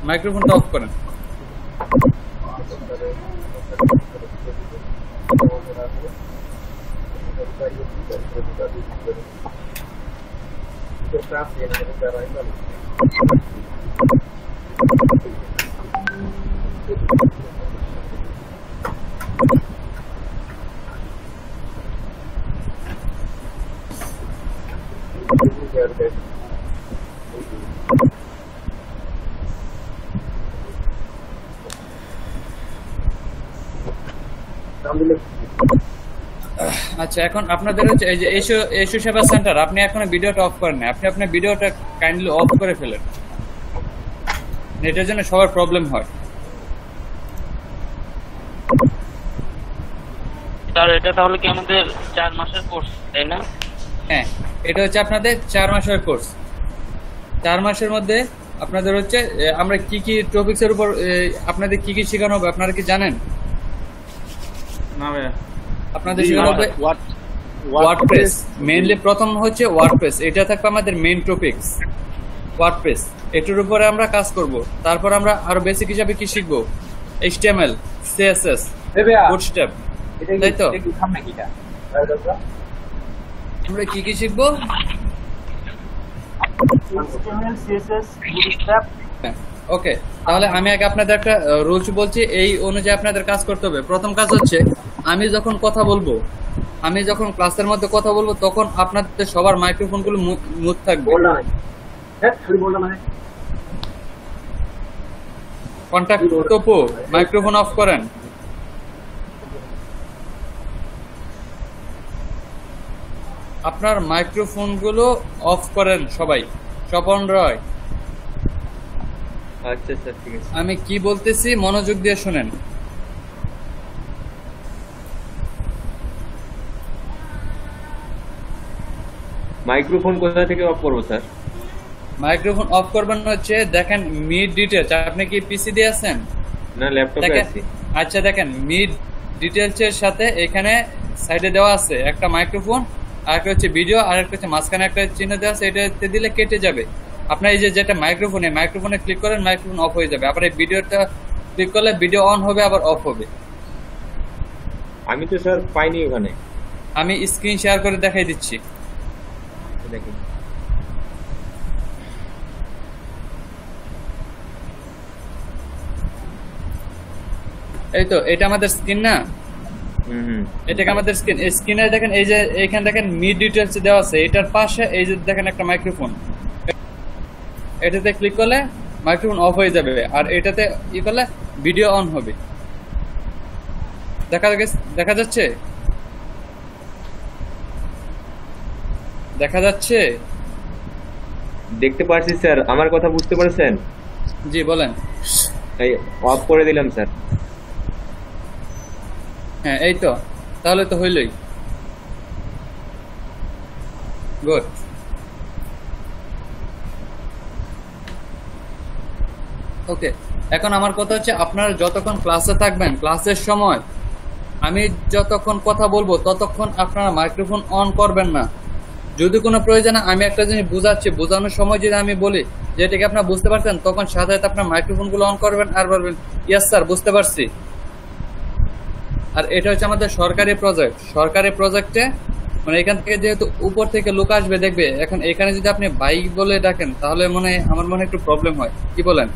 মাইক্রোফোনটা অফ করেন। আচ্ছা, এখন আপনাদের হচ্ছে এই যে এসো সেবা সেন্টার, আপনি এখনো ভিডিওটা অফ করেন না, আপনি আপনার ভিডিওটা কাইন্ডলি অফ করে ফেলেন, এটার জন্য সবার প্রবলেম হয়। স্যার এটা তাহলে কি আমাদের 4 মাসের কোর্স তাই না? হ্যাঁ, এটা হচ্ছে আপনাদের 4 মাসের কোর্স। 4 মাসের মধ্যে আপনাদের হচ্ছে আমরা কি কি টপিকসের উপর আপনাদের কি কি শেখানো হবে আপনারা কি জানেন? না ভাইয়া, আপনাদের শেখানো হবে ওয়ার্ডপ্রেস। মেইনলি প্রথম হচ্ছে ওয়ার্ডপ্রেস, এটা থাকবে আমাদের মেইন টপিকস ওয়ার্ডপ্রেস। এটার উপরে আমরা কাজ করব। তারপর আমরা আরো বেসিক হিসাবে কি শিখব? HTML, CSS, বুটস্ট্র্যাপ, তাই তো? আমরা কি কি শিখব? HTML, CSS, bootstrap। ওকে, তাহলে আমি আগে আপনাদের একটা রুলস বলছি, এই অনুযায়ী আপনাদের কাজ করতে হবে। প্রথম কাজ হচ্ছে, আমি যখন কথা বলবো, আমি যখন ক্লাসের মধ্যে কথা বলবো, তখন আপনাদের সবার মাইক্রোফোনগুলো মিউট থাকবে। কন্টাক্ট তপু, মাইক্রোফোন অফ করেন। আপনার মাইক্রোফোনগুলো অফ করেন সবাই। স্বপন রয়, আচ্ছা স্যার, ঠিক আছে। আমি কি বলতেছি মনোযোগ দিয়ে শুনেন। মাইক্রোফোন কোথা থেকে অফ করবো স্যার? মাইক্রোফোন অফ করবেন হচ্ছে, দেখেন মিড ডিটেলস, আপনি কি পিসি দিয়ে আছেন? না, ল্যাপটপে আছি। আচ্ছা, দেখেন মিড ডিটেলস এর সাথে এখানে সাইডে দেওয়া আছে একটা মাইক্রোফোন, আর একটা হচ্ছে ভিডিও, আর একটা হচ্ছে মাঝখানে একটা চিহ্ন দেওয়া আছে, এটাতে দিলে কেটে যাবে। আপনার এই যে যেটা মাইক্রোফোন, এই মাইক্রোফোনে ক্লিক করেন, মাইক্রোফোন অফ হয়ে যাবে। আবার এই ভিডিওটা ক্লিক করলে ভিডিও অন হবে, আবার অফ হবে। আমি তো স্যার পাইনি ওখানে। আমি স্ক্রিন শেয়ার করে দেখাই দিচ্ছি, দেখুন। এই তো, এটা আমাদের স্ক্রিন না? হুম। এটাকে আমাদের স্ক্রিনে দেখেন, এই যে এখানে দেখেন মিড ডিটেলস দেওয়া আছে, এটার পাশে এই যে দেখেন একটা মাইক্রোফোন, এটাতে ক্লিক করলে মাইক্রোফোন অফ হয়ে যাবে, আর এটাতে ই করলে ভিডিও অন হবে। দেখা যাচ্ছে? দেখা যাচ্ছে? দেখতে পাচ্ছি স্যার, আমার কথা বুঝতে পারছেন? জি বলেন। এই অফ করে দিলাম স্যার। হ্যাঁ, এই তো, তাহলে তো হইলই। গুড। ওকে, এখন আমার কথা হচ্ছে, আপনারা যতক্ষণ ক্লাসে থাকবেন, ক্লাসের সময় আমি যতক্ষণ কথা বলবো ততক্ষণ আপনারা মাইক্রোফোন অন করবেন না। যদি কোনো প্রয়োজনে আমি একটা জিনিস বুঝাচ্ছি, বোঝানোর সময় যদি আমি বলি যে এটাকে আপনারা বুঝতে পারছেন, তখন সাথে সাথে আপনার মাইক্রোফোনগুলো অন করবেন আর বলবেন ইয়েস স্যার, বুঝতে পারছি। আর এটা হচ্ছে আমাদের সরকারি প্রজেক্ট। সরকারি প্রজেক্টে মানে এখান থেকে যেহেতু উপর থেকে লোক আসবে দেখবে, এখন এখানে যদি আপনি ভাই বলে ডাকেন তাহলে আমার মনে একটু প্রবলেম হয়, কি বলেন?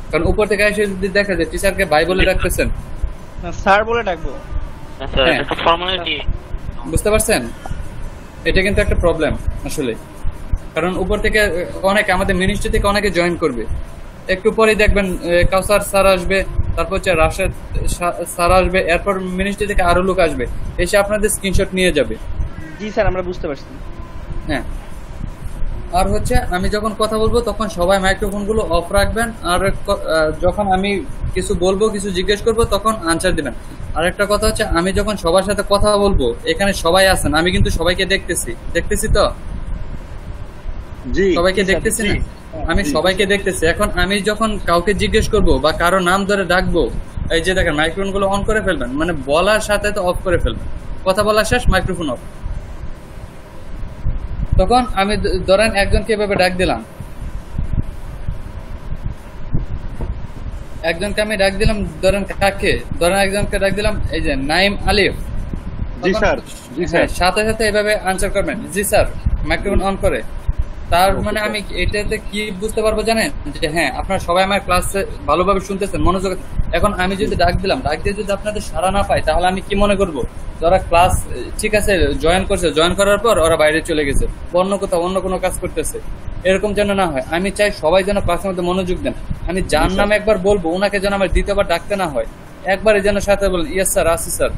কারণ উপর থেকে এসে যদি দেখা যায় টিচারকে ভাই বলে ডাকতেছেন, স্যার বলে ডাকবো। স্যার এটা তো ফর্মালিটি, বুঝতে পারছেন? এটা কিন্তু একটা প্রবলেম আসলে, কারণ উপর থেকে অনেকে, আমাদের মিনিস্ট্রি থেকে অনেকে জয়েন করবে। একটু পরেই দেখবেন কাউসার স্যার আসবে, তারপর হচ্ছে রাশেদ স্যার আসবে, এরপর মিনিস্ট্রি থেকে আরো লোক আসবে, এসে আপনাদের স্ক্রিনশট নিয়ে যাবে। জি স্যার, আমরা বুঝতে পারছি। হ্যাঁ, আর হচ্ছে আমি যখন কথা বলবো তখন সবাই মাইক্রোফোনগুলো অফ রাখবেন, আর যখন আমি কিছু বলবো, কিছু জিজ্ঞেস করবো, তখন আনসার দিবেন। আর একটা কথা হচ্ছে, আমি যখন সবার সাথে কথা বলবো, এখানে সবাই আছেন, আমি কিন্তু সবাইকে দেখতেছি তো, সবাইকে দেখতেছি না? আমি সবাইকে দেখতেছি। এখন আমি যখন কাউকে জিজ্ঞেস করবো বা কারো নাম ধরে ডাকবো, এই যে দেখেন মাইক্রোফোন গুলো অন করে ফেলবেন, মানে বলার সাথে তো অফ করে ফেলবেন, কথা বলা শেষ, মাইক্রোফোন অফ। তখন আমি ধরেন একজনকে এভাবে ডাক দিলাম, একজনকে আমি ডাক দিলাম, ধরেন কাকে, ধরেন একজনকে ডাক দিলাম এই যে নাইম আলিফ। জি স্যার, জি স্যার। হ্যাঁ, সাথে সাথে এভাবে আনসার করবেন, জি স্যার, মাইক্রোফোন অন করে। তার মানে আমি এটাতে কি বুঝতে পারবো জানেন, যে হ্যাঁ আপনারা সবাই আমার ক্লাসে ভালোভাবে শুনতেছেন, মনোযোগ। এখন আমি যদি ডাক দিলাম, ডাক দিয়ে যদি আপনাদের সাড়া না পাই, তাহলে আমি কি মনে করব, যারা ক্লাস ঠিক আছে জয়েন করছে, জয়েন করার পর ওরা বাইরে চলে গেছে, অন্য কোথাও অন্য কোনো কাজ করতেছে, এরকম যেন না হয়। আমি চাই সবাই যেন ক্লাসের মধ্যে মনোযোগ দেন। আমি যার নামে একবার বলবো, ওনাকে যেন আমার দ্বিতীয়বার ডাকতে না হয়, একবারে যেন সাথে বলেন ইয়েস স্যার, আসি স্যার।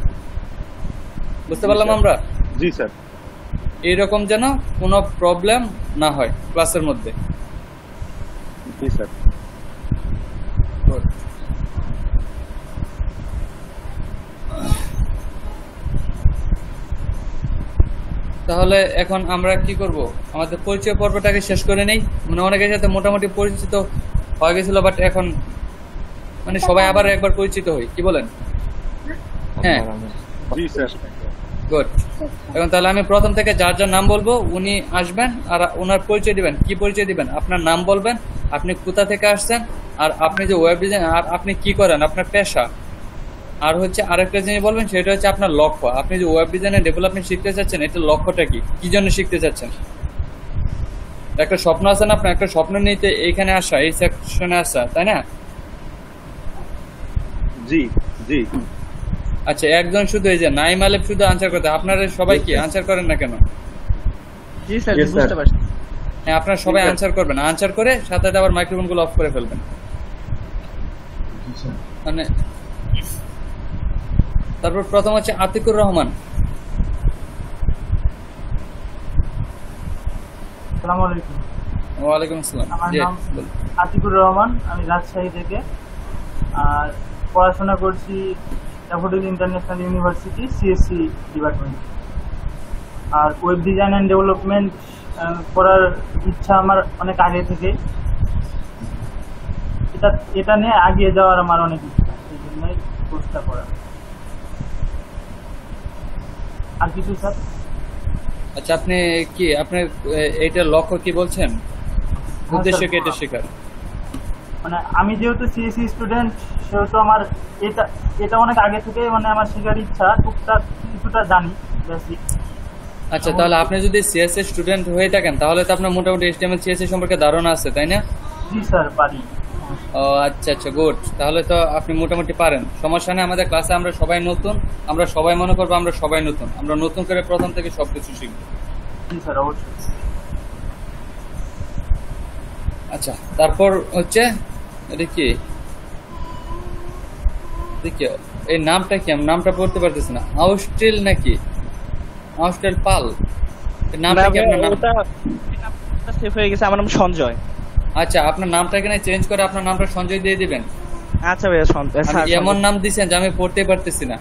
বুঝতে পারলাম আমরা? জি স্যার। এইরকম যেন কোনো প্রবলেম না হয় ক্লাসের মধ্যে। জি স্যার। তাহলে এখন আমরা কি করব, আমাদের পরিচয় পর্বটাকে শেষ করে নেই। মানে অনেকের সাথে মোটামুটি পরিচিত হয়ে গেছিল, বাট এখন মানে সবাই আবার একবার পরিচিত হই, কি বলেন? হ্যাঁ, জি স্যার। গুড। এখন তাহলে আমি প্রথম থেকে যার যার নাম বলবো, উনি আসবেন আর ওনার পরিচয় দিবেন। কি পরিচয় দিবেন? আপনার নাম বলবেন, আপনি কোথা থেকে আসছেন, আর আপনি যে ওয়েব ডিজাইন, আর আপনি কি করেন, আপনার পেশা। আর হচ্ছে আরেকটা জিনিস বলবেন, সেটা হচ্ছে আপনার লক্ষ্য। আপনি যে ওয়েব ডিজাইনের ডেভেলপমেন্ট শিখতে চাচ্ছেন, এটা লক্ষ্যটা কি, কি জন্য শিখতে চাচ্ছেন? একটা স্বপ্ন আছে না আপনার, একটা স্বপ্ন নিতে এইখানে আসা, এই সেকশনে আসা, তাই না? জি জি। আচ্ছা, একজন শুধু এই যে নাইম আলেফ শুধু আনসার করতে, আপনারা সবাই কি আনসার করেন না কেন? জি স্যার, বুঝতে পারছি। হ্যাঁ, আপনারা সবাই আনসার করবেন, আনসার করে সাথে সাথে আবার মাইক্রোফোন গুলো অফ করে ফেলবেন। মানে তারপর প্রথম হচ্ছে আতিকুর রহমান। আসসালামু আলাইকুম। ওয়ালাইকুম আসসালাম। আমার জি, নাম বলুন। আতিকুর রহমান, আমি রাজশাহী থেকে, আর পড়াশোনা করছি Daffodil International University, CSC department. আর ওয়েব ডিজাইন অ্যান্ড ডেভেলপমেন্ট করার ইচ্ছা আমার অনেক আগে থেকে। এটা নিয়ে এগিয়ে যাওয়ার আমার অনেক ইচ্ছা, সেই জন্যই কোর্সটা করা। আর কিছু স্যার? আচ্ছা, আপনি কি আপনার এইটার লক্ষ্য কি বলছেন, উদ্দেশ্য কি এটা শেখার? মানে আমি যেহেতু সিএসসি স্টুডেন্ট, সেহেতু আমার এটা অনেক আগে থেকে মানে আমার শেখার ইচ্ছা, টুকটাক কিছুটা জানি বেসিক। আচ্ছা, তাহলে আপনি যদি সিএসসি স্টুডেন্ট হয়ে থাকেন, তাহলে তো আপনার মোটামুটি এইচটিএমএল সিএসসি সম্পর্কে ধারণা আছে, তাই না? জি স্যার, পারি। ও আচ্ছা আচ্ছা, গুড। তাহলে তো আপনি মোটামুটি পারেন, সমস্যা নেই। আমাদের ক্লাসে আমরা সবাই নতুন, আমরা সবাই মনে করবো আমরা সবাই নতুন, আমরা নতুন করে প্রথম থেকে সবকিছু শিখবো। জি স্যার, অবশ্যই। আচ্ছা, তারপর হচ্ছে এটা কি, এই নামটা কি, আমি নামটা পড়তে পারতেছি না, আউস্ট্রেল নাকি আউস্ট্রেল পাল, এই নামটা কি আপনার নাম? সেভ হয়ে গেছে, আমার নাম সঞ্জয়। আচ্ছা, আপনার নামটা এখানে চেঞ্জ করে আপনার নামটা সঞ্জয় দিয়ে দিবেন। আচ্ছা ভাইয়া, সঞ্জয়। আমি এমন নাম দিছেন যে আমি পড়তে পারতেছি না।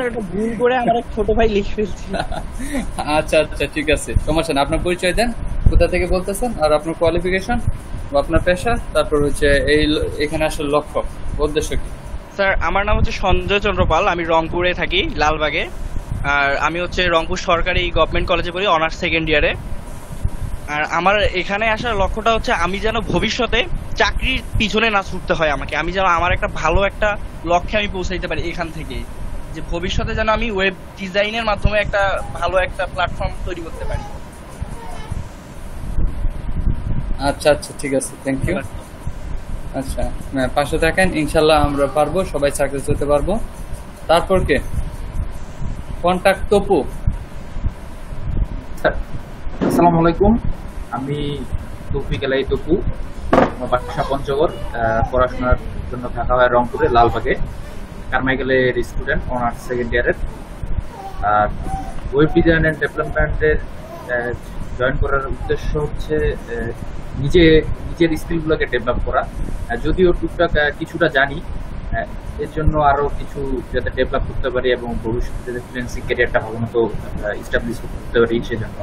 এটা ভুল করে আমার এক ছোট ভাই লিখে ফেলছি। আচ্ছা আচ্ছা, ঠিক আছে, সমস্যা না। আপনার পরিচয় দেন, কোথা থেকে বলতেছেন, আর আপনার কোয়ালিফিকেশন বা আপনার পেশা, তারপর হচ্ছে এখানে আসার লক্ষ্য, উদ্দেশ্য কি? স্যার, আমার নাম হচ্ছে সঞ্জয় চন্দ্র পাল, আমি রংপুরে থাকি, লালবাগে। আর আমি হচ্ছে রংপুর সরকারি গভর্নমেন্ট কলেজে পড়ি, অনার্স সেকেন্ড ইয়ারে। আর আমার এখানে আসার লক্ষ্যটা হচ্ছে আমি যেন ভবিষ্যতে চাকরির পিছনে না ছুটতে হয় আমাকে, আমি যেন আমার একটা ভালো একটা লক্ষ্যে আমি পৌঁছাইতে পারি এখান থেকে, যে ভবিষ্যতে যেন আমি ওয়েব ডিজাইনের মাধ্যমে একটা ভালো একটা প্ল্যাটফর্ম তৈরি করতে পারি। আচ্ছা আচ্ছা, ঠিক আছে, থ্যাংক ইউ। আচ্ছা, পাশে থাকেন, ইনশাল্লাহ আমরা পারবো, সবাই সাকসেস হতে পারবো। তারপর কে? কন্টাক্ট তপু। আসসালামু আলাইকুম, আমি তৌফিক এলাই তপু, আমার বাসা পঞ্চগড়। পড়াশোনার জন্য থাকা হয় রংপুরে লালবাগে, কারমাইকেলের স্টুডেন্ট, অনার্স সেকেন্ড ইয়ারের। আর ওয়েব ডিজাইন অ্যান্ড ডেভেলপমেন্টের জয়েন করার উদ্দেশ্য হচ্ছে নিজের স্কিলগুলোকে ডেভেলপ করা। যদিও টুকটাক কিছুটা জানি, এর জন্য আরো কিছু যাতে ডেভেলপ করতে পারি এবং ভবিষ্যতে ফ্রিল্যান্সিং ক্যারিয়ারটা ভালো মতো এস্টাবলিশ করতে পারি, সেজন্য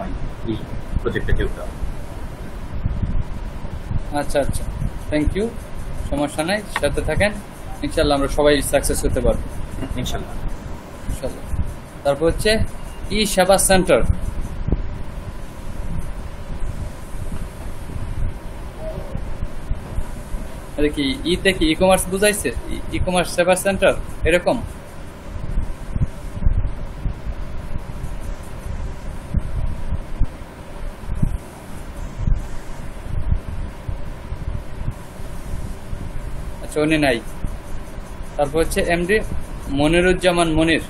এই প্রজেক্টে যোগ দেওয়া। আচ্ছা আচ্ছা, থ্যাংক ইউ, সমস্যা নাই, সাথে থাকেন, ইনশাল্লাহ আমরা সবাই সাকসেস হতে পারবো, ইনশাল্লাহ। ইনশাল্লাহ। তারপর হচ্ছে ই সেবা সেন্টার। আরে কি ইতে কি ই কমার্স বুঝাইছে? ই কমার্স সেবা সেন্টার এরকম? আচ্ছা উনি নাই। তারপর হচ্ছে এমডি মনিরুজ্জামান মনির।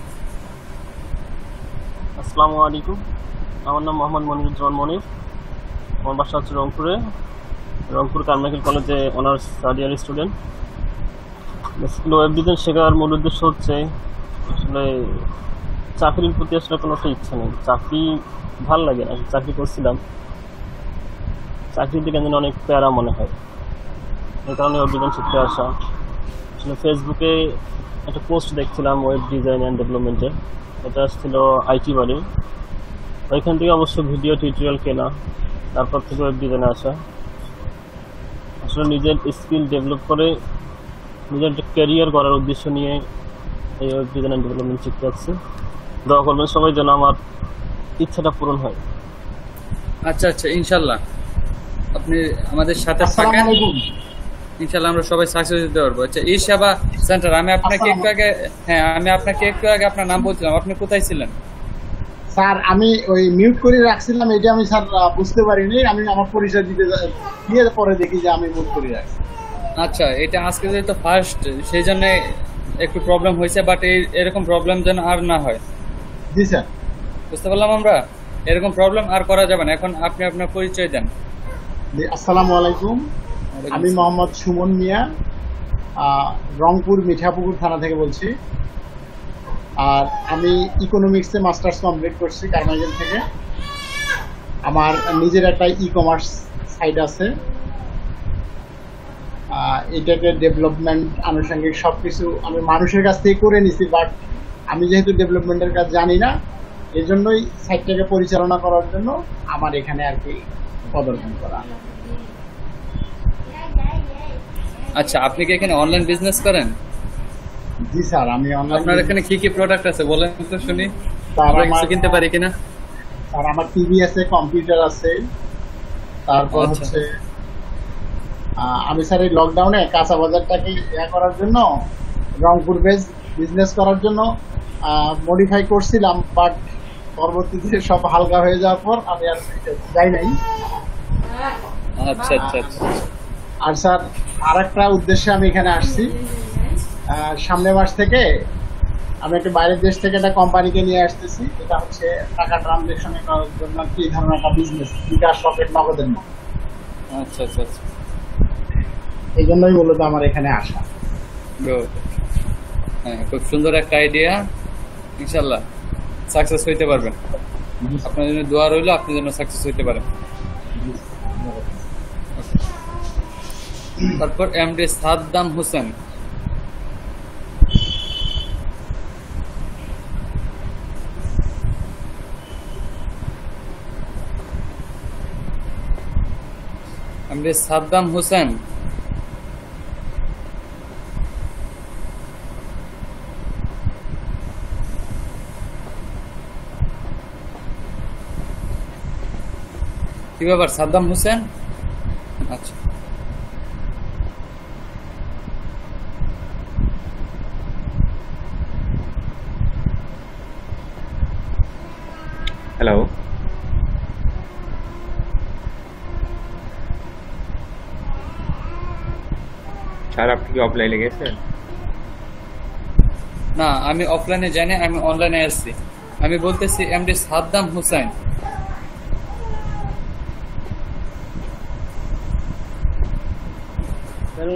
আসসালামু আলাইকুম, আমার নাম মোহাম্মদ মনিরুজ্জামান মনির। আমার বাসা হচ্ছে রংপুরে, রংপুর কারমাইকেল কলেজে honours third year student. Basically web design শেখার মূল উদ্দেশ্য হচ্ছে আসলে চাকরির প্রতি আসলে কোনো একটা ইচ্ছা নেই, চাকরি ভাল লাগে না। চাকরি করছিলাম, চাকরির দিকে যেন অনেক প্যারা মনে হয়, এই কারণে ওয়েব ডিজাইন শিখতে আসা। আসলে ফেসবুকে একটা পোস্ট দেখছিলাম ওয়েব ডিজাইন অ্যান্ড ডেভেলপমেন্টের, এটা ছিল আইটি বাড়ি। ওইখান থেকে অবশ্য ভিডিও টিউটোরিয়াল কেনা, তারপর থেকে ওয়েব ডিজাইনে আসা। আসলে নিজের স্কিল ডেভেলপ করে নিজের একটা ক্যারিয়ার করার উদ্দেশ্য নিয়ে এই ওয়েব ডিজাইন অ্যান্ড ডেভেলপমেন্ট শিখতে যাচ্ছি। দোয়া করবেন সবাই যেন আমার ইচ্ছাটা পূরণ হয়। আচ্ছা আচ্ছা, ইনশাল্লাহ আপনি আমাদের সাথে থাকেন, ইনশাল্লাহ আমরা সবাই সাকসেস দিতে পারবো। আচ্ছা ই সেবা সেন্টার, আমি আপনাকে একটু আগে আপনার নাম বলছিলাম, আপনি কোথায় ছিলেন? স্যার আমি ওই মিউট করে রাখছিলাম, এটা আমি স্যার বুঝতে পারিনি, আমি আমার পরিচয় দিয়ে পরে দেখি যে আমি মিউট করে রাখছি। আচ্ছা, এটা আজকে যেহেতু ফার্স্ট সেই জন্য একটু প্রবলেম হয়েছে, বাট এরকম প্রবলেম যেন আর না হয়। জি স্যার, বুঝতে পারলাম আমরা, এরকম প্রবলেম আর করা যাবে না। এখন আপনি আপনার পরিচয় দেন। আসসালামু আলাইকুম, আমি মোহাম্মদ সুমন মিয়া, রংপুর মিঠাপুকুর থানা থেকে বলছি। আর আমি ইকোনমিক্সে মাস্টার্স কমপ্লিট করছি কারমাইকেল থেকে। আমার নিজের একটা ই কমার্স সাইট আছে, এটাকে ডেভেলপমেন্ট আনুষঙ্গিক সব কিছু আমি মানুষের কাছ থেকে করে নিছি, বাট আমি যেহেতু ডেভেলপমেন্টের কাজ জানি না, এই জন্যই সাইটটাকে পরিচালনা করার জন্য আমার এখানে আর কি পদার্পণ করা। আচ্ছা, আপনি কি এখানে অনলাইন বিজনেস করেন? জি স্যার, আমি আপনার এখানে কি কি প্রোডাক্ট আছে বলেন তো শুনি, স্যার আমরা আমার কিছু কিনতে পারি কিনা? স্যার আমার টিভি আছে, কম্পিউটার আছে, তারপর আচ্ছা। হচ্ছে আমি স্যার এই লকডাউনে কাঁচা বাজারটাকে ইয়া করার জন্য রংপুর বেস বিজনেস করার জন্য মডিফাই করছিলাম, বাট পরবর্তীতে সব হালকা হয়ে যাওয়ার পর আমি আর যাই নাই। আচ্ছা আচ্ছা আচ্ছা। আর স্যার আর একটা উদ্দেশ্যে আমি এখানে আসছি, সামনের মাস থেকে আমি একটা বাইরের দেশ থেকে একটা কোম্পানিকে নিয়ে আসতেছি, এটা হচ্ছে টাকা ট্রানজেকশন করার জন্য কি ধরনের একটা বিজনেস, বিকাশ রকেট নগদের মতো। আচ্ছা আচ্ছা আচ্ছা, এই জন্যই মূলত আমার এখানে আসা। Good. হ্যাঁ, খুব সুন্দর একটা আইডিয়া, ইনশাল্লাহ সাকসেস হইতে পারবেন। আপনার জন্য দোয়া রইল, আপনি যেন সাকসেস হইতে পারেন। তারপর এমডি সাদ্দাম হোসেন। এমডি সাদ্দাম হোসেন, কি ব্যাপার সাদ্দাম হোসেন? আচ্ছা, হ্যালো, স্যার আপনি কি অফলাইনে গেছেন? না আমি অফলাইনে জানি, আমি অনলাইনে আসছি। আমি বলতেছি এমডি সাদ্দাম হোসেন।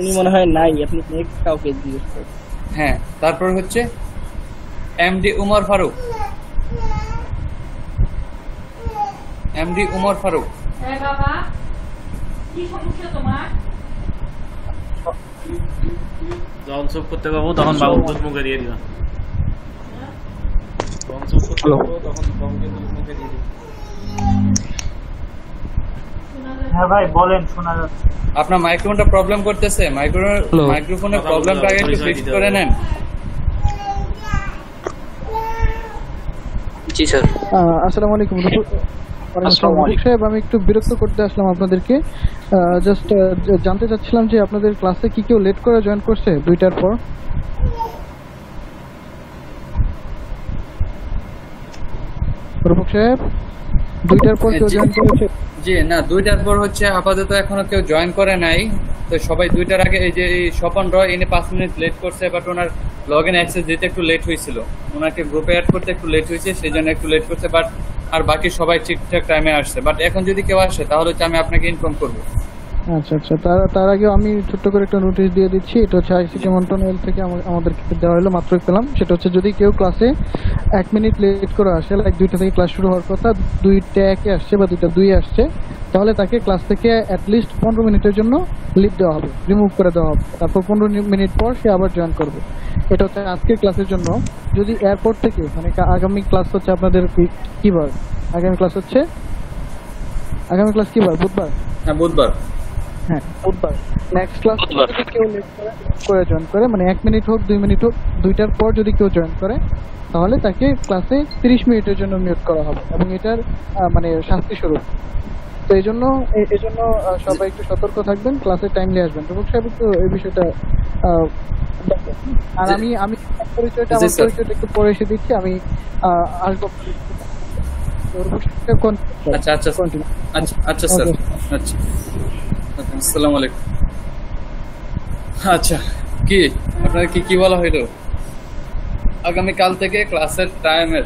উনি মনে হয় নাই, আপনি নেক্সট কাউকে জিজ্ঞেস করুন। হ্যাঁ, তারপর হচ্ছে এমডি উমর ফারুক। এমডি উমর ফারুক, বাবা কি সমস্যা তোমার? যখন চুপ করতে পারবো তখন বাবু দুধ মুখে দিয়ে দিবা। যখন চুপ করতে পারবো তখন বাবুকে দুধ মুখে দিয়ে দিবা। হ্যাঁ ভাই বলেন, শোনা যাচ্ছে। আপনার মাইক্রোফোনটা প্রবলেম করতেছে, মাইক্রোফোনের প্রবলেমটা আগে একটু ফিক্স করে নেন। জি স্যার। আসসালামু আলাইকুম। রফিক সাহেব, আমি একটু বিরক্ত করতে আসলাম আপনাদেরকে। জাস্ট জানতে চাচ্ছিলাম যে আপনাদের ক্লাসে কি কেউ লেট করে জয়েন করছে 2টার পর? রফিক সাহেব, 2টার পর কেউ জয়েন করেছে? জি না, 2টার পর হচ্ছে আপাতত এখনো কেউ জয়েন করে নাই। তো সবাই 2টার আগে, এই যে স্বপন রয় ইনি 5 মিনিট লেট করছে, but owner log in access দিতে একটু লেট হয়েছিল, ওনাকে গ্রুপে অ্যাড করতে একটু লেট হয়েছে, সেই জন্য একটু লেট করছে। বাট আর বাকি সবাই ঠিকঠাক টাইমে আসছে। বাট এখন যদি কেউ আসে তাহলে হচ্ছে আমি আপনাকে ইনফর্ম করবো। আচ্ছা আচ্ছা, তার আগে আমি ছোট্ট করে একটা নোটিশ দিয়ে দিচ্ছি। এটা হচ্ছে আইসিটি মন্ট্রিয়াল থেকে আমাদেরকে দেওয়া হলো, মাত্রই পেলাম। সেটা হচ্ছে যদি কেউ ক্লাসে 1 মিনিট লেট করে আসে, লাইক 2টা থেকে ক্লাস শুরু হওয়ার কথা, 2টা 1-এ আসছে বা 2টা 2-এ আসছে, তাহলে তাকে ক্লাস থেকে অ্যাটলিস্ট 15 মিনিটের জন্য লিভ দেওয়া হবে, রিমুভ করে দেওয়া হবে। তারপর 15 মিনিট পর সে আবার জয়েন করবে। এটা হচ্ছে আজকের ক্লাসের জন্য। যদি এয়ারপোর্ট থেকে মানে আগামী ক্লাস হচ্ছে আপনাদের কি বার? আগামী ক্লাস কি বার? বুধবার? হ্যাঁ বুধবার। হ্যাঁ বুধবার। নেক্সট ক্লাস যদি কেউ লেট করে জয়েন করে, মানে 1 মিনিট হোক 2 মিনিট হোক, 2টার পর যদি কেউ জয়েন করে, তাহলে তাকে ক্লাসে 30 মিনিটের জন্য মিউট করা হবে এবং এটার মানে শাস্তি স্বরূপ। তো এই জন্য সবাই একটু সতর্ক থাকবেন, ক্লাসে টাইমলি আসবেন। রফিক সাহেব একটু এই বিষয়টা আর আমি আমার পরিচয়টা একটু পরে এসে দিচ্ছি। আমি আসবো। আচ্ছা আচ্ছা আচ্ছা স্যার, আচ্ছা আসসালামু আলাইকুম। আচ্ছা, কি আপনার কি বলা হইলো? আগামীকাল থেকে ক্লাসের টাইমের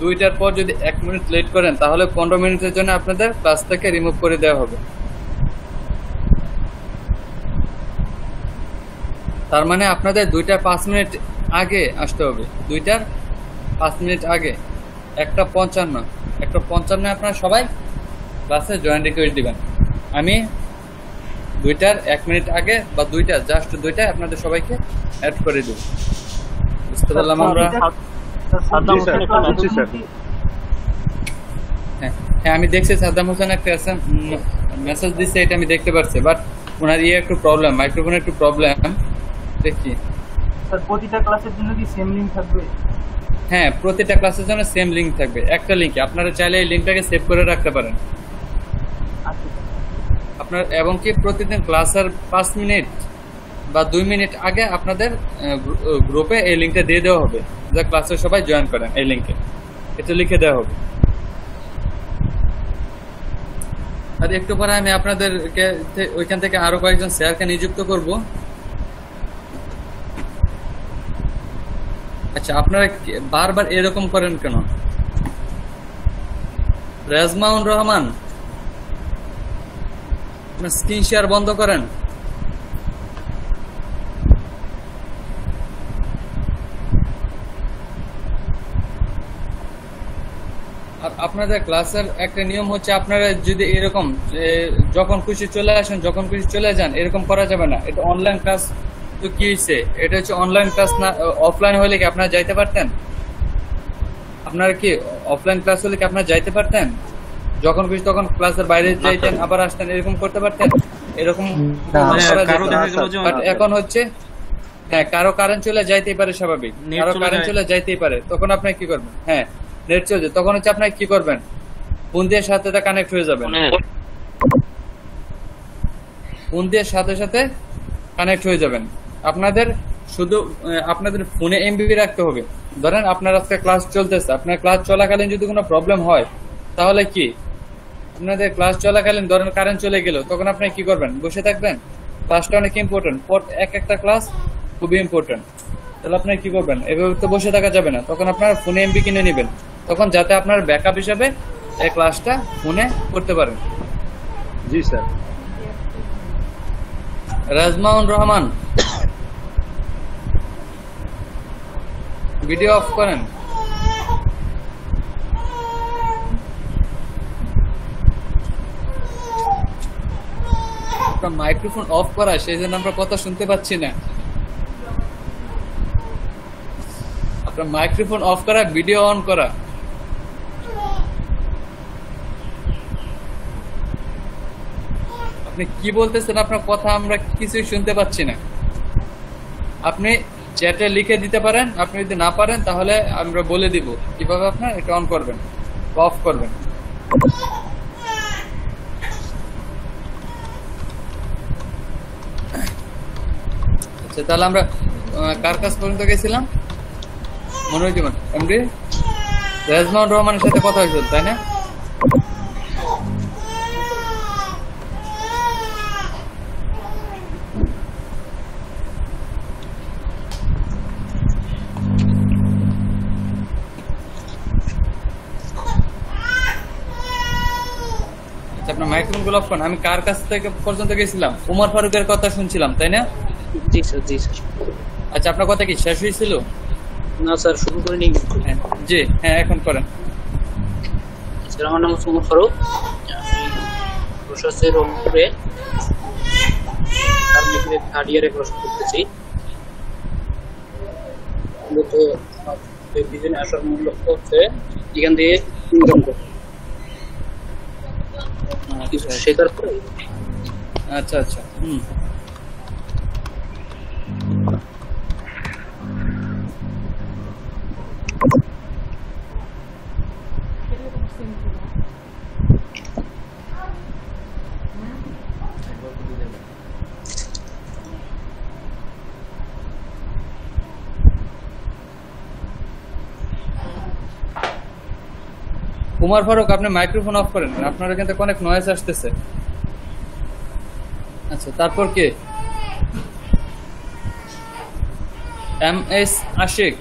2টার পর যদি 1 মিনিট লেট করেন তাহলে 15 মিনিটের জন্য আপনাদের ক্লাস থেকে রিমুভ করে দেওয়া হবে। তার মানে আপনাদের 2টার 5 মিনিট আগে আসতে হবে, 2টার 5 মিনিট আগে। 1:55 আপনারা সবাই ক্লাসে জয়েন রিকোয়েস্ট দিবেন। আমি 2টার 1 মিনিট আগে বা 2টা জাস্ট 2টা আপনাদের সবাইকে অ্যাড করে দেব। বুঝতে পারলাম আমরা? হ্যাঁ আমি দেখছি সাদ্দাম হোসেন একটা মেসেজ দিচ্ছে, এটা আমি দেখতে পাচ্ছি। বাট ওনার একটু প্রবলেম, মাইক্রোফোনে একটু প্রবলেম। দেখি স্যার প্রতিটা ক্লাসের জন্য কি সেম লিংক থাকবে? হ্যাঁ প্রতিটা ক্লাসের জন্য সেম লিংক থাকবে, একটা লিংকে। আপনারা চাইলে এই লিংকটাকে সেভ করে রাখতে পারেন আপনার, এবং কি প্রতিদিন ক্লাসের 5 মিনিট বা 2 মিনিট আগে আপনাদের গ্রুপে এই লিংকটা দিয়ে দেওয়া হবে, যা ক্লাসে সবাই জয়েন করেন। এই লিংকে এটা লিখে দেওয়া হবে। আর একটু পরে আমি আপনাদেরকে ওইখান থেকে আরো কয়েকজন স্যারকে নিযুক্ত করব। আচ্ছা, আপনারা বারবার এরকম করেন কেন? রেজমাউন রহমান, স্ক্রিন শেয়ার বন্ধ করেন। আর আপনাদের ক্লাসের একটা নিয়ম হচ্ছে, আপনারা যদি এরকম যখন খুশি চলে আসেন, যখন খুশি চলে যান, এরকম করা যাবে না। এটা অনলাইন ক্লাস। তো কি হয়েছে? এটা হচ্ছে অনলাইন ক্লাস না। অফলাইন হলে কি আপনারা যাইতে পারতেন? আপনারা কি অফলাইন ক্লাস হলে কি আপনারা যাইতে পারতেন? যখন খুশি তখন ক্লাসের বাইরে যাইতেন, আবার আসতেন, এরকম করতে পারতেন? এরকম এখন হচ্ছে হ্যাঁ, কারো কারেন্ট চলে যাইতেই পারে, স্বাভাবিক। কারো কারেন্ট চলে যাইতেই পারে, তখন আপনি কি করবেন? হ্যাঁ নেট চলছে, তখন হচ্ছে আপনার কি করবেন? ফোন দিয়ে সাথে সাথে কানেক্ট হয়ে যাবেন, ফোন দিয়ে সাথে সাথে কানেক্ট হয়ে যাবেন। আপনাদের শুধু আপনাদের ফোনে এমবিবি রাখতে হবে। ধরেন আপনার আজকে ক্লাস চলতেছে, আপনার ক্লাস চলাকালীন যদি কোনো প্রবলেম হয়, তাহলে কি আপনাদের ক্লাস চলাকালীন ধরেন কারেন্ট চলে গেল, তখন আপনি কি করবেন? বসে থাকবেন? ক্লাসটা অনেক ইম্পর্টেন্ট, একটা ক্লাস খুবই ইম্পর্টেন্ট। তাহলে আপনি কি করবেন? এভাবে তো বসে থাকা যাবে না। তখন আপনার ফোনে এমবি কিনে নেবেন, তখন যাতে আপনার ব্যাকআপ হিসাবে এই ক্লাসটা ফোনে করতে পারেন। জি স্যার। রাজমাউন রহমান, ভিডিও অফ করেন। আপনার মাইক্রোফোন অফ করা, সেই জন্য আমরা কথা শুনতে পাচ্ছি না। আপনার মাইক্রোফোন অফ করা, ভিডিও অন করা। আপনি কি বলতেছেন? আপনার কথা আমরা কিছুই শুনতে পাচ্ছি না। আপনি চ্যাটে লিখে দিতে পারেন, আপনি যদি না পারেন তাহলে আমরা বলে দিব কিভাবে আপনার এটা অন করবেন, অফ করবেন। আচ্ছা, তাহলে আমরা কার কাছ পর্যন্ত গেছিলাম? মনিরুজ্জামান এমডি রেজমাউন্ট রহমানের সাথে কথা হয়েছিল, তাই না? আপনার মাইক্রোফোন গুলো অফ করুন। আমি কার কাছ থেকে পর্যন্ত গেছিলাম? উমর ফারুকের কথা শুনছিলাম, তাই না? জি স্যার, জি স্যার। আচ্ছা, আপনার কথা কি শেষ হয়েছিল? না স্যার, শুরু করিনি। জি হ্যাঁ, এখন করেন। স্যার, আমার নাম হচ্ছে উমর ফারুক। আমি প্রশাসনে রংপুরে থার্ড ইয়ারে পড়াশোনা করতেছি। মূলত বিজনে আসার মূল লক্ষ্য হচ্ছে এখান থেকে ইনকাম করা, কিছু শেখার পরে। আচ্ছা আচ্ছা, উমর ফারুক আপনি মাইক্রোফোন অফ করেন, আপনার এখান থেকে অনেক নয়েজ আসতেছে। আচ্ছা, তারপর কে? M S Ashiq.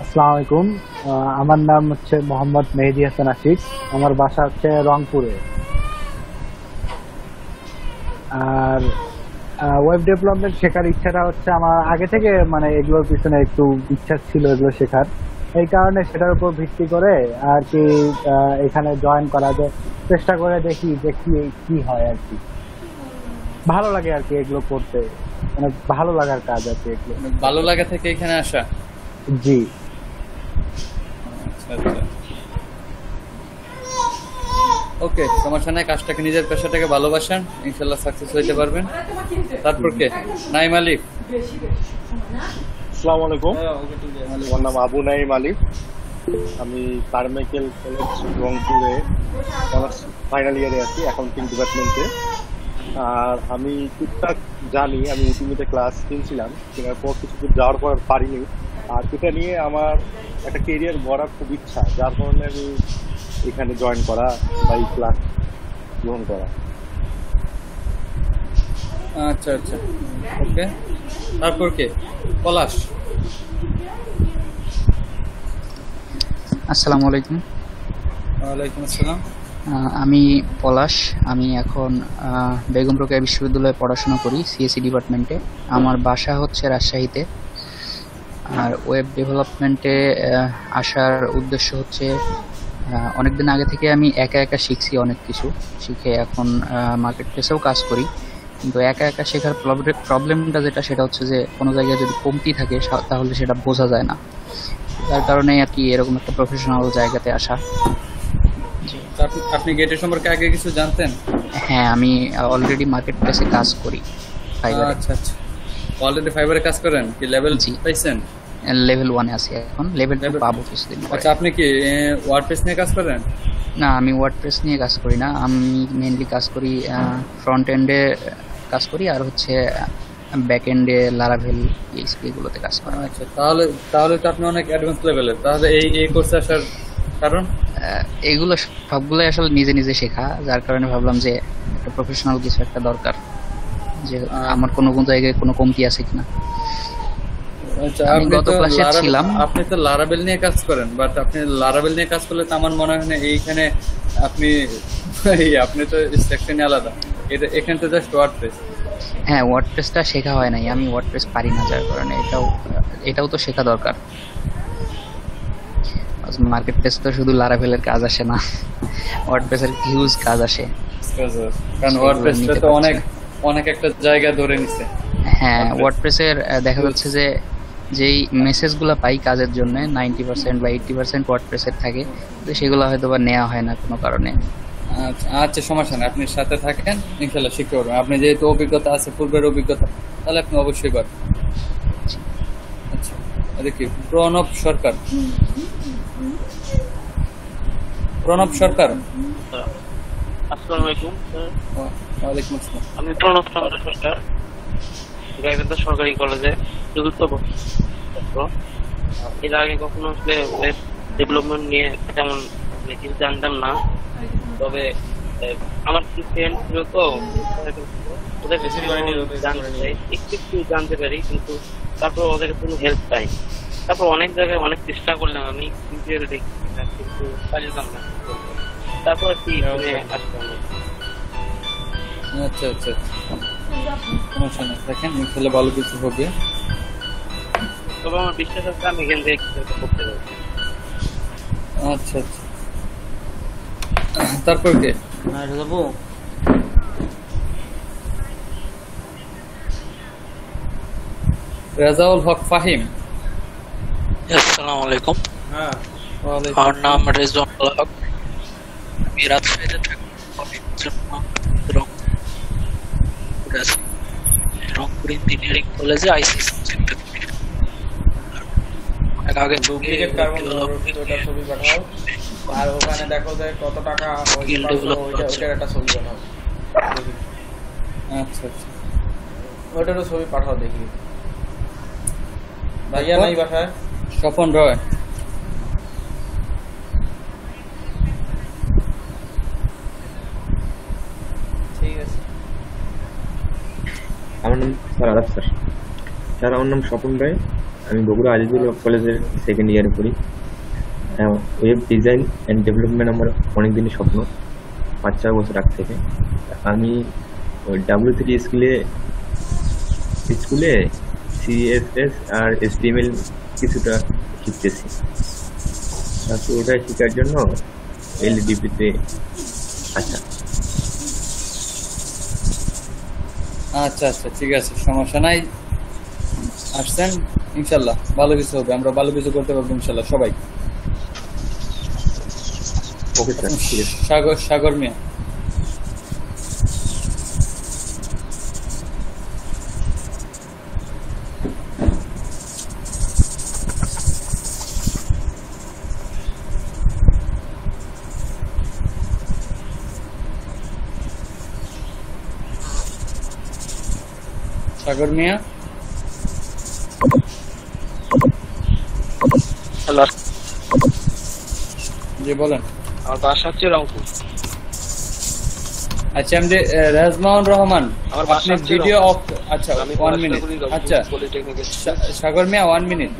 আসসালামু আলাইকুম, আমার নাম হচ্ছে মোহাম্মদ মেহেদি হাসান আশিক। আমার বাসা হচ্ছে রংপুরে। আর ওয়েব ডেভেলপমেন্ট শেখার ইচ্ছাটা হচ্ছে আমার আগে থেকে, মানে এগুলোর পিছনে একটু ইচ্ছা ছিল এগুলো শেখার। এই কারণে সেটার উপর ভিত্তি করে আর কি এখানে জয়েন করা যায়, চেষ্টা করে দেখি যে কি হয় আর কি। ভালো লাগে আর কি এগুলো করতে, মানে ভালো লাগার কাজ আর কি এগুলো। ভালো লাগা থেকে এখানে আসা? জি। আচ্ছা আচ্ছা, ওকে, সমস্যা নাই। কাজটাকে, নিজের পেশাটাকে ভালোবাসেন, ইনশাল্লাহ সাকসেস হইতে পারবেন। তারপর কে? নাইম আলিফ। আসসালামু আলাইকুম, আমার নাম আবু নাইম আলিফ। আমি কারমাইকেল কলেজ রংপুরে অনার্স ফাইনাল ইয়ারে আছি, অ্যাকাউন্টিং ডিপার্টমেন্টে। আর আমি টুকটাক জানি, আমি ইউটিউবে ক্লাস কিনছিলাম, কেনার পর কিছু যাওয়ার পর পারিনি। আর এটা নিয়ে আমার একটা কেরিয়ার গড়ার খুব ইচ্ছা, যার কারণে আমি এখানে জয়েন করা বা এই ক্লাস গ্রহণ করা। আচ্ছা আচ্ছা, ওকে। তারপর কে? পলাশ। আসসালামু আলাইকুম। ওয়ালাইকুম আসসালাম। আমি পলাশ। আমি এখন বেগম রোকেয়া বিশ্ববিদ্যালয়ে পড়াশোনা করি, সিএসসি ডিপার্টমেন্টে। আমার বাসা হচ্ছে রাজশাহীতে। আর ওয়েব ডেভেলপমেন্টে আসার উদ্দেশ্য হচ্ছে অনেকদিন আগে থেকে আমি একা একা শিখছি, অনেক কিছু শিখে এখন মার্কেট প্লেসেও কাজ করি। কিন্তু একা একা শেখার প্রবলেমটা যেটা, সেটা হচ্ছে যে কোনো জায়গায় যদি কমতি থাকে তাহলে সেটা বোঝা যায় না। তার কারণে আর কি এরকম একটা প্রফেশনাল জায়গাতে আসা। আপনি গেটের সম্পর্কে আগে কিছু জানতেন? হ্যাঁ, আমি অলরেডি মার্কেট প্লেসে কাজ করি ফাইবারে। আচ্ছা আচ্ছা, অলরেডি ফাইবারে কাজ করেন? কি লেভেল পাইছেন? লেভেল 1 এ আছি এখন, লেভেল 2 পাবো কিছুদিন পরে। আচ্ছা, আপনি কি ওয়ার্ডপ্রেস নিয়ে কাজ করেন? না, আমি ওয়ার্ডপ্রেস নিয়ে কাজ করি না। আমি মেইনলি কাজ করি ফ্রন্ট এন্ডে কাজ করি, আর হচ্ছে ব্যাক এন্ডে লারাভেল এগুলোতে কাজ করি। আচ্ছা, তাহলে তো আপনি অনেক অ্যাডভান্স লেভেলের। তাহলে এই কোর্সে আসার কারণ? এগুলো সবগুলোই আসলে নিজে নিজে শেখা, যার কারণে ভাবলাম যে একটা প্রফেশনাল কিছু একটা দরকার, যে আমার কোনো জায়গায় কোনো কমতি আছে কিনা। আচ্ছা, আপনি তো লারাভেল নিয়ে কাজ করেন, বাট আপনি লারাভেল নিয়ে কাজ করলে তো আমার মনে হয় না এইখানে আপনি তো সেকশনে আলাদা, এখানে তো জাস্ট ওয়ার্ডপ্রেস। হ্যাঁ, ওয়ার্ডপ্রেসটা শেখা হয় নাই, আমি ওয়ার্ডপ্রেস পারি না, যার কারণে এটাও তো শেখা দরকার। মার্কেট প্লেস তো শুধু লারাভেলের কাজ আসে না, ওয়ার্ডপ্রেসের হিউজ কাজ আসে, কারণ ওয়ার্ডপ্রেসটা তো অনেক একটা জায়গা ধরে নিছে। হ্যাঁ, ওয়ার্ডপ্রেসের দেখা যাচ্ছে যে যেই মেসেজগুলো পাই কাজের জন্য 90% বা 80% ওয়ার্ডপ্রেসের থাকে, তো সেগুলো হয়তো বা নেওয়া হয় না কোনো কারণে। আচ্ছা, সমস্যা নেই, আপনি সাথে থাকেন, ইনশাল্লাহ শিখতে পারবেন। আপনি যেহেতু অভিজ্ঞতা আছে, পূর্বের অভিজ্ঞতা, তাহলে আপনি অবশ্যই পারবেন। আচ্ছা, এটা কি প্রণব সরকার? প্রণব সরকার। আসসালামু আলাইকুম স্যার। ওয়ালাইকুম আসসালাম। আমি প্রণব চন্দ্র সরকার, গাইবান্ধা সরকারি কলেজে চতুর্থ বর্ষ। এর আগে কখনো আসলে ওয়েব ডেভেলপমেন্ট নিয়ে তেমন কিছু জানতাম না, তবে আমার কিছু ফ্রেন্ড ছিল তো ওদের একটু জানতে পারি, কিন্তু তারপর ওদের কোনো হেল্প পাই। তারপর অনেক জায়গায় অনেক চেষ্টা করলাম, আমি সিনসিয়ার দেখি কিন্তু পারলাম না। তারপর কি আসলাম। আচ্ছা আচ্ছা, সমস্যা নেই, দেখেন ইনশাল্লাহ ভালো কিছু হবে। তবে আমার বিশ্বাস আছে আমি এখান থেকে কিছু একটা করতে পারবো। আচ্ছা আচ্ছা, তারপর কে? রেজাউল হক ফাহিম। আসসালামু আলাইকুম। আমার নাম রেজাউল হক, আমি রাজশাহীতে থাকি। রংপুর ইঞ্জিনিয়ারিং কলেজে আইসি সাবজেক্টে আগে ডুপ্লিকেট কার্বন মনোক্সাইডের ছবি পাঠাও, আর ওখানে দেখো যে কত টাকা ওইটার একটা ছবি বানাও। আচ্ছা আচ্ছা, ওইটারও ছবি পাঠাও দেখি। ভাইয়া নাই বাসায়? স্বপন রয়। ঠিক আছে। আমার নাম স্যার আদাব স্যার। স্যার আমার নাম স্বপন রায়, আমি বগুড়া আজিজুল কলেজের সেকেন্ড ইয়ারে পড়ি। ওয়েব ডিজাইন অ্যান্ড ডেভেলপমেন্ট আমার অনেকদিনই স্বপ্ন, 5-4 বছর আগ থেকে। আমি W3 স্কুলে CSS আর HTML কিছুটা শিখতেছি। তারপর ওটা শেখার জন্য LDP-তে আচ্ছা আচ্ছা আচ্ছা, ঠিক আছে, সমস্যা নাই। আসছেন, ইনশাল্লাহ ভালো কিছু হবে, আমরা ভালো কিছু করতে পারবো ইনশাল্লাহ সবাই। ওকে স্যার, ঠিক আছে। সাগর মিয়া। সাগর মিয়া। হ্যালো, জি বলেন। আমার বাসা হচ্ছে রংপুর। আচ্ছা, আমি রাজমাউন রহমান, আমার বাসা আপনি হচ্ছে ভিডিও অফ। রংপুর। আচ্ছা, আমি 1 মিনিট। আচ্ছা সাগর মিয়া, 1 মিনিট।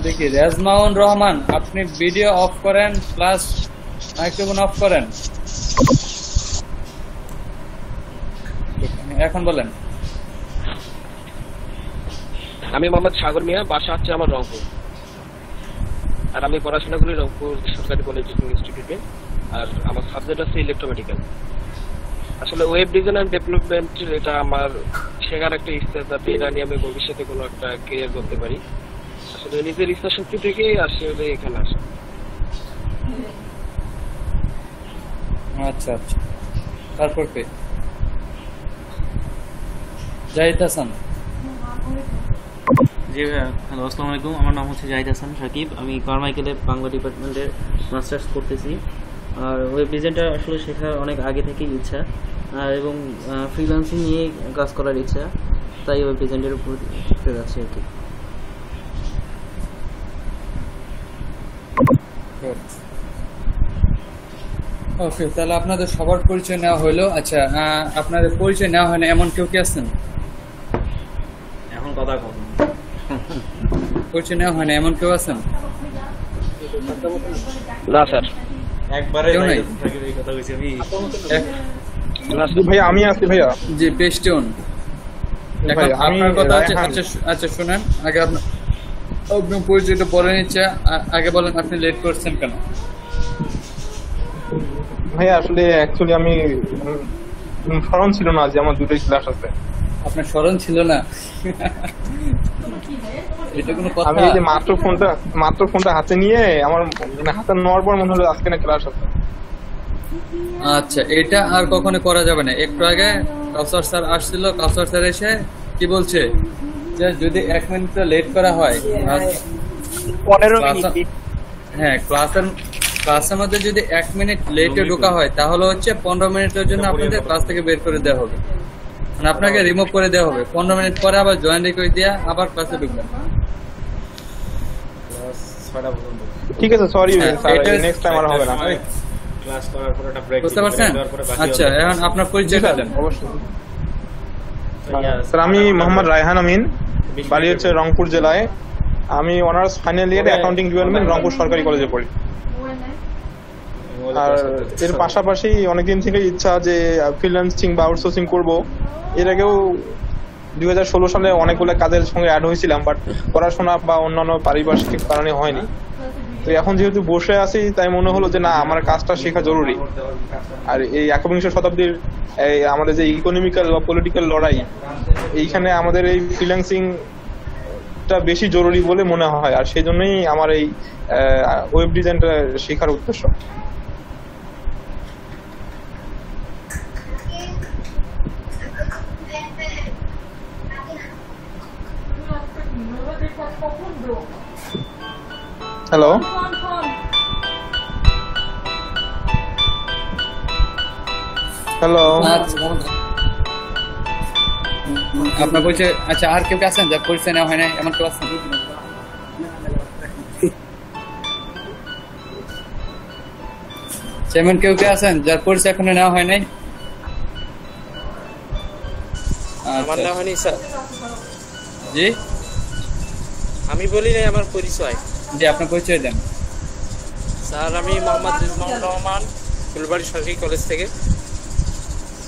দেখি রাজমাউন রহমান, আপনি ভিডিও অফ করেন প্লাস মাইক্রোফোন অফ করেন। এখন বলেন। আমি মোহাম্মদ সাগর মিয়া, বাসা হচ্ছে আমার রংপুর, আর আমি পড়াশোনা করি রংপুর সরকারি পলিটেকনিক ইনস্টিটিউটে, আর আমার সাবজেক্ট আছে ইলেকট্রোমেটিক্যাল। আসলে ওয়েব ডিজাইন অ্যান্ড ডেভেলপমেন্ট এটা আমার শেখার একটা ইচ্ছা, যাতে এটা নিয়ে আমি ভবিষ্যতে কোনো একটা কেরিয়ার করতে পারি। আসলে নিজের ইচ্ছা শক্তি থেকেই আসলে এখানে আসা। আচ্ছা আচ্ছা, তারপর কে? জাহিদ হাসান। জি ভাইয়া, হ্যালো, আসসালামু আলাইকুম। আমার নাম হচ্ছে জাহিদ হাসান সাকিব, আমি কারমাইকেলে বাংলা ডিপার্টমেন্টে মাস্টার্স করতেছি। আর ওয়েব ডিজাইনটা আসলে শেখার অনেক আগে থেকেই ইচ্ছা, আর এবং ফ্রিল্যান্সিং নিয়ে কাজ করার ইচ্ছা, তাই ওয়েব ডিজাইনের উপর শিখতে যাচ্ছি আর কি। ওকে, তাহলে আপনাদের সবার পরিচয় নেওয়া হলো। আচ্ছা, আপনাদের পরিচয় নেওয়া হয় না এমন কেউ কি আছেন? এখন কথা কম, পরিচয় নেওয়া হয় না এমন কেউ আছেন? না স্যার, একবারে নাই। কথা কইছি আমি। ভাইয়া আমি আছি ভাইয়া। জি, পেস্টিউন। এখন আপনার কথা হচ্ছে, আচ্ছা আচ্ছা শুনেন, আগে আপনার পরিচয়টা বলে নিচ্ছে। আগে বলেন আপনি লেট করছেন কেন? ভাইয়া আসলে অ্যাকচুয়ালি আমি স্মরণ ছিল না যে আমার দুটোই ক্লাস আছে। আপনার স্মরণ ছিল না? এটা কোনো কথা? আমি এই যে মাত্র ফোনটা হাতে নিয়ে আমার হাতে নেওয়ার পর মনে হলো আজকে না ক্লাস আছে। আচ্ছা, এটা আর কখনো করা যাবে না। একটু আগে কাউসার স্যার আসছিল, কাউসার স্যার এসে কি বলছে যে যদি 1 মিনিট লেট করা হয়, 15 মিনিট। হ্যাঁ, ক্লাসের মধ্যে যদি 1 মিনিট লেটে ঢোকা হয় তাহলে হচ্ছে 15 মিনিটের জন্য আপনাদের ক্লাস থেকে বের করে দেওয়া হবে, মানে আপনাকে রিমুভ করে দেওয়া হবে। 15 মিনিট পরে আবার জয়েন রিকোয়েস্ট দিয়ে আবার ক্লাসে ঢুকবেন। ঠিক আছে, সরি স্যার, নেক্সট টাইম আর হবে না। ক্লাস করার পর একটা ব্রেক বুঝতে পারছেন? আচ্ছা, এখন আপনার পরিচয়টা দেন। অবশ্যই স্যার, আমি মোহাম্মদ রায়হান আমিন, বাড়ি হচ্ছে রংপুর জেলায়। আমি অনার্স ফাইনাল ইয়ারে অ্যাকাউন্টিং ডিপার্টমেন্ট রংপুর সরকারি কলেজে পড়ি। আর এর পাশাপাশি অনেকদিন থেকে ইচ্ছা যে ফ্রিল্যান্সিং বা আউটসোর্সিং করব। এর আগেও 2016 সালে অনেকগুলো কাজের সঙ্গে অ্যাড হয়েছিলাম, বাট পড়াশোনা বা অন্যান্য পারিপার্শ্বিক কারণে হয়নি। তো এখন যেহেতু বসে আছি, তাই মনে হলো যে না, আমার কাজটা শেখা জরুরি। আর এই 21 শতাব্দীর আমাদের যে ইকোনমিক্যাল বা পলিটিক্যাল লড়াই, এইখানে আমাদের এই ফ্রিল্যান্সিংটা বেশি জরুরি বলে মনে হয়। আর সেই জন্যই আমার এই ওয়েব ডিজাইনটা শেখার উদ্দেশ্য। হ্যালো, হ্যালো, আপনার পরিচয়। আচ্ছা, আর কেউ আছেন যার পরিচয় নেওয়া হয় না এমন কেউ আছেন? এমন কেউ আছেন যার পরিচয় এখনো নেওয়া হয় নাই? আমার নাম হয়নি স্যার। জি, আমি বলি নাই আমার পরিচয়। জি, আপনার পরিচয় দেন। স্যার, আমি মোহাম্মদ রিজওয়ানুর রহমান, ফুলবাড়ি সরকারি কলেজ থেকে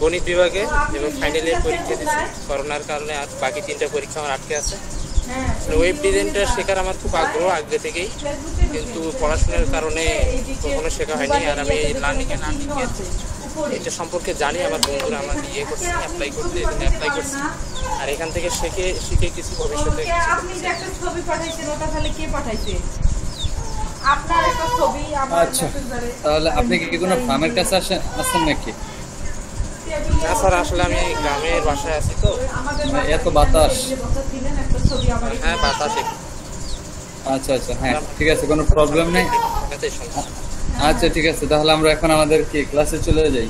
গণিত বিভাগে, এবং ফাইনাল ইয়ার পরীক্ষা দিচ্ছি। করোনার কারণে আর বাকি 3টা পরীক্ষা আমার আটকে আছে। ওয়েব ডিজাইনটা শেখার আমার খুব আগ্রহ আগে থেকেই, কিন্তু পড়াশোনার কারণে কখনো শেখা হয়নি। আর আমি লার্নিং এটা সম্পর্কে জানি, আমার বন্ধুরা আমার করছে, অ্যাপ্লাই করছি। আর এখান থেকে শিখে কিছু ভবিষ্যতে। আচ্ছা, তাহলে আপনি কি কোনো ফার্মের কাছে আসেন নাকি? না স্যার, আসলে আমি গ্রামের বাসায় আছি, তো এত বাতাস। হ্যাঁ, বাতাস। আচ্ছা আচ্ছা, হ্যাঁ ঠিক আছে, কোনো প্রবলেম নেই। আচ্ছা ঠিক আছে, তাহলে আমরা এখন আমাদের কি ক্লাসে চলে যাই।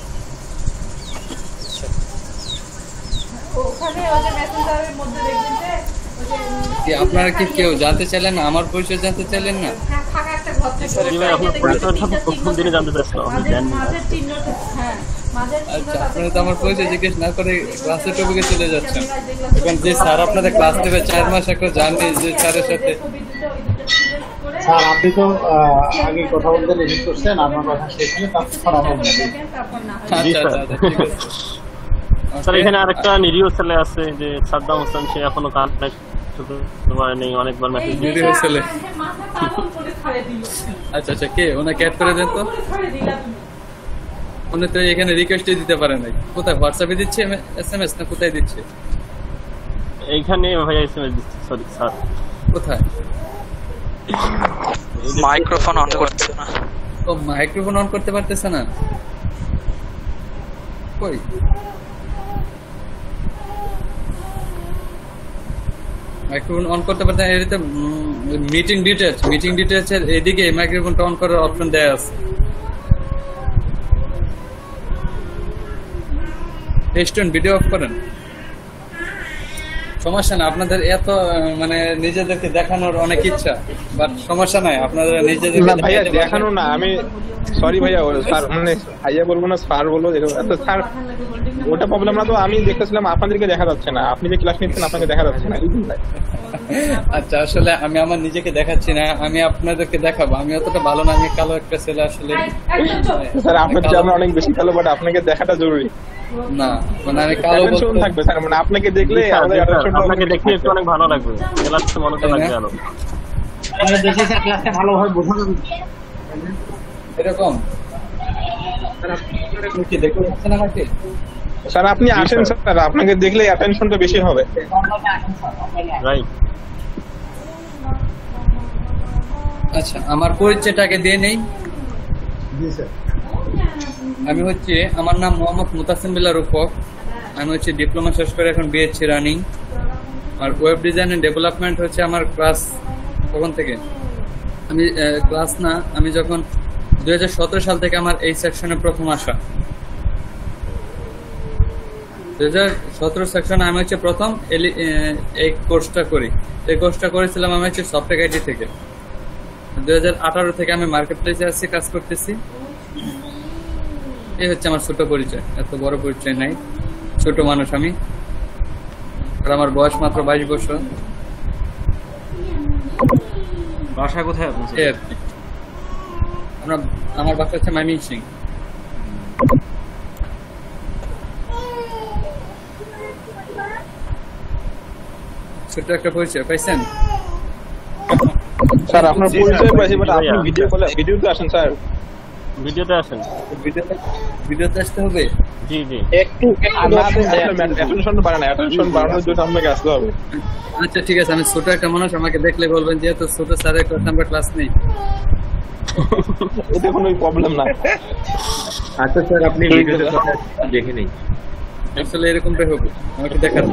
কি আপনারা কি কেউ জানতে চাইলেন না? আমার পরিচয় জানতে চাইলেন না? আচ্ছা, আপনারা তো আমার পরিচয় জিজ্ঞেস না করে ক্লাসের টপিকে চলে যাচ্ছেন। এখন যে স্যার আপনাদের ক্লাস নেবে 4 মাস একটা জানবে, যে স্যারের সাথে। স্যার, আপনি তো আগে কথা বলতে রিভিউ করছেন, আপনার কথা শেষ হলে তারপর আমার বলবেন। আচ্ছা আচ্ছা, ঠিক আছে স্যার। এখানে আরেকটা নিরীহ ছেলে আছে যে সাদ্দাম হোসেন, সে এখনো কানেক্ট নেই, অনেকবার মেসেজ নিরীহ ছেলে। আচ্ছা আচ্ছা, কে ওনাকে অ্যাড করে দেন তো। উনি তো এখানে রিকোয়েস্টই দিতে পারে নাই। কোথায়, হোয়াটসঅ্যাপে দিচ্ছে এসএমএস না কোথায় দিচ্ছে? এইখানে ভাইয়া এসএমএস দিচ্ছে। Sorry sir. কোথায়? মাইক্রোফোন অন করছে না। ও, মাইক্রোফোন অন করতে পারতেছে না। কই মাইক্রোফোন অন করতে পারতেন? এটাতে মিটিং ডিটেলস এর এদিকে মাইক্রোফোনটা অন করার অপশন দেয়া আছে। স্টুডেন্ট ভিডিও অফ করেন, সমস্যা না। আপনাদের এত মানে নিজেদেরকে দেখানোর অনেক ইচ্ছা, বাট সমস্যা নাই, আপনারা নিজেদেরকে ভাইয়া দেখানো না। আমি সরি ভাইয়া, স্যার মানে ভাইয়া বলবো না, স্যার বলবো। স্যার, ওটা প্রবলেম না। তো আমি দেখতেছিলাম আপনাদেরকে দেখা যাচ্ছে না, আপনি যে ক্লাস নিচ্ছেন আপনাকে দেখা যাচ্ছে না। আচ্ছা, আসলে আমি আমার নিজেকে দেখাচ্ছি না, আমি আপনাদেরকে দেখাবো। আমি অতটা ভালো না, আমি কালো একটা ছেলে আসলে। স্যার, আপনার চেয়ে আমরা অনেক বেশি কালো, বাট আপনাকে দেখাটা জরুরি না। মানে আমি কালো থাকবে স্যার, মানে আপনাকে দেখলে আপনাকে দেখলে একটু অনেক ভালো লাগবে, ক্লাসে মনোযোগ লাগবে আরো। দেখি স্যার, ক্লাসটা ভালোভাবে বোঝানো এরকম। স্যার, আপনি আসেন স্যার, আপনাকে দেখলে অ্যাটেনশনটা বেশি হবে। রাইট। আচ্ছা, আমার পরিচয়টাকে দিয়ে নেই। জি স্যার। আমি হচ্ছে, আমার নাম মোহাম্মদ মুতাসিম বিল্লাহ রূপক। আমি হচ্ছে ডিপ্লোমা শেষ করে এখন বিএসসি রানিং। আর ওয়েব ডিজাইন এন্ড ডেভেলপমেন্ট হচ্ছে আমার ক্লাস কখন থেকে আমি ক্লাস না, আমি যখন 2017 সাল থেকে আমার এই সেকশনে প্রথম আসা। 2017 সেকশনে আমি হচ্ছে প্রথম এই কোর্সটা করি। এই কোর্সটা করেছিলাম আমি হচ্ছে সফটওয়্যার আইটি থেকে। 2018 থেকে আমি মার্কেট প্লেসে আসছি, কাজ করতেছি। এই হচ্ছে আমার ছোট পরিচয়, এত বড় পরিচয় নাই, ছোট মানুষ আমি। আর আমার বয়স মাত্র 22 বছর। বাসা কোথায় আপনার? আমার বাসা হচ্ছে ময়মনসিংহ। ছোট একটা পরিচয় পাইছেন স্যার? আপনার পরিচয় পাইছি, বাট আপনি ভিডিওতে আসেন স্যার। ভিডিওতে আসেন। ভিডিওতে আসতে হবে? জি জি। একটু অ্যাটেনশন বাড়ানো, অ্যাটেনশন বাড়ানোর জন্য আপনাকে আসতে হবে। আচ্ছা ঠিক আছে, আমি ছোট একটা মানুষ, আমাকে দেখলে বলবেন যেহেতু ছোট স্যারের ক্লাস আমরা ক্লাস নেই। এটা কোনো প্রবলেম না। আচ্ছা স্যার, আপনি ভিডিওতে দেখে নেই। আসলে এরকমটাই হবে, আমাকে দেখান।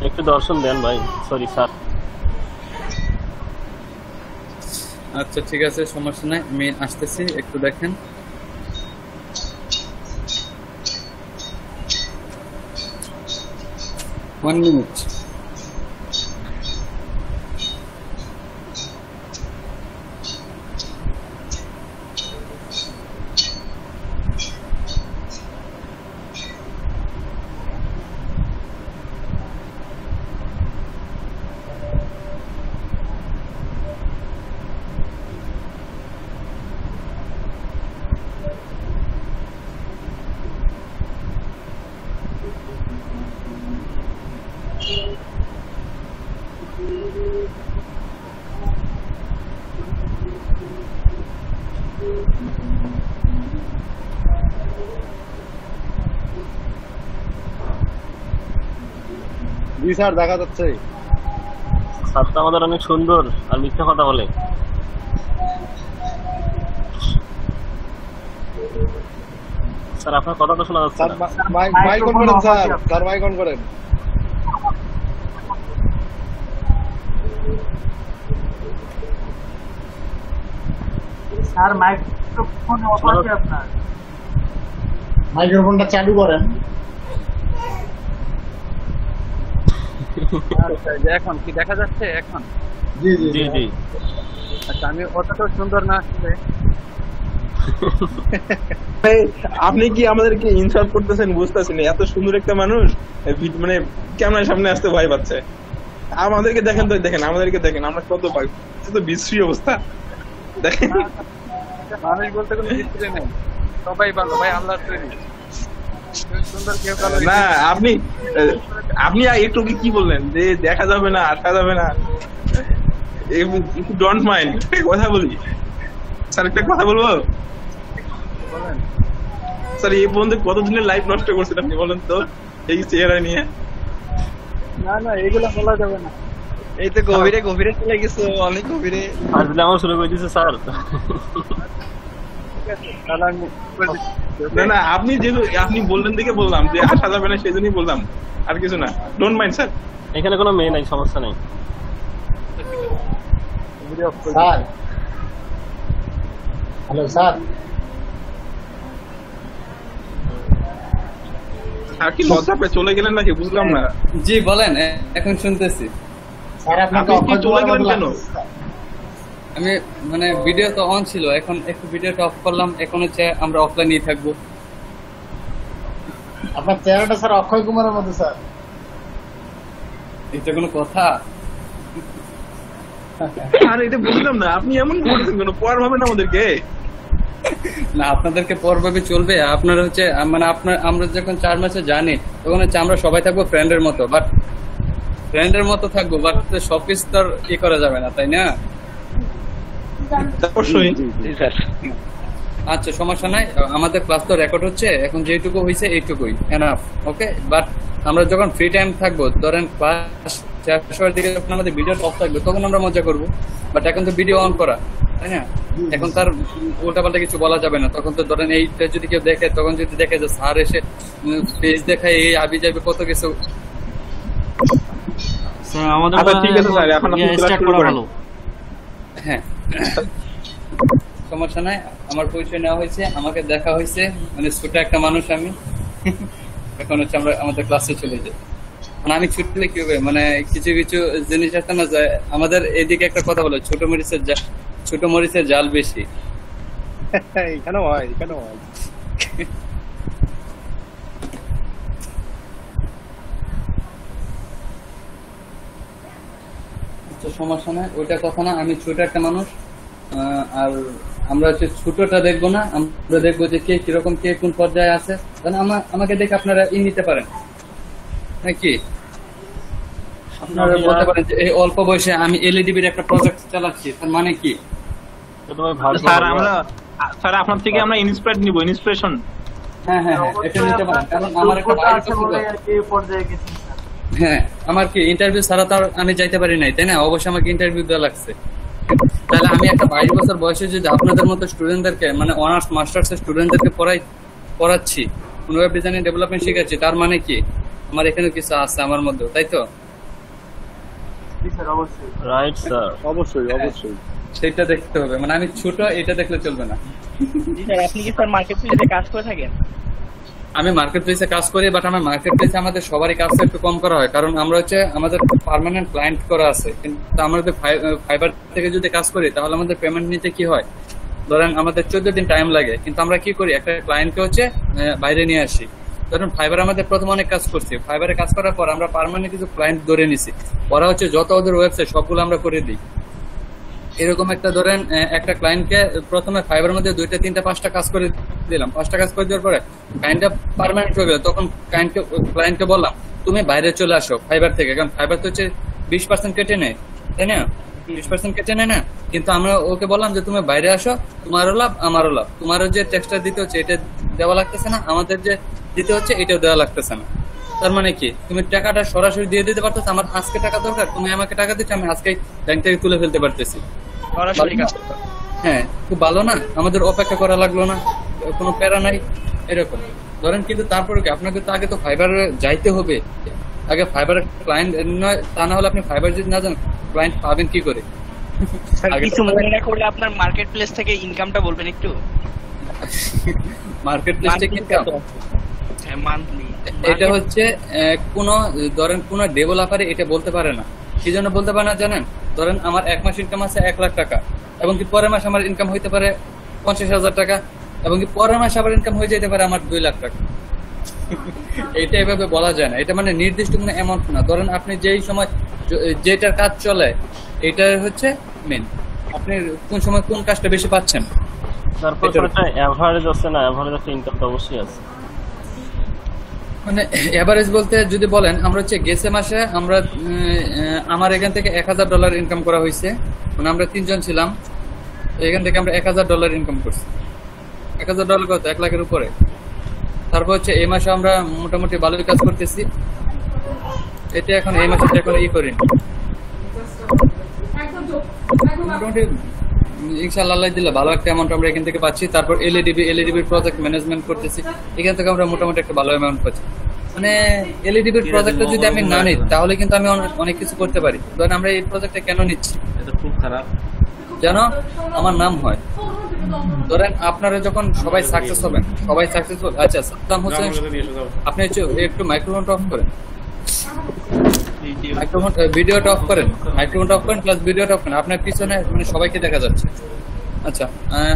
একটু দর্শন দেন ভাই। Sorry sir. আচ্ছা ঠিক আছে, সমস্যা নাই, আমি আসতেছি, একটু দেখেন। One minute. জি স্যার, দেখা যাচ্ছে। স্যারটা আমাদের অনেক সুন্দর আর মিথ্যা কথা বলে। স্যার আপনার কথা তো শোনা যাচ্ছে না। মাইক অন করেন স্যার, স্যার মাইক অন করেন। স্যার মাইক্রোফোন অফ আছে আপনার? মাইক্রোফোনটা চালু করেন। আচ্ছা, এখন কি দেখা যাচ্ছে এখন? জি জি জি জি। আচ্ছা, আমি অতটা সুন্দর না আসলে। আপনি কি আমাদেরকে ইনসাল্ট করতেছেন বুঝতেছেন? এত সুন্দর একটা মানুষ মানে ক্যামেরার সামনে আসতে ভয় পাচ্ছে। আমাদেরকে দেখেন তো, দেখেন আমাদেরকে দেখেন, আমরা কত বিশ্রী অবস্থা দেখেন। মানুষ বলতে কোনো কিছু নেই, সবাই ভালো ভাই, আল্লাহর তৈরি। সুন্দর কেউ ভালো না, আপনি একটু কি বললেন যে দেখা যাবে না, আসা যাবে না। ডোন্ট মাইন্ড, কথা বলি স্যার, একটা কথা বলবো স্যার? এই পর্যন্ত কতদিনের লাইফ নষ্ট করছেন আপনি বলেন তো এই চেহারা নিয়ে? না না, এগুলো বলা যাবে না। এই তো গভীরে গভীরে চলে গেছে, অনেক গভীরে। আসলে আমার শুরু করে দিয়েছে স্যার। না না, আপনি যেহেতু আপনি বললেন দেখে বললাম যে আসা যাবে না, সেই জন্যই বললাম, আর কিছু না। Don't mind sir. এখানে কোনো মেয়ে নাই, সমস্যা নেই। Sir, hello sir. আর কি লজ্জা পেয়ে চলে গেলেন নাকি বুঝলাম না। জি বলেন, এখন শুনতেছি। স্যার আপনাকে আপনি চলে গেলেন কেন? আমি মানে ভিডিও তো অন ছিল, এখন একটু ভিডিওটা অফ করলাম, এখন হচ্ছে আমরা অফলাইনেই থাকবো। আপনার চেহারাটা স্যার অক্ষয় কুমারের মতো স্যার। এটা কোনো কথা? আর এটা বুঝলাম না, আপনি এমন করছেন কেন? পর ভাবেন আমাদেরকে। না, আপনাদেরকে পরভাবে চলবে। আপনার হচ্ছে মানে আমরা যখন 4 মাসে জানি, তখন হচ্ছে আমরা সবাই থাকবো ফ্রেন্ডের মতো, বাট ফ্রেন্ডের মতো থাকবো, বাট সবকিছু তো ই করা যাবে না, তাই না? অবশ্যই। আচ্ছা, সমস্যা নাই, আমাদের ক্লাস তো রেকর্ড হচ্ছে, এখন যেটুকু হয়েছে এইটুকুই এনাফ। ওকে, বাট আমরা যখন ফ্রি টাইম থাকবো, ধরেন ক্লাস শেষ হওয়ার দিকে যখন আমাদের ভিডিও অফ থাকবে, তখন আমরা মজা করবো। বাট এখন তো ভিডিও অন করা, তাই না? এখন তার উল্টাপাল্টা কিছু বলা যাবে না। তখন তো ধরেন এইটা যদি কেউ দেখে, তখন যদি দেখে যে স্যার এসে পেজ দেখায়, এই আবি যাবে কত কিছু। স্যার আমাদের ঠিক আছে স্যার, এখন আপনি ক্লাস শুরু করেন। হ্যাঁ, সমস্যা নাই, আমার পরিচয় নেওয়া হয়েছে, আমাকে দেখা হয়েছে, মানে ছোট একটা মানুষ আমি। এখন হচ্ছে আমরা আমাদের ক্লাসে চলে যাই। মানে আমি ছুটলে কি হবে, মানে কিছু কিছু জিনিস আছে না যায়, আমাদের এইদিকে একটা কথা বলে ছোট মরিচের জাল বেশি। এখানেও হয়, এখানেও হয়। সমস্যা নাই, ওইটা কথা না, আমি ছোট একটা মানুষ। আর আমরা হচ্ছে ছোটটা দেখবো না, আমরা দেখবো যে কে কিরকম, কে কোন পর্যায়ে আছে। আমাকে দেখে আপনারা নিতে পারেন নাকি? আপনারা বলতে পারেন যে এই অল্প বয়সে আমি এলইডিবির একটা প্রজেক্ট চালাচ্ছি, তার মানে কি? স্যার আপনার থেকে আমরা ইন্সপায়ার নিব, ইন্সপিরেশন। হ্যাঁ, এটা নিতে পারেন, কারণ আমার একটা হ্যাঁ, আমার কি ইন্টারভিউ ছাড়া তো আমি যাইতে পারি নাই, তাই না? অবশ্যই আমাকে ইন্টারভিউ দেওয়া লাগছে। তাহলে আমি একটা 22 বছর বয়সে যদি আপনাদের মতো স্টুডেন্টদেরকে, মানে অনার্স মাস্টার্স এর স্টুডেন্টদেরকে পড়াচ্ছি, ওয়েব ডিজাইন ডেভেলপমেন্ট শেখাচ্ছি, তার মানে কি আমার এখানে কিছু আছে আমার মধ্যে, তাই তো? রাইট স্যার, অবশ্যই অবশ্যই সেটা দেখতে হবে, মানে আমি ছোট এটা দেখলে চলবে না। আপনি কি স্যার মার্কেট প্লেসে কাজ করে থাকেন? আমি মার্কেট প্লেসে কাজ করি, বাট আমার মার্কেট প্লেসে আমাদের সবারই কাজটা একটু কম করা হয়, কারণ আমরা হচ্ছে আমাদের পার্মানেন্ট ক্লায়েন্ট করা আছে। কিন্তু আমরা যদি ফাইবার থেকে যদি কাজ করি তাহলে আমাদের পেমেন্ট নিতে কি হয়, ধরেন আমাদের 14 দিন টাইম লাগে, কিন্তু আমরা কি করি, একটা ক্লায়েন্টকে হচ্ছে বাইরে নিয়ে আসি। ধরুন ফাইবার আমাদের প্রথম অনেক কাজ করছি, ফাইবারে কাজ করার পর আমরা পার্মানেন্ট কিছু ক্লায়েন্ট ধরে নিছি, ওরা হচ্ছে যত ওদের ওয়েবসাইট সবগুলো আমরা করে দিই। এরকম একটা ধরেন একটা ক্লায়েন্টকে প্রথমে ফাইবার মধ্যে 2টা 3টা 5টা কাজ করে দিলাম, 5টা কাজ করে দেওয়ার পরে ক্লায়েন্টটা পার্মানেন্ট হয়ে গেল, তখন ক্লায়েন্টকে বললাম তুমি বাইরে চলে আসো ফাইবার থেকে, কারণ ফাইবার তো হচ্ছে 20% কেটে নেয়, তাই না? 20% কেটে নেয় না, কিন্তু আমরা ওকে বললাম যে তুমি বাইরে আসো, তোমারও লাভ আমারও লাভ, তোমারও যে ট্যাক্সটা দিতে হচ্ছে এটা দেওয়া লাগতেছে না, আমাদের যে দিতে হচ্ছে এটাও দেওয়া লাগতেছে না। তার মানে কি, তুমি টাকাটা সরাসরি দিয়ে দিতে পারতেছো, আমার আজকে টাকা দরকার, তুমি আমাকে টাকা দিচ্ছ, আমি আজকে ব্যাংক থেকে তুলে ফেলতে পারতেছি। হ্যাঁ, খুব ভালো না, আমাদের অপেক্ষা করা লাগলো না, কোনো প্যারা নাই এরকম ধরেন। কিন্তু তারপরে কি, আপনাকে তো আগে তো ফাইবারে যাইতে হবে, আগে ফাইবারের ক্লায়েন্ট নয়, তা না হলে আপনি ফাইবার যদি না জানেন ক্লায়েন্ট পাবেন কি করে? কিছু মনে না করলে আপনার মার্কেট প্লেস থেকে ইনকামটা বলবেন একটু। মার্কেট প্লেস থেকে ইনকাম এটা হচ্ছে কোন ধরেন কোন ডেভেলপারে এটা বলতে পারে না। কি জন্য বলতে পারে না জানেন? ধরেন আমার 1 মাস ইনকাম আছে 1 লাখ টাকা, এবং কি পরের মাস আমার ইনকাম হইতে পারে 50,000 টাকা, এবং কি পরের মাস আবার ইনকাম হয়ে যেতে পারে আমার 2 লাখ টাকা। এটা এভাবে বলা যায় না, এটা মানে নির্দিষ্ট কোনো অ্যামাউন্ট না। ধরেন আপনি যেই সময় যেটার কাজ চলে এটা হচ্ছে মেন, আপনি কোন সময় কোন কাজটা বেশি পাচ্ছেন। তারপর একটা এভারেজ আছে না, এভারেজ একটা ইনকাম তো অবশ্যই আছে। মানে এভারেজ বলতে যদি বলেন, আমরা হচ্ছে গেছে মাসে আমরা আমার এখান থেকে $1000 ইনকাম করা হয়েছে, মানে আমরা 3 জন ছিলাম, এখান থেকে আমরা $1000 ইনকাম করছি। $1000 কত, 1 লাখের উপরে। তারপর হচ্ছে এই মাসে আমরা মোটামুটি ভালোই কাজ করতেছি, এটা এখন এই মাসে এখন করিনি, মোটামুটি ইনশাআল্লাহ আল্লাহ দিলে ভালো একটা অ্যামাউন্ট আমরা এখান থেকে পাচ্ছি। তারপর এলইডিবির প্রজেক্ট ম্যানেজমেন্ট করতেছি, এখান থেকে আমরা মোটামুটি একটা ভালো অ্যামাউন্ট পাচ্ছি। মানে এলইডিবির প্রজেক্টটা যদি আমি না নিই তাহলে কিন্তু আমি অনেক কিছু করতে পারি। ধরেন আমরা এই প্রজেক্টটা কেন নিচ্ছি, এটা খুব খারাপ, যেন আমার নাম হয়। ধরেন আপনারা যখন সবাই সাকসেস হবেন, সবাই সাকসেসফুল, আচ্ছা সাদ্দাম হোসেন, আপনি একটু মাইক্রোফোনটা অফ করেন, ভিডিওটা অফ করেন, মাইক্রোফোনটা অফ করেন প্লাস ভিডিওটা অফ করেন, আপনার পিছনে মানে সবাইকে দেখা যাচ্ছে। আচ্ছা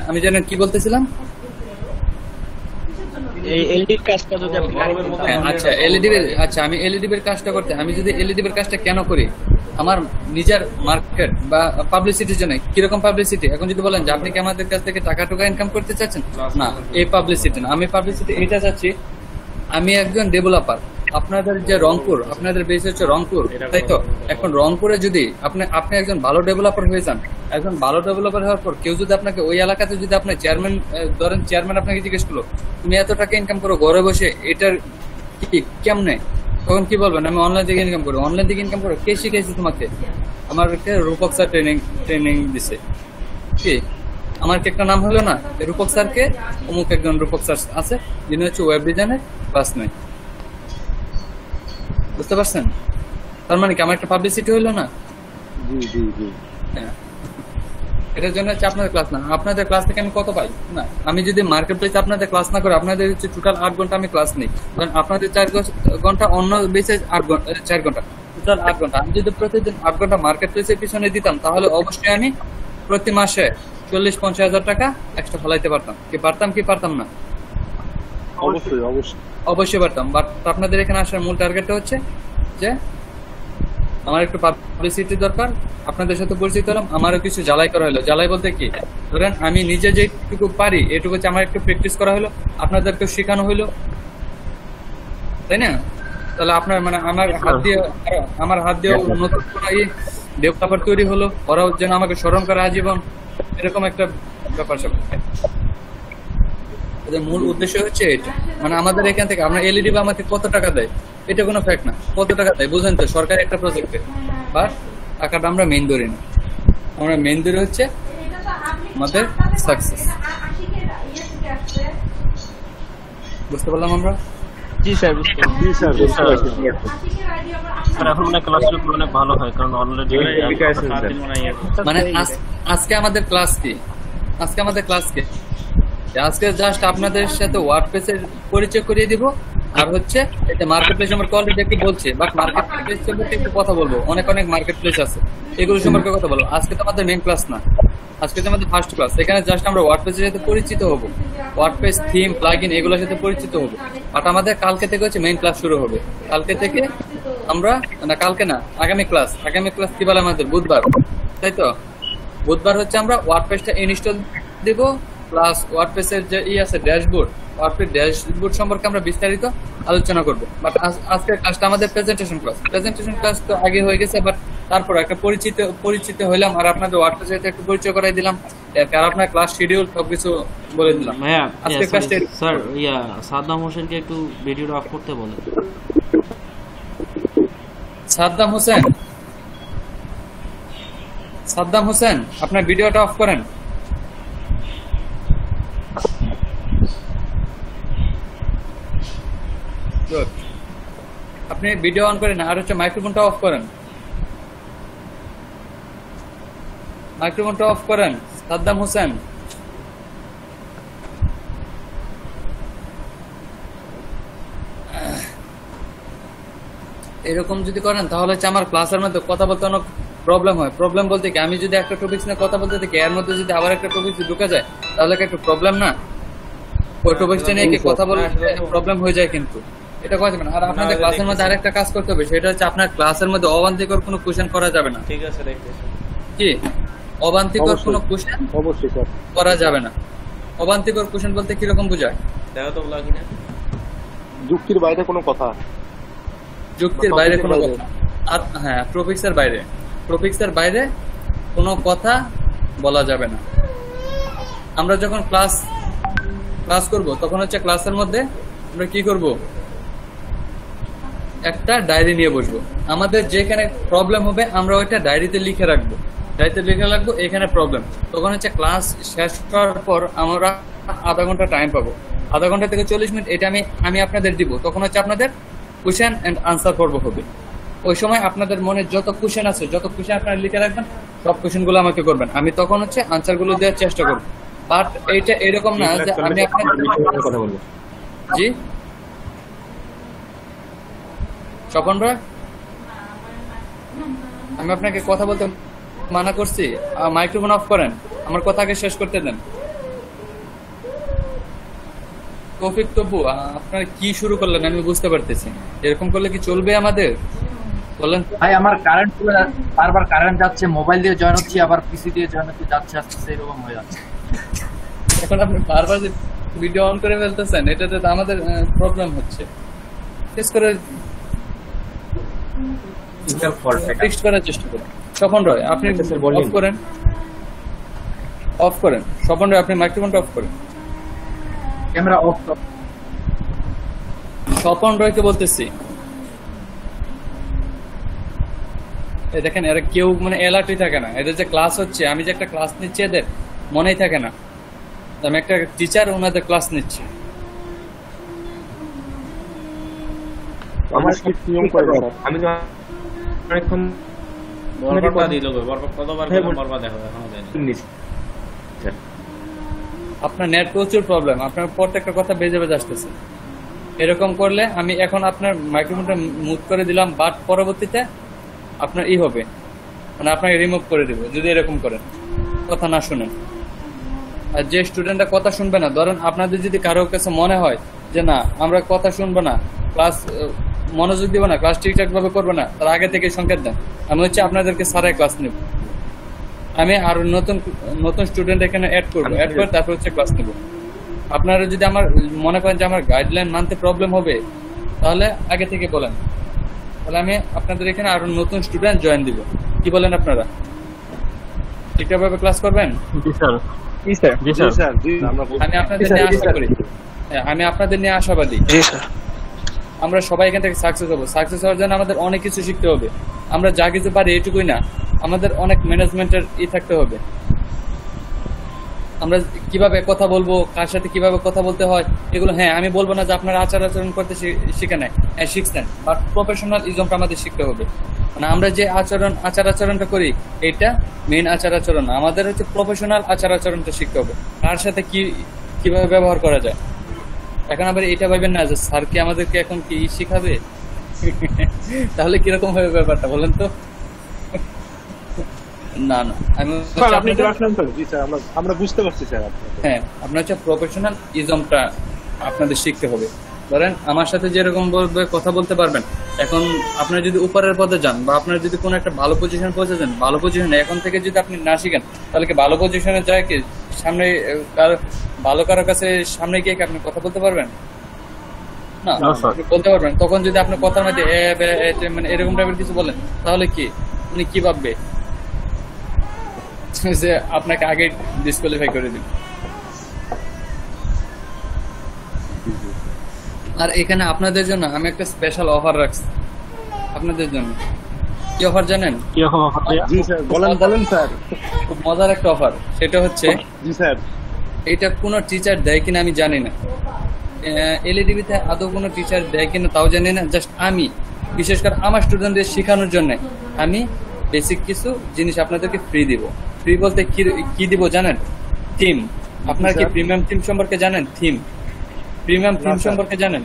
আমি জানেন কি বলতেছিলাম, এই এলইডির কাজটা যদি আপনি আচ্ছা আচ্ছা আমি এলইডির কাজটা করতে, আমি যদি এলইডির কাজটা কেন করি, আমার নিজের মার্কেট বা পাবলিসিটির জন্য। কিরকম পাবলিসিটি, এখন যদি বলেন যে আপনি কি আমাদের কাছ থেকে টাকা ইনকাম করতে চাচ্ছেন, না এই পাবলিসিটি না, আমি পাবলিসিটি এটা চাচ্ছি, আমি একজন ডেভেলপার, আপনাদের যে রংপুর, আপনাদের বেস হচ্ছে রংপুর, তাই তো? এখন রংপুরে যদি আপনি একজন ভালো ডেভেলপার হয়ে যান, একজন ভালো ডেভেলপার হওয়ার পর কেউ যদি আপনাকে ওই এলাকাতে যদি আপনার চেয়ারম্যান, ধরেন চেয়ারম্যান আপনাকে জিজ্ঞেস করলো তুমি এত টাকা ইনকাম করো ঘরে বসে, এটার কি কেমনে, তখন কি বলবেন? আমি অনলাইন থেকে ইনকাম করো। অনলাইন থেকে ইনকাম করো, কে শিখেছি তোমাকে? আমাকে রূপক স্যার ট্রেনিং দিছে। কি আমার কি একটা নাম হলো না, রূপক স্যারকে, অমুক একজন রূপক স্যার আছে যিনি হচ্ছে ওয়েব ডিজাইনের ক্লাস নেই, বুঝতে পারছেন? তার মানে কি আমার একটা পাবলিসিটি হইলো না? জি জি জি। এটার জন্য হচ্ছে আপনাদের ক্লাস না। আপনাদের ক্লাস থেকে আমি কত পাই না, আমি যদি মার্কেট প্লেসে আপনাদের ক্লাস না করে, আপনাদের হচ্ছে টোটাল 8 ঘন্টা আমি ক্লাস নিই, কারণ আপনাদের 4 ঘন্টা অন্য বেসে 4 ঘন্টা, টোটাল 8 ঘন্টা। আমি যদি প্রতিদিন 8 ঘন্টা মার্কেট প্লেসের পিছনে দিতাম, তাহলে অবশ্যই আমি প্রতি মাসে 40-50 হাজার টাকা এক্সট্রা ফলাইতে পারতাম। কি পারতাম না? অবশ্যই পারতাম। বাট আপনাদের এখানে আসার মূল টার্গেটটা হচ্ছে যে আমার একটু পাবলিসিটি দরকার, আপনাদের সাথে পরিচিত হলাম, আমারও কিছু জ্বালাই করা হলো। জ্বালাই বলতে কি, ধরেন আমি নিজে যেটুকু পারি এটুকু হচ্ছে আমার একটু প্র্যাকটিস করা হলো, আপনাদেরকে শেখানো হলো, তাই না? তাহলে আপনার মানে আমার হাত দিয়ে নতুন ডেভেলপার তৈরি হলো, ওরাও যেন আমাকে স্মরণ করে আজীবন, এরকম একটা ব্যাপার সব। মূল উদ্দেশ্য হচ্ছে এটা, মানে আমাদের এখান থেকে আমরা এলইডি বা আমাকে কত টাকা দেয় এটা কোনো ফ্যাক্ট না, কত টাকা দেয় বুঝেন তো, সরকারি একটা প্রজেক্টে, বাট টাকাটা আমরা মেইন ধরি না, আমরা মেইন ধরে হচ্ছে আমাদের সাকসেস। বুঝতে পারলাম আমরা? জি স্যার, বুঝতে পারছি। স্যার এখন মানে ক্লাসগুলো অনেক ভালো হয়, কারণ অলরেডি মানে আজকে আমাদের ক্লাস কি, আজকে জাস্ট আপনাদের সাথে ওয়ার্ডপ্রেসের পরিচয় করিয়ে দিব, আর হচ্ছে এটা মার্কেট প্লেস সম্পর্কে অলরেডি একটু বলছে, বাট মার্কেট প্লেস সম্পর্কে একটু কথা বলবো। অনেক মার্কেট প্লেস আছে, এগুলো সম্পর্কে কথা বলবো। আজকে তো আমাদের মেইন ক্লাস না, আজকে তো আমাদের ফার্স্ট ক্লাস। এখানে জাস্ট আমরা ওয়ার্ডপ্রেসের সাথে পরিচিত হবো, ওয়ার্ডপ্রেস থিম প্লাগইন এগুলোর সাথে পরিচিত হবো। বাট আমাদের কালকে থেকে হচ্ছে মেইন ক্লাস শুরু হবে। কালকে থেকে আমরা আগামী ক্লাস কি বলে আমাদের বুধবার, তাই তো? বুধবার হচ্ছে আমরা ওয়ার্ডপ্রেসটা ইনস্টল দিব, প্লাস ওয়ার্ডপ্রেসের যে আছে ড্যাশবোর্ড, ওয়ার্ডপ্রেস ড্যাশবোর্ড সম্পর্কে আমরা বিস্তারিত আলোচনা করব। বাট আজকের ক্লাসটা আমাদের প্রেজেন্টেশন ক্লাস তো আগে হয়ে গেছে, বাট তারপর একটা পরিচিত হইলাম, আর আপনাদের ওয়ার্ডপ্রেসের সাথে একটু পরিচয় করাই দিলাম, আর আপনার ক্লাস শিডিউল সবকিছু বলে দিলাম। ভাইয়া আজকে ক্লাসটা স্যার সাদ্দাম হোসেনকে একটু ভিডিওটা অফ করতে বলেন। সাদ্দাম হোসেন আপনার ভিডিওটা অফ করেন। আপনি ভিডিও অন করেন, আর হচ্ছে মাইক্রোফোনটা অফ করেন, সাদ্দাম হোসেন। এরকম যদি করেন তাহলে হচ্ছে আমার ক্লাসের মধ্যে কথা বলতে অনেক প্রবলেম হয়। প্রবলেম বলতে কি, আমি যদি একটা টপিক নিয়ে কথা বলতে থাকি, এর মধ্যে যদি আবার একটা টপিক ঢুকে যায়, তাহলে কি একটা প্রবলেম না? ওই টপিকটা নিয়ে কি কথা বলতে প্রবলেম হয়ে যায়, কিন্তু এটা করা যাবে না। আর আপনাদের ক্লাসের মধ্যে আরেকটা কাজ করতে হবে, সেটা হচ্ছে আপনার ক্লাসের মধ্যে অবান্তিকর কোনো কোশ্চেন করা যাবে না। ঠিক আছে, দেখতেছি। কি অবান্তিকর কোনো কোশ্চেন অবশ্যই স্যার করা যাবে না। অবান্তিকর কোশ্চেন বলতে কি রকম বোঝায়? দেখো তো বলা কিনা। যুক্তির বাইরে কোনো কথা, আর হ্যাঁ টপিক্সের বাইরে কোনো কথা বলা যাবে না। আমরা যখন ক্লাস করব তখন হচ্ছে ক্লাসের মধ্যে আমরা কি করব, একটা ডায়েরি নিয়ে বসবো। আমাদের যেখানে প্রবলেম হবে আমরা ওইটা ডায়েরিতে লিখে রাখবো, এখানে প্রবলেম। তখন হচ্ছে ক্লাস শেষ করার পর আমরা আধা ঘন্টা টাইম পাবো, আধা ঘন্টা থেকে 40 মিনিট, এটা আমি আপনাদের দিব। তখন হচ্ছে আপনাদের কোশ্চেন এন্ড আনসার পর্ব হবে। ওই সময় আপনাদের মনে যত কোশ্চেন আছে, যত কোশ্চেন আপনারা লিখে রাখবেন, সব কোশ্চেন গুলো আমাকে করবেন, আমি তখন হচ্ছে আনসার গুলো দেওয়ার চেষ্টা করবো। বাট এইটা এরকম না যে আমি আপনাদের কথা বলবো। জি স্বপন ভাই, আমি আপনাকে কথা বলতে মানা করছি, মাইক্রোফোন অফ করেন, আমার কথা আগে শেষ করতে দেন। তৌফিক তব্বু, আপনারা কি শুরু করলেন আমি বুঝতে পারতেছি, এরকম করলে কি চলবে আমাদের? বলেন ভাই, আমার কারেন্ট বারবার কারেন্ট যাচ্ছে, মোবাইল দিয়ে জয়েন হচ্ছে, আবার পিসি দিয়ে জয়েন হচ্ছে, যাচ্ছে আসছে, এরকম হয়ে যাচ্ছে। এখন আপনি বারবার যে ভিডিও অন করে ফেলতেছেন, এটাতে তো আমাদের প্রবলেম হচ্ছে। শেষ করে ফিক্স করার চেষ্টা করুন। স্বপন রয় আপনি অফ করেন, স্বপন রয় আপনি মাইক্রোফোনটা অফ করেন, ক্যামেরা অফ। স্বপন রয়কে বলতেছি, এই দেখেন এরা কেউ মানে অ্যালার্টই থাকে না, এদের যে ক্লাস হচ্ছে, আমি যে একটা ক্লাস নিচ্ছি এদের মনেই থাকে না আমি একটা টিচার, ওনাদের ক্লাস নিচ্ছি। আমার নিয়ম করে দাও, আমি অনেকক্ষণ বরবাদ দিল, বরবাদ কতবার বরবাদ দেখো এখনো দেয়নি। স্যার। আপনার নেট প্রচুর প্রবলেম, আপনার প্রত্যেকটা কথা বেজে বেজে আসতেছে। এরকম করলে আমি এখন আপনার মাইক্রোফোনটা মুভ করে দিলাম, বাট পরবর্তীতে আপনার হবে, মানে আপনাকে রিমুভ করে দিব যদি এরকম করেন, কথা না শুনেন। আর যে স্টুডেন্টরা কথা শুনবে না, ধরেন আপনাদের যদি কারোর কাছে মনে হয় যে না আমরা কথা শুনবো না, ক্লাস মনোযোগ দিব না, ক্লাস ঠিকঠাক ভাবে করবো না, তার আগে থেকে সংকেত দেন। আমি আপনাদেরকে সারাই ক্লাস নেব, আমি আর নতুন স্টুডেন্ট এখানে অ্যাড করবো, অ্যাড করে তারপর ক্লাস নেব। আপনারা যদি আমার মনে করেন যে আমার গাইডলাইন মানতে প্রবলেম হবে, তাহলে আগে থেকে বলেন, তাহলে আমি আপনাদের এখানে আরো নতুন স্টুডেন্ট জয়েন দিব। কি বলেন আপনারা? ঠিকঠাকভাবে ক্লাস করবেন? আমি আপনাদের নিয়ে আশা করি, আমি আপনাদের নিয়ে আশাবাদী। আমরা সবাই এখান থেকে সাকসেস হবো। সাকসেস হওয়ার জন্য আমাদের অনেক কিছু শিখতে হবে। আমরা যা কিছু পারি এটুকুই না, আমাদের অনেক ম্যানেজমেন্টের থাকতে হবে। আমরা কিভাবে কথা বলবো, কার সাথে কিভাবে কথা বলতে হয় এগুলো, হ্যাঁ আমি বলবো না যে আপনারা আচার আচরণ করতে শিখে নেয়, হ্যাঁ শিখছেন, বাট প্রফেশনাল ইজমটা আমাদের শিখতে হবে। মানে আমরা যে আচার আচরণটা করি এটা মেইন আচার আচরণ, আমাদের প্রফেশনাল আচার আচরণটা শিখতে হবে, কার সাথে কিভাবে ব্যবহার করা যায়। এখন আবার এটা ভাবেন না যে স্যার কি আমাদেরকে এখন কি শিখাবে, তাহলে কিরকম হবে ব্যাপারটা বলেন তো? না না, আমরা বুঝতে পারছি স্যার। হ্যাঁ, আপনার প্রফেশনাল ইজমটা আপনাদের শিখতে হবে। ধরেন আমার সাথে যেরকম কথা বলতে পারবেন, এখন আপনার যদি উপরের পদে যান বা আপনার যদি কোনো একটা ভালো পজিশনে পৌঁছে যান, ভালো পজিশনে এখন থেকে যদি আপনি না শিখেন, তাহলে কি ভালো পজিশনে যায় কি সামনে ভালো কারোর কাছে সামনে গিয়ে কি আপনি কথা বলতে পারবেন না? বলতে পারবেন। তখন যদি আপনার কথার মধ্যে মানে এরকম টাইপের কিছু বলেন, তাহলে কি উনি কি ভাববে যে আপনাকে আগে ডিসকোয়ালিফাই করে দিন। আর এখানে আপনাদের জন্য আমি একটা স্পেশাল অফার রাখছি আপনাদের জন্য। কি অফার জানেন? জি স্যার, বলেন স্যার। খুব মজার একটা অফার, সেটা হচ্ছে, জি স্যার, এটা কোনো টিচার দেয় কিনা আমি জানি না, এলইডিবিতে আদৌ কোনো টিচার দেয় কিনা তাও জানি না। জাস্ট আমি বিশেষ করে আমার স্টুডেন্টদের শেখানোর জন্য আমি বেসিক কিছু জিনিস আপনাদেরকে ফ্রি দিব। ফ্রি বলতে কি দিব জানেন? থিম। আপনারা কি প্রিমিয়াম থিম সম্পর্কে জানেন? প্রিমিয়াম থিম সম্পর্কে জানেন?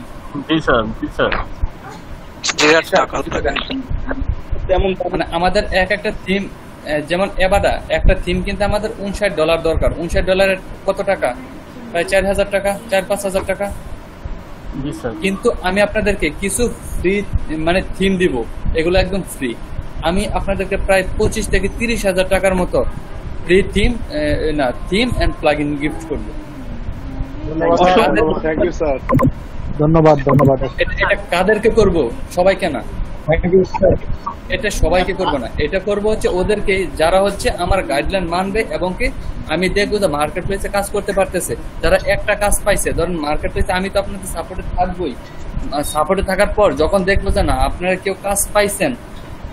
মানে আমাদের একটা থিম, যেমন এবাডা একটা থিম কিন্তু আমাদের $59 দরকার। $59 কত টাকা? প্রায় 4000 টাকা, 4-5 টাকা। কিন্তু আমি আপনাদেরকে কিছু ফ্রি মানে থিম দিব, এগুলো একদম ফ্রি। আমি আপনাদেরকে প্রায় 25 থেকে 30,000 টাকার মতো free theme and plugin gift করব। ধন্যবাদ। এটা কাদেরকে করব? সবাইকে না, এটা সবাইকে করব না, এটা করব হচ্ছে ওদেরকে যারা হচ্ছে আমার গাইডলাইন মানবে এবং কি আমি দেখবো যে মার্কেট প্লেসে কাজ করতে পারতেছে, যারা একটা কাজ পাইছে। ধরেন মার্কেট প্লেসে আমি তো আপনাদের সাপোর্টে থাকবোই, সাপোর্টে থাকার পর যখন দেখবো যে না আপনারা কেউ কাজ পাইছেন,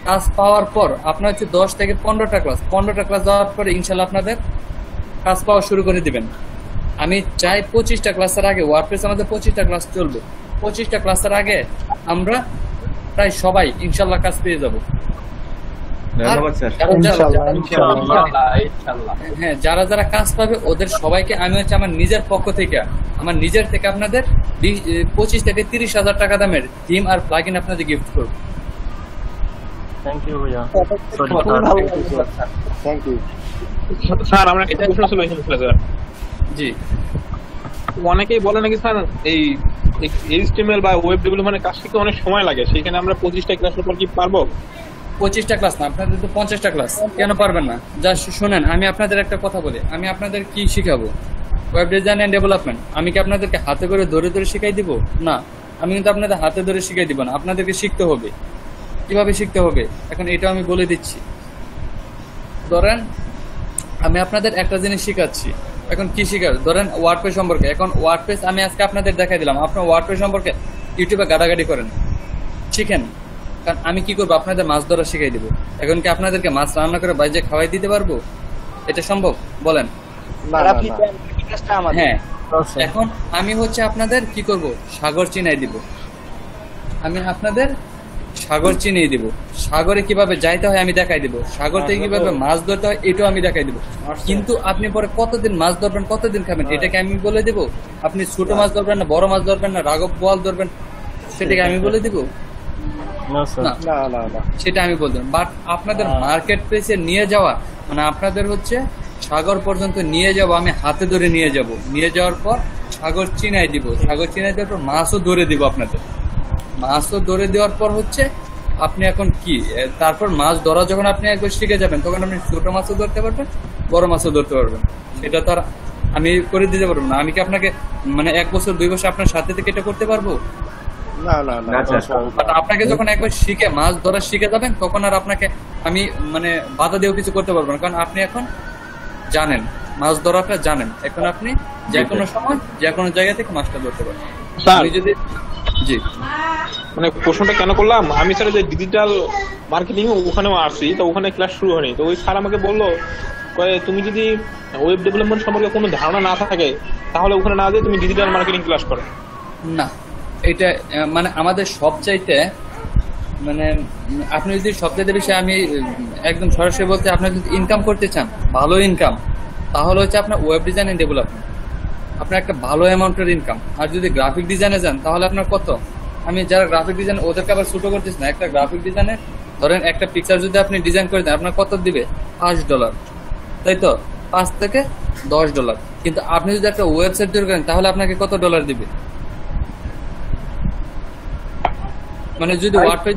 কাজ পাওয়ার পর আপনার হচ্ছে 10 থেকে 15টা ক্লাস দেওয়ার পরে ইনশাল্লাহ আপনাদের কাজ পাওয়া শুরু করে দিবেন। আমি চাই 25টা ক্লাসের আগে, ওয়ার্ডপ্রেস আমাদের 25টা ক্লাস চলবে, 25টা ক্লাসের আগে আমরা প্রায় সবাই ইনশাল্লাহ কাজ পেয়ে যাব। হ্যাঁ, যারা কাজ পাবে ওদের সবাইকে আমি হচ্ছে আমার নিজের পক্ষ থেকে, আমার নিজের থেকে আপনাদের 25 থেকে 30,000 টাকা দামের থিম আর প্লাগইন আপনাদের গিফট করব। থ্যাংক ইউ ভাইয়া। Thank you sir. আমরা একটা প্রশ্ন ছিল এখানে স্যার। জি, অনেকেই বলে নাকি স্যার এই এইচটিএমএল বা ওয়েব ডেভেলপমেন্টের কাজ শিখতে অনেক সময় লাগে, সেখানে আমরা 25টা ক্লাসের পর কি পারবো? 25টা ক্লাস না, আপনাদের তো 50টা ক্লাস। কেন পারবেন না? যা শুনেন, আমি আপনাদের একটা কথা বলি, আমি আপনাদের কি শিখাবো? Web design and development. আমি কি আপনাদেরকে হাতে করে ধরে শিখাই দিব? না, আমি কিন্তু আপনাদের হাতে ধরে শিখাই দিব না, আপনাদেরকে শিখতে হবে। কিভাবে শিখতে হবে এখন এটা আমি বলে দিচ্ছি। ধরেন আমি আপনাদের একটা জিনিস শিখাচ্ছি, এখন কি শিখাবে? ধরেন ওয়ার্ডপ্রেস সম্পর্কে। এখন ওয়ার্ডপ্রেস আমি আজকে আপনাদের দেখাই দিলাম, আপনার ওয়ার্ডপ্রেস সম্পর্কে ইউটিউবে গাদাগাদি করেন, শিখেন। কারণ আমি কি করবো? আপনাদের মাছ ধরা শিখাই দিব। এখন কি আপনাদেরকে মাছ রান্না করে বাইরে খাওয়াই দিতে পারবো? এটা সম্ভব? বলেন। হ্যাঁ, এখন আমি হচ্ছে আপনাদের কি করব? সাগর চিনাই দিব। আমি আপনাদের সাগর চিনিয়ে দিব, সাগরে কিভাবে যাইতে হয় আমি দেখাই দিব, সাগর থেকে কিভাবে মাছ ধরতে হয় এটাও আমি দেখাই দিব। কিন্তু আপনি পরে কতদিন মাছ ধরবেন, কতদিন খাবেন এটাকে আমি বলে দিব? আপনি ছোট মাছ ধরবেন না বড় মাছ ধরবেন না রাঘব বোয়াল ধরবেন সেটাকে আমি বলে দিব? না, সেটা আমি বলতাম। বাট আপনাদের মার্কেট প্লেসে নিয়ে যাওয়া মানে আপনাদের হচ্ছে সাগর পর্যন্ত নিয়ে যাব, আমি হাতে ধরে নিয়ে যাব, নিয়ে যাওয়ার পর সাগর চিনাই দিব, সাগর চিনাই দেওয়ার পর মাছও ধরে দিব আপনাদের। মাছও ধরে দেওয়ার পর হচ্ছে আপনি এখন কি তারপর মাছ ধরা যখন আপনি একবার শিখে যাবেন তখন আপনি ছোট মাছও ধরতে পারবেন, বড় মাছও ধরতে পারবেন। সেটা তার আমি করে দিতে পারবো না। আমি কি আপনাকে মানে 1 বছর 2 বছর আপনার সাথে থেকে এটা করতে পারবো? আপনাকে যখন একবার শিখে মাছ ধরা শিখে যাবেন তখন আর আপনাকে আমি মানে বাধা দিয়েও কিছু করতে পারবো না, কারণ আপনি এখন জানেন মাছ ধরাটা জানেন। এখন আপনি যে কোনো সময় যে কোনো জায়গা থেকে মাছটা ধরতে পারবেন। আমি যদি জি মানে প্রশ্নটা কেন করলাম, আমি স্যার যে ডিজিটাল মার্কেটিং ওখানেও আসছি, তো ওখানে ক্লাস শুরু হয়নি, তো ওই স্যার আমাকে বললো তুমি যদি ওয়েব ডেভেলপমেন্ট সম্পর্কে কোনো ধারণা না থাকে তাহলে ওখানে না যেয়ে তুমি ডিজিটাল মার্কেটিং ক্লাস করো। না, এটা মানে আমাদের সবচাইতে মানে আপনি যদি সবচাইতে বেশি আমি একদম সরাসরি বলতে আপনি যদি ইনকাম করতে চান ভালো ইনকাম তাহলে হচ্ছে আপনার ওয়েব ডিজাইন এন্ড ডেভেলপমেন্ট, আপনার একটা ভালো অ্যামাউন্টের ইনকাম। আর যদি গ্রাফিক ডিজাইনে যান তাহলে আপনার কত, আমি যারা গ্রাফিক ডিজাইন ওদেরকে আবার ছোট করতেছি না, একটা গ্রাফিক ডিজাইনে ধরেন একটা পিকচার যদি আপনি ডিজাইন করে দেন আপনার কত দিবে $5, তাই তো, $5 থেকে $10। কিন্তু আপনি যদি একটা ওয়েবসাইট তৈরি করেন তাহলে আপনাকে কত ডলার দিবে? মানে যদি ওয়ার্ডপ্রেস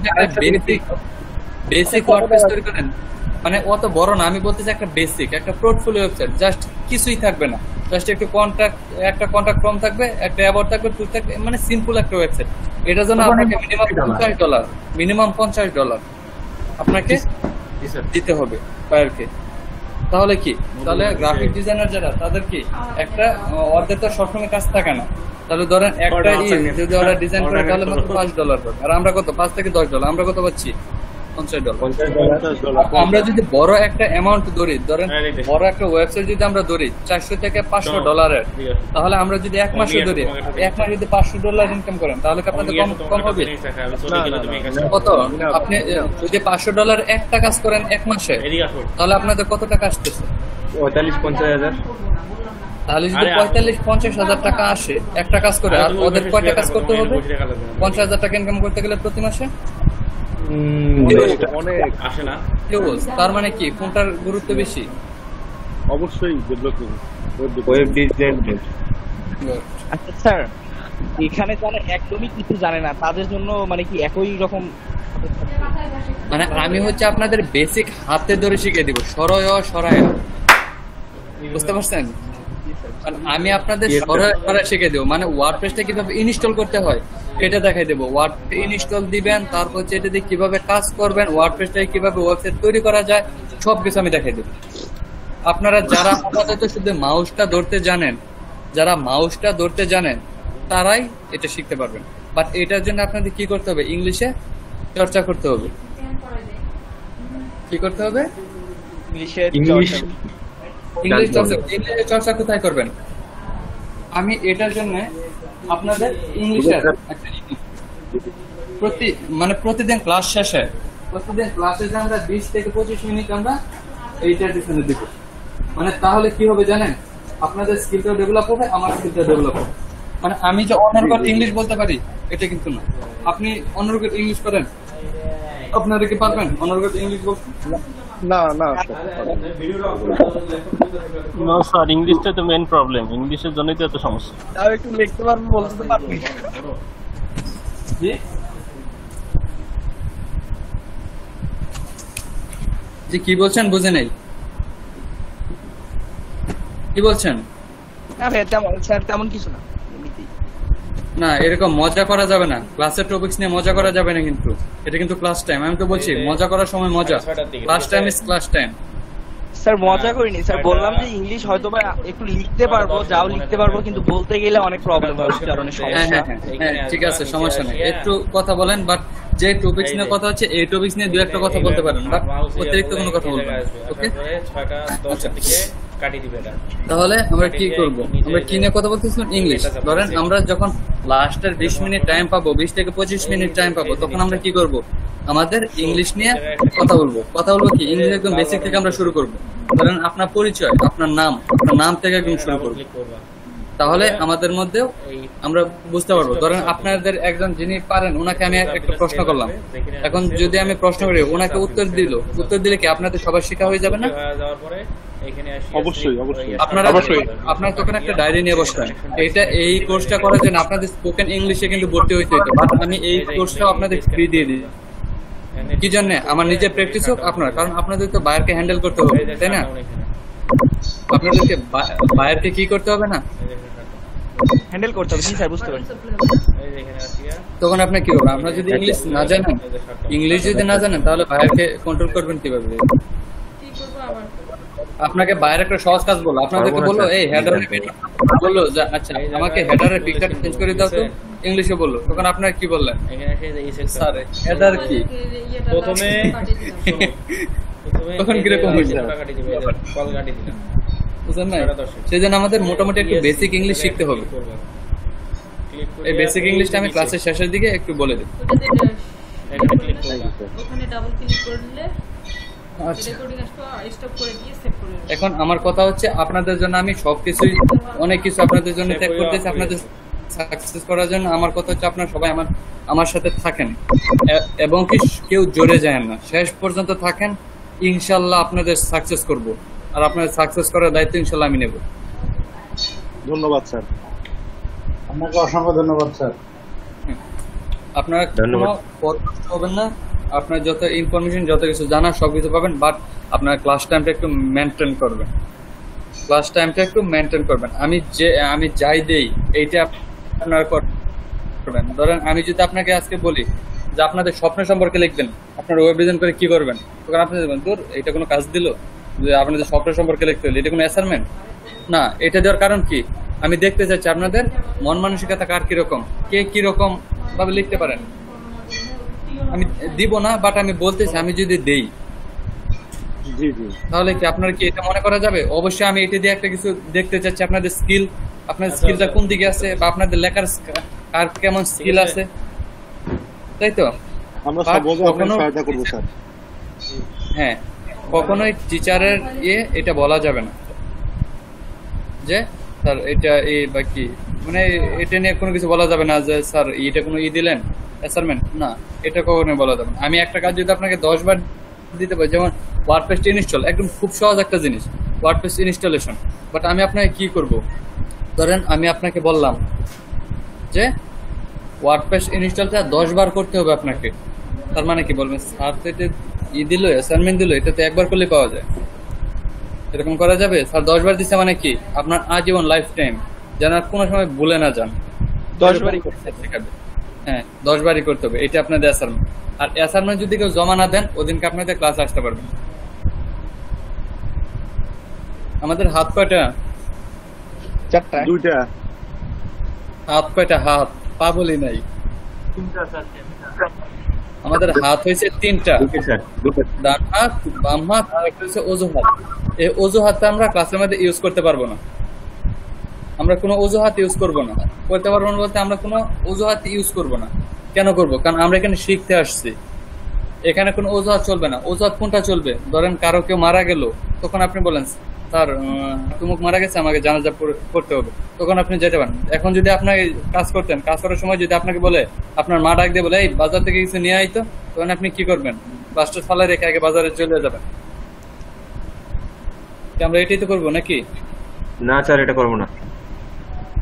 বেসিক ওয়ার্ডপ্রেস তৈরি করেন মানে অত বড় না, আমি বলতেছি একটা বেসিক একটা পোর্টফোলিও ওয়েবসাইট, জাস্ট কিছুই থাকবে না, জাস্ট একটু একটা কন্ট্যাক্ট ফর্ম থাকবে, একটা অ্যাবাউট থাকবে, টুল থাকবে, মানে সিম্পল একটা ওয়েবসাইট। এটার জন্য আপনাকে মিনিমাম $50 আপনাকে দিতে হবে বায়ারকে। তাহলে কি, তাহলে গ্রাফিক ডিজাইনার যারা তাদের কি একটা অর্ধেক তো সবসময় কাজ থাকে না, তাহলে ধরেন একটা যদি ওরা ডিজাইন করে তাহলে মাত্র $5 পাবে। আর আমরা কত, $5 থেকে $10, আমরা কত পাচ্ছি? $50। আমরা যদি বড় একটা অ্যামাউন্ট ধরি, ধরেন বড় একটা ওয়েবসাইট যদি আমরা ধরি $400 থেকে $500, তাহলে আমরা যদি 1 মাসে ধরি, 1 মাসে যদি $500 ইনকাম করেন তাহলে কি আপনাদের কম হবে? কত? আপনি যদি $500 একটা কাজ করেন 1 মাসে তাহলে আপনাদের কত টাকা আসতেছে? 45-50 হাজার। তাহলে যদি 45-50 হাজার টাকা আসে একটা কাজ করে, আর ওদের কয়টা কাজ করতে হবে? 50 হাজার টাকা ইনকাম করতে গেলে প্রতি মাসে অনেক আসে না। তার মানে কি কোনটার গুরুত্ব বেশি? অবশ্যই ডেভেলপিং ওয়েব ডিজাইন। আচ্ছা স্যার, এখানে যারা একদমই কিছু জানে না তাদের জন্য মানে কি একই রকম? মানে আমি হচ্ছে আপনাদের বেসিক হাতে ধরে শিখিয়ে দিব, সরায়, বুঝতে পারছেন? আমি আপনাদের সরাসরি শিখে দেবো, মানে ওয়ার্ডপ্রেসটা কিভাবে ইনস্টল করতে হয় এটা দেখাই দেবো। ওয়ার্ডপ্রেস ইনস্টল দিবেন, তারপর হচ্ছে এটা দিয়ে কিভাবে কাজ করবেন, ওয়ার্ডপ্রেসটা কিভাবে ওয়েবসাইট তৈরি করা যায় সবকিছু আমি দেখাই দেবো। আপনারা যারা আপাতত শুধু মাউসটা ধরতে জানেন তারাই এটা শিখতে পারবেন। বাট এটার জন্য আপনাদের কি করতে হবে? ইংলিশে চর্চা করতে হবে। কি করতে হবে? ইংলিশ চর্চা কোথায় করবেন? আমি এটার জন্য আপনাদের ইংলিশের প্রতিদিন ক্লাস শেষে আমরা 20 থেকে 25 মিনিট আমরা এইটার পিছনে দিব। মানে তাহলে কি হবে জানেন, আপনাদের স্কিলটা ডেভেলপ হবে, আমার স্কিলটা ডেভেলপ হবে। মানে আমি যে অনর্গল ইংলিশ বলতে পারি এটা কিন্তু না। আপনি অনর্গল ইংলিশ করেন, আপনারা কি পারবেন অনর্গল ইংলিশ বলতে? না স্যার, ইংলিশটা তো মেইন প্রবলেম, ইংলিশের জন্যই তো এত সমস্যা। তাও একটু লিখতে পারবো, বলতে পারবি? জি কি বলছেন বুঝে নেই, কি বলছেন? তেমন কিছু না, না এরকম মজা করা যাবে না, ক্লাসের টপিকস নিয়ে মজা করা যাবে না, কিন্তু এটা কিন্তু ক্লাস টাইম। আমি তো বলছি মজা করার সময় মজা, class time is class time. Sir মজা করিনি স্যার, বললাম যে ইংলিশ হয়তো বা একটু লিখতে পারবো, লিখতে পারবো, কিন্তু বলতে গেলে অনেক প্রবলেম হয়, উচ্চারণের সমস্যা। হ্যাঁ ঠিক আছে, সমস্যা নেই, একটু কথা বলেন, বাট যে টপিকস নিয়ে কথা হচ্ছে এই টপিকস নিয়ে 2-1 কথা বলতে পারেন, বাট অতিরিক্ত কোনো কথা বলবেন। ওকে, কাটিয়ে দিবে এটা। তাহলে আমরা কি করব? আমরা কি নিয়ে কথা বলতেছিলাম? ইংলিশ। ধরেন আমরা যখন লাস্টের 20 মিনিট টাইম পাবো, 20 থেকে 25 মিনিট টাইম পাবো, তখন আমরা কি করব? আমাদের ইংলিশ নিয়ে কথা বলবো কি ইংলিশ একদম বেসিক থেকে আমরা শুরু করব। ধরেন আপনার পরিচয়, আপনার নাম থেকে একদম শুরু করব। তাহলে আমাদের মধ্যেও আমরা বুঝতে পারবো। ধরেন আপনাদের একজন যিনি পারেন, ওনাকে আমি একটা প্রশ্ন করলাম, এখন যদি আমি প্রশ্ন করি, ওনাকে উত্তর দিলে কি আপনাদের সবার শেখা হয়ে যাবে না? অবশ্যই। আপনার তখন একটা ডায়েরি নিয়ে বসবেন। এই কোর্সটা করার জন্য আপনাদের স্পোকেন ইংলিশে কিন্তু ভর্তি হইতে হতো, বাট আমি এই কোর্সটাও আপনাদের ফ্রি দিয়ে দিই। কি জন্য? আমার নিজের প্র্যাকটিস হোক আপনার, কারণ আপনাদের তো বায়ারকে হ্যান্ডেল করতে হবে, তাই না? আপনাদেরকে বায়ারকে কি করতে হবে না, হ্যান্ডেল করতে হবে। স্যার বুঝতে পারছি। তখন আপনি কি করবেন? আপনারা যদি ইংলিশ যদি না জানেন তাহলে বায়ারকে কন্ট্রোল করবেন কিভাবে? আপনাকে বাইরে একটা সহজ কাজ বললো, আপনাদেরকে বললো এই হেডারের বললো যে আচ্ছা আমাকে হেডারের পিকচার চেঞ্জ করে দাও তো, ইংলিশে বললো, তখন আপনার কি বললেন? স্যার হেডার কি? প্রথমে তখন কিরকম হয়েছে বুঝলেন না? সেই জন্য আমাদের মোটামুটি একটু বেসিক ইংলিশ শিখতে হবে। এই বেসিক ইংলিশটা আমি ক্লাসের শেষের দিকে একটু বলে দিই। এখন আমার কথা হচ্ছে, আপনাদের জন্য আমি সবকিছুই অনেক কিছু আপনাদের জন্য ত্যাগ করতেছি, আপনাদের সাকসেস করার জন্য। আমার কথা হচ্ছে আপনারা সবাই আমার সাথে থাকেন এবং কি কেউ জোরে যায় না, শেষ পর্যন্ত থাকেন। ইনশাল্লাহ আপনাদের সাকসেস করব, আর আপনাদের সাকসেস করার দায়িত্ব ইনশাল্লাহ আমি নেব। ধন্যবাদ স্যার। আপনাকে অসংখ্য ধন্যবাদ স্যার। আপনারা কোনো হবেন না, আপনার যত ইনফরমেশন, যত কিছু জানা সবকিছু পাবেন, বাট আপনার ক্লাস টাইমটা একটু মেনটেন করবেন। আমি যাই দেই এইটা আপনারা করবেন। ধরেন আমি যদি আপনাকে আজকে বলি যে আপনাদের স্বপ্ন সম্পর্কে লিখবেন, আপনারা ওয়েব ডিজাইন করে কি করবেন, তখন আপনি দেখবেন দূর এটা কোনো কাজ দিল যে আপনাদের স্বপ্ন সম্পর্কে লিখতে হলো, এটা কোনো অ্যাসাইনমেন্ট না। এটা দেওয়ার কারণ কি? আমি দেখতে চাচ্ছি আপনাদের মন মানসিকতা কার কিরকম, কে কিরকম ভাবে লিখতে পারেন। আমি দিব না, বাট আমি বলতেছি আমি যদি দেই তাহলে কি আপনার কি এটা মনে করা যাবে? অবশ্যই আমি এটা দিয়ে একটা কিছু দেখতে চাচ্ছি, আপনাদের স্কিলটা কোন দিকে আছে, বা আপনাদের লেখার কার কেমন স্কিল আছে, তাই তো? আমরা সহায়তা করব স্যার। হ্যাঁ, কখনোই টিচারের এটা বলা যাবে না যে স্যার এটা বা কি, মানে এটা নিয়ে কোনো কিছু বলা যাবে না যে স্যার এটা কোনো দিলেন অ্যাসাইনমেন্ট না, এটা কখনোই বলা যাবে না। আমি একটা কাজ যদি আপনাকে 10 বার দিতে পারি, যেমন ওয়ার্ডপ্রেস ইনস্টল, একদম খুব সহজ একটা জিনিস, ওয়ার্ডপ্রেস ইনস্টলেশন, বাট আমি আপনাকে কি করব? ধরেন আমি আপনাকে বললাম যে ওয়ার্ডপ্রেস ইনস্টলটা 10 বার করতে হবে আপনাকে, তার মানে কি বলবেন স্যার তো এটা দিল, অ্যাসাইনমেন্ট দিল, এটা তো একবার করলে পাওয়া যায়, এরকম করা যাবে? স্যার 10 বার দিচ্ছে মানে কি আপনার আজীবন লাইফ টাইম, যেন আর কোনো সময় ভুলে না যান। 10 বারই করতে হবে। হ্যাঁ, 10 বারই করতে হবে, এটা আপনাদের অ্যাসাইনমেন্ট। আর অ্যাসাইনমেন্ট যদি কেউ জমা না দেন, ওদিনকে আপনাদের ক্লাসে আসতে পারবেন। আমাদের হাত কয়টা? 4টা। 2টা। হাত কয়টা? হাত, পা বলি নাই। আমাদের হাত হয়েছে 3টা, ডান হাত, বাম হাত, আর একটা হচ্ছে অজুহাত। এই অজুহাতটা আমরা ক্লাসের মধ্যে ইউজ করতে পারবো না, আমরা কোনো অজুহাত ইউজ করবো না। করতে পারবো না বলতে আমরা কোনো অজুহাত ইউজ করবো না। কেন করবো? কারণ আমরা এখানে শিখতে আসছি, এখানে কোনো অজুহাত চলবে না। অজুহাত কোনটা চলবে? ধরেন কারো কেউ মারা গেল, তখন আপনি বলেন স্যার তুমুক মারা গেছে, আমাকে জানাজা করতে হবে, তখন আপনি যেতে পারেন। এখন যদি আপনাকে কাজ করতেন, কাজ করার সময় যদি আপনাকে বলে, আপনার মা ডাক দিয়ে বলে এই বাজার থেকে কিছু নিয়ে আইতো, তখন আপনি কি করবেন? বাসটা ফালায় রেখে আগে বাজারে চলে যাবেন। আমরা এটাই তো করবো নাকি? না স্যার, এটা করবো না,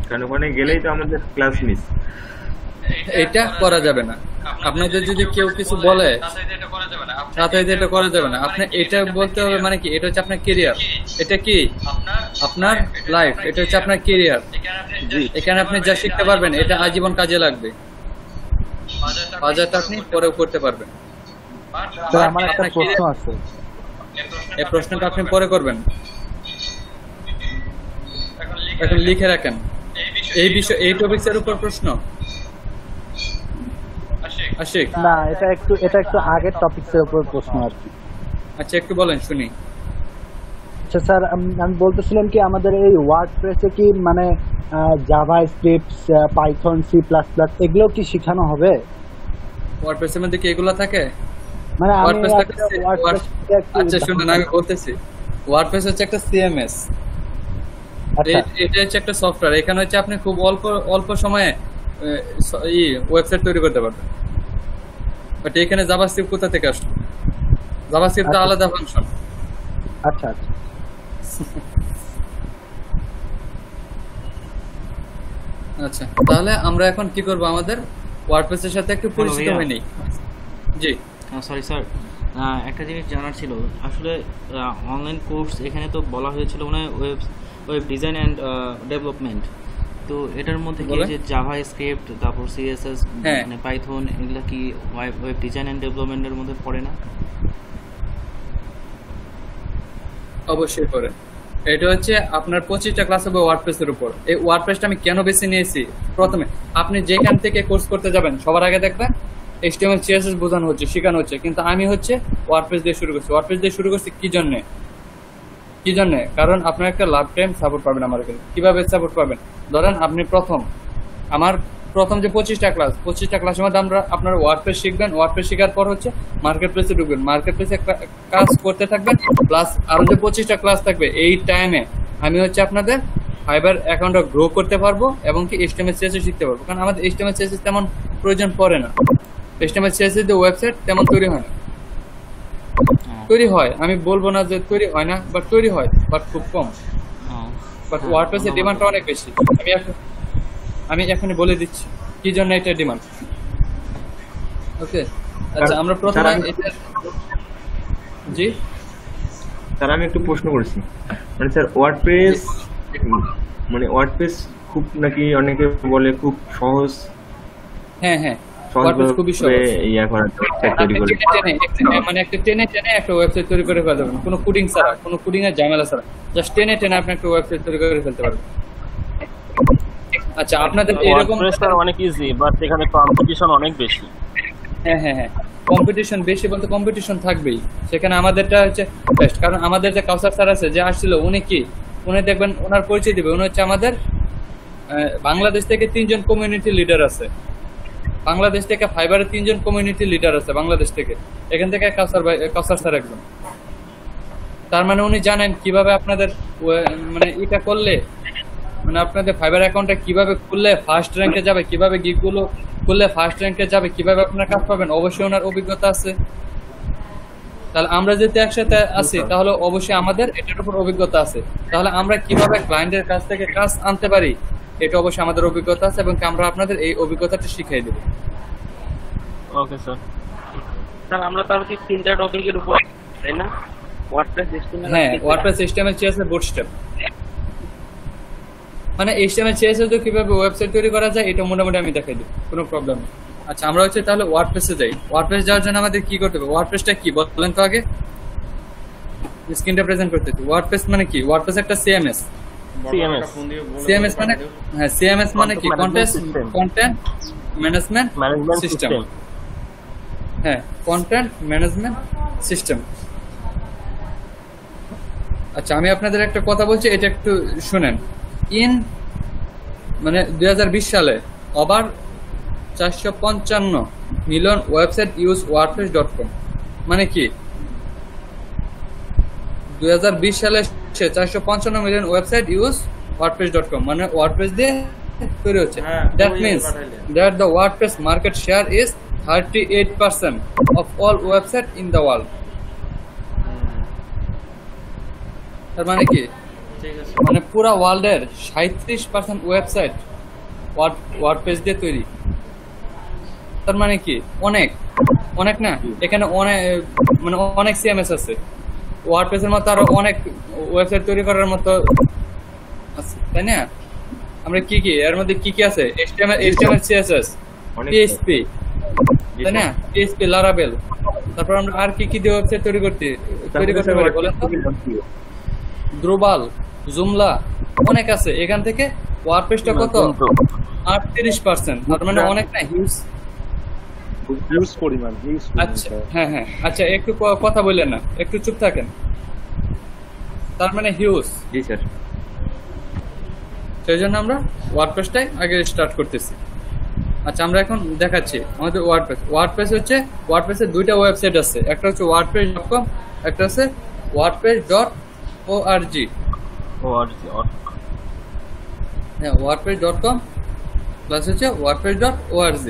কারণ ওখানে গেলেই তো আমাদের ক্লাস মিস। এটা করা যাবে না। আপনাদের যদি কেউ কিছু বলে সাথে এটা করা যাবে না। আপনি এটা বলতে হবে, মানে কি এটা হচ্ছে আপনার কেরিয়ার, এটা কি আপনার লাইফ, এটা হচ্ছে আপনার কেরিয়ার। এখানে আপনি যা শিখতে পারবেন এটা আজীবন কাজে লাগবে, বাজারটা আপনি পরেও করতে পারবেন। আমার একটা প্রশ্ন আছে, এই প্রশ্নটা আপনি পরে করবেন, এখন লিখে রাখেন। এই বিষয়, এই টপিকসের উপর প্রশ্ন আশিক? না, এটা একটু আগের টপিকসের উপর প্রশ্ন আর কি। আচ্ছা, একটু বলেন শুনি। আচ্ছা স্যার, আমি বলতেছিলাম কি আমাদের এই ওয়ার্ডপ্রেসে কি মানে JavaScript, Python, C plus plus এগুলো কি শেখানো হবে? ওয়ার্ডপ্রেসের মধ্যে কি এগুলো থাকে? মানে ওয়ার্ডপ্রেস আচ্ছা শুনুন আমি বলতেছি, ওয়ার্ডপ্রেস হচ্ছে একটা সিএমএস, এটা হচ্ছে একটা সফটওয়্যার। এখানে হচ্ছে আপনি খুব অল্প সময়ে ওয়েবসাইট তৈরি করতে পারবেন। বাট এখানে জাভাস্ক্রিপ্ট কোথা থেকে আসলো? জাভাস্ক্রিপ্ট তো আলাদা ফাংশন। আচ্ছা আচ্ছা আচ্ছা, তাহলে আমরা এখন কি করব, আমাদের ওয়ার্ডপ্রেসের সাথে একটু পরিচিত হয়ে নেই। জি সরি স্যার, একটা জিনিস জানার ছিল। আসলে অনলাইন কোর্স এখানে তো বলা হয়েছিল মানে ওয়েব ডিজাইন অ্যান্ড ডেভেলপমেন্ট, তো এটার মধ্যে কি যে জাভা স্ক্রিপ্ট, তারপর সিএসএস, মানে পাইথন, এগুলা কি ওয়েব ডিজাইন অ্যান্ড ডেভেলপমেন্টের মধ্যে পড়ে না? অবশ্যই পড়ে। এটা হচ্ছে আপনার 25টা ক্লাস হবে ওয়ার্ডপ্রেসের উপর। এই ওয়ার্ডপ্রেসটা আমি কেন বেছে নিয়েছি, প্রথমে আপনি যেখান থেকে কোর্স করতে যাবেন সবার আগে দেখবেন HTML CSS বোঝানো হচ্ছে, শেখানো হচ্ছে, কিন্তু আমি হচ্ছে ওয়ার্ডপ্রেস দিয়ে শুরু করছি। ওয়ার্ডপ্রেস দিয়ে শুরু করছি কি জন্য? কারণ আপনার একটা লাইফ টাইম সাপোর্ট পাবেন আমার এখানে। কিভাবে সাপোর্ট পাবেন? ধরেন আপনি আমার প্রথম যে 25টা ক্লাসের মধ্যে আমরা আপনার ওয়ার্ডপ্রেস শিখবেন। ওয়ার্ডপ্রেস শেখার পর হচ্ছে মার্কেট প্লেসে ঢুকবেন, মার্কেট প্লেসে কাজ করতে থাকবেন, প্লাস আরো যে 25টা ক্লাস থাকবে এই টাইমে আমি হচ্ছে আপনাদের ফাইবার অ্যাকাউন্টটা গ্রো করতে পারবো এবং কি HTML CSS শিখতে পারবো। কারণ আমাদের HTML CSS তেমন প্রয়োজন পড়ে না। HTML CSS দিয়ে ওয়েবসাইট তেমন তৈরি হয় না। তৈরি হয়, আমি বলবো না যে তৈরি হয় না, বাট তৈরি হয়, বাট খুব কম। বাট ওয়ার্ডপ্রেসের ডিমান্ডটা অনেক বেশি। আমি এখনই বলে দিচ্ছি কি জন্য এটা ডিমান্ড। ওকে, আচ্ছা আমরা প্রথমে জি স্যার আমি একটু প্রশ্ন করছি, মানে স্যার ওয়ার্ডপ্রেস খুব নাকি অনেকে বলে খুব সহজ। হ্যাঁ ওয়ার্ডপ্রেস খুবই সহজ। মানে একটা টেনে একটা ওয়েবসাইট তৈরি করে ফেলতে পারবেন, কোনো কোডিং ছাড়া, কোনো কোডিং এর ঝামেলা ছাড়া, জাস্ট টেনে আপনি একটা ওয়েবসাইট তৈরি করে ফেলতে পারবেন। আচ্ছা আপনাদের এরকম অনেক ইজি, বাট এখানে কম্পিটিশন অনেক বেশি। হ্যাঁ কম্পিটিশন বেশি বলতে কম্পিটিশন থাকবেই, সেখানে আমাদেরটা হচ্ছে বেস্ট। কারণ আমাদের যে কাউসার স্যার আছে যে আসছিল, উনি দেখবেন ওনার পরিচয় দিবে, উনি হচ্ছে আমাদের বাংলাদেশ থেকে 3জন কমিউনিটি লিডার আছে। বাংলাদেশ থেকে ফাইবারে 3জন কমিউনিটি লিডার আছে বাংলাদেশ থেকে। এখান থেকে কাউসার স্যার একজন। তার মানে উনি জানেন কিভাবে আপনাদের মানে এটা করলে, মানে আপনাদের ফাইবার অ্যাকাউন্টটা কিভাবে খুললে ফার্স্ট র্যাঙ্কে যাবে, কিভাবে গিগগুলো খুললে ফার্স্ট র্যাঙ্কে যাবে, কিভাবে আপনারা কাজ পাবেন, অবশ্যই ওনার অভিজ্ঞতা আছে। তাহলে আমরা যদি একসাথে আছি তাহলে অবশ্যই আমাদের এটার উপর অভিজ্ঞতা আছে। তাহলে আমরা কিভাবে ক্লায়েন্টের কাছ থেকে কাজ আনতে পারি এটা অবশ্যই আমাদের অভিজ্ঞতা আছে, এবং আমরা আপনাদের এই অভিজ্ঞতাটা শিখিয়ে দেব। Okay sir. স্যার আমরা তাহলে কি 3টা টপিকের উপর, তাই না? ওয়ার্ডপ্রেস, হ্যাঁ ওয়ার্ডপ্রেস, HTML, CSS, বুটস্ট্র্যাপ। মানে HTML, CSS দিয়ে কিভাবে ওয়েবসাইট তৈরি করা যায় এটা মোটামুটি আমি দেখাই দিই, কোনো প্রবলেম নেই। আচ্ছা আমরা হচ্ছে তাহলে ওয়ার্ডপ্রেসে যাই। ওয়ার্ডপ্রেস যাওয়ার জন্য আমাদের কি করতে হবে? ওয়ার্ডপ্রেসটা কি বলেন তো আগে, স্ক্রিনটা প্রেজেন্ট করতেছি। ওয়ার্ডপ্রেস মানে কি? ওয়ার্ডপ্রেস একটা সিএমএস মানে, হ্যাঁ সিএমএস মানে কি? Content management system. হ্যাঁ কন্টেন্ট ম্যানেজমেন্ট সিস্টেম। আচ্ছা আমি আপনাদের একটা কথা বলছি, এটা একটু শুনেন। মানে 2020 সালে over 455 million website use wordpress.com। মানে কি 2020 সালে 455 মিলিয়ন ওয়েবসাইট ইউজ wordpress.com, মানে ওয়ার্ডপ্রেস দিয়ে তৈরি হচ্ছে। That means that the WordPress market share is 38% of all website in the world. তার মানে কি, মানে পুরা ওয়ার্ল্ডের 37% ওয়েবসাইট ওয়ার্ডপ্রেস দিয়ে তৈরি। তার মানে কি অনেক না, এখানে অনেক সিএমএস আছে। ওয়ার্ডপ্রেসের মতো আরো অনেক ওয়েবসাইট তৈরি করার মতো আছে, তাই না? আমরা কি এর মধ্যে কি আছে? HTML, CSS, PHP, তাই না? PHP, Laravel। তারপর আমরা আর কি দিয়ে ওয়েবসাইট তৈরি করতে পারি বলেন তো? দ্রুবাল, জুমলা, অনেক আছে। এখান থেকে ওয়ার্ডপ্রেসটা কত? 38%। তার মানে অনেক না, হিউজ পরিমাণ। আচ্ছা হ্যাঁ আচ্ছা একটু কথা বললেন না, একটু চুপ থাকেন। তার মানে হিউজ। জি স্যার। সেই জন্য আমরা ওয়ার্ডপ্রেসটাই আগে স্টার্ট করতেছি। আচ্ছা, আমরা এখন দেখাচ্ছি আমাদের ওয়ার্ডপ্রেস হচ্ছে, ওয়ার্ডপ্রেসের দুইটা ওয়েবসাইট আছে, একটা হচ্ছে wordpress.com, একটা হচ্ছে wordpress.org। হ্যাঁ, wordpress.com প্লাস হচ্ছে wordpress.org।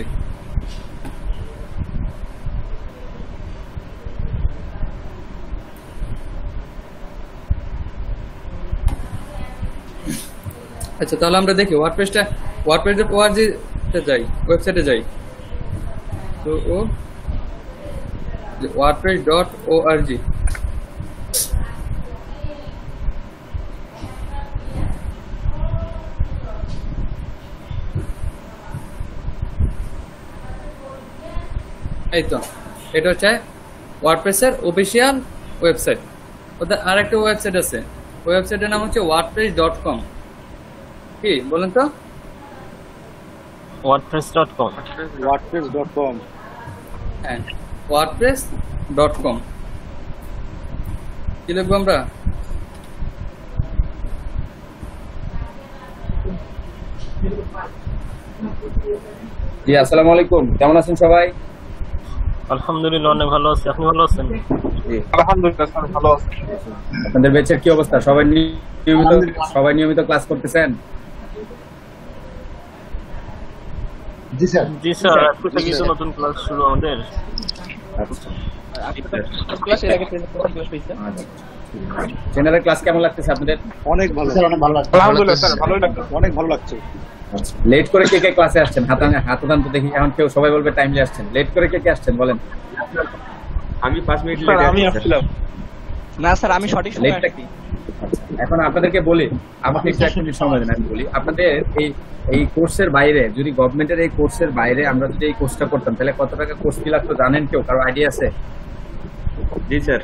আচ্ছা, তাহলে আমরা দেখি wordpress.org তে যাই, ওয়েবসাইটে যাই। তো wordpress.org। এই তো, এটা হচ্ছে ওয়ার্ডপ্রেসের অফিসিয়াল ওয়েবসাইট। ওদের আরেকটা ওয়েবসাইট আছে, ওয়েবসাইটের নাম হচ্ছে wordpress.com। কি বলেন তো? wordpress.com। wordpress.com। হ্যাঁ, wordpress.com। কি লিখবো আমরা? জি, আসসালামু আলাইকুম। কেমন আছেন সবাই? আলহামদুলিল্লাহ, অনেক ভালো আছি। আপনি ভালো আছেন? জি আলহামদুলিল্লাহ স্যার, ভালো আছি। আপনাদের ব্যাচের কি অবস্থা? সবাই নিয়মিত ক্লাস করতেছেন? জি স্যার। জি স্যার, আজকে থেকে তো নতুন ক্লাস শুরু আমাদের। জেনারেল ক্লাস কেমন লাগতেছে আপনাদের? অনেক ভালো স্যার, অনেক ভালো লাগছে। আলহামদুলিল্লাহ স্যার, ভালোই লাগছে, অনেক ভালো লাগছে। লেট করে কে কে ক্লাসে আসছেন? হাতান তো দেখি। এখন কেউ সবাই বলবে টাইমলি আসছেন। লেট করে কে কে আসছেন বলেন? আমি 5 মিনিট লেট আমি আসছিলাম। না স্যার, আমি সঠিক সময় লেটটা কি? এখন আপনাদেরকে বলি, আমাকে একটু 1 মিনিট সময় দেন, আমি বলি। আপনাদের এই কোর্সের বাইরে, যদি গভর্নমেন্টের এই কোর্সের বাইরে আমরা যদি এই কোর্সটা করতাম, তাহলে কত টাকা কোর্স ফি লাগতো জানেন কেউ? কারো আইডিয়া আছে? জি স্যার।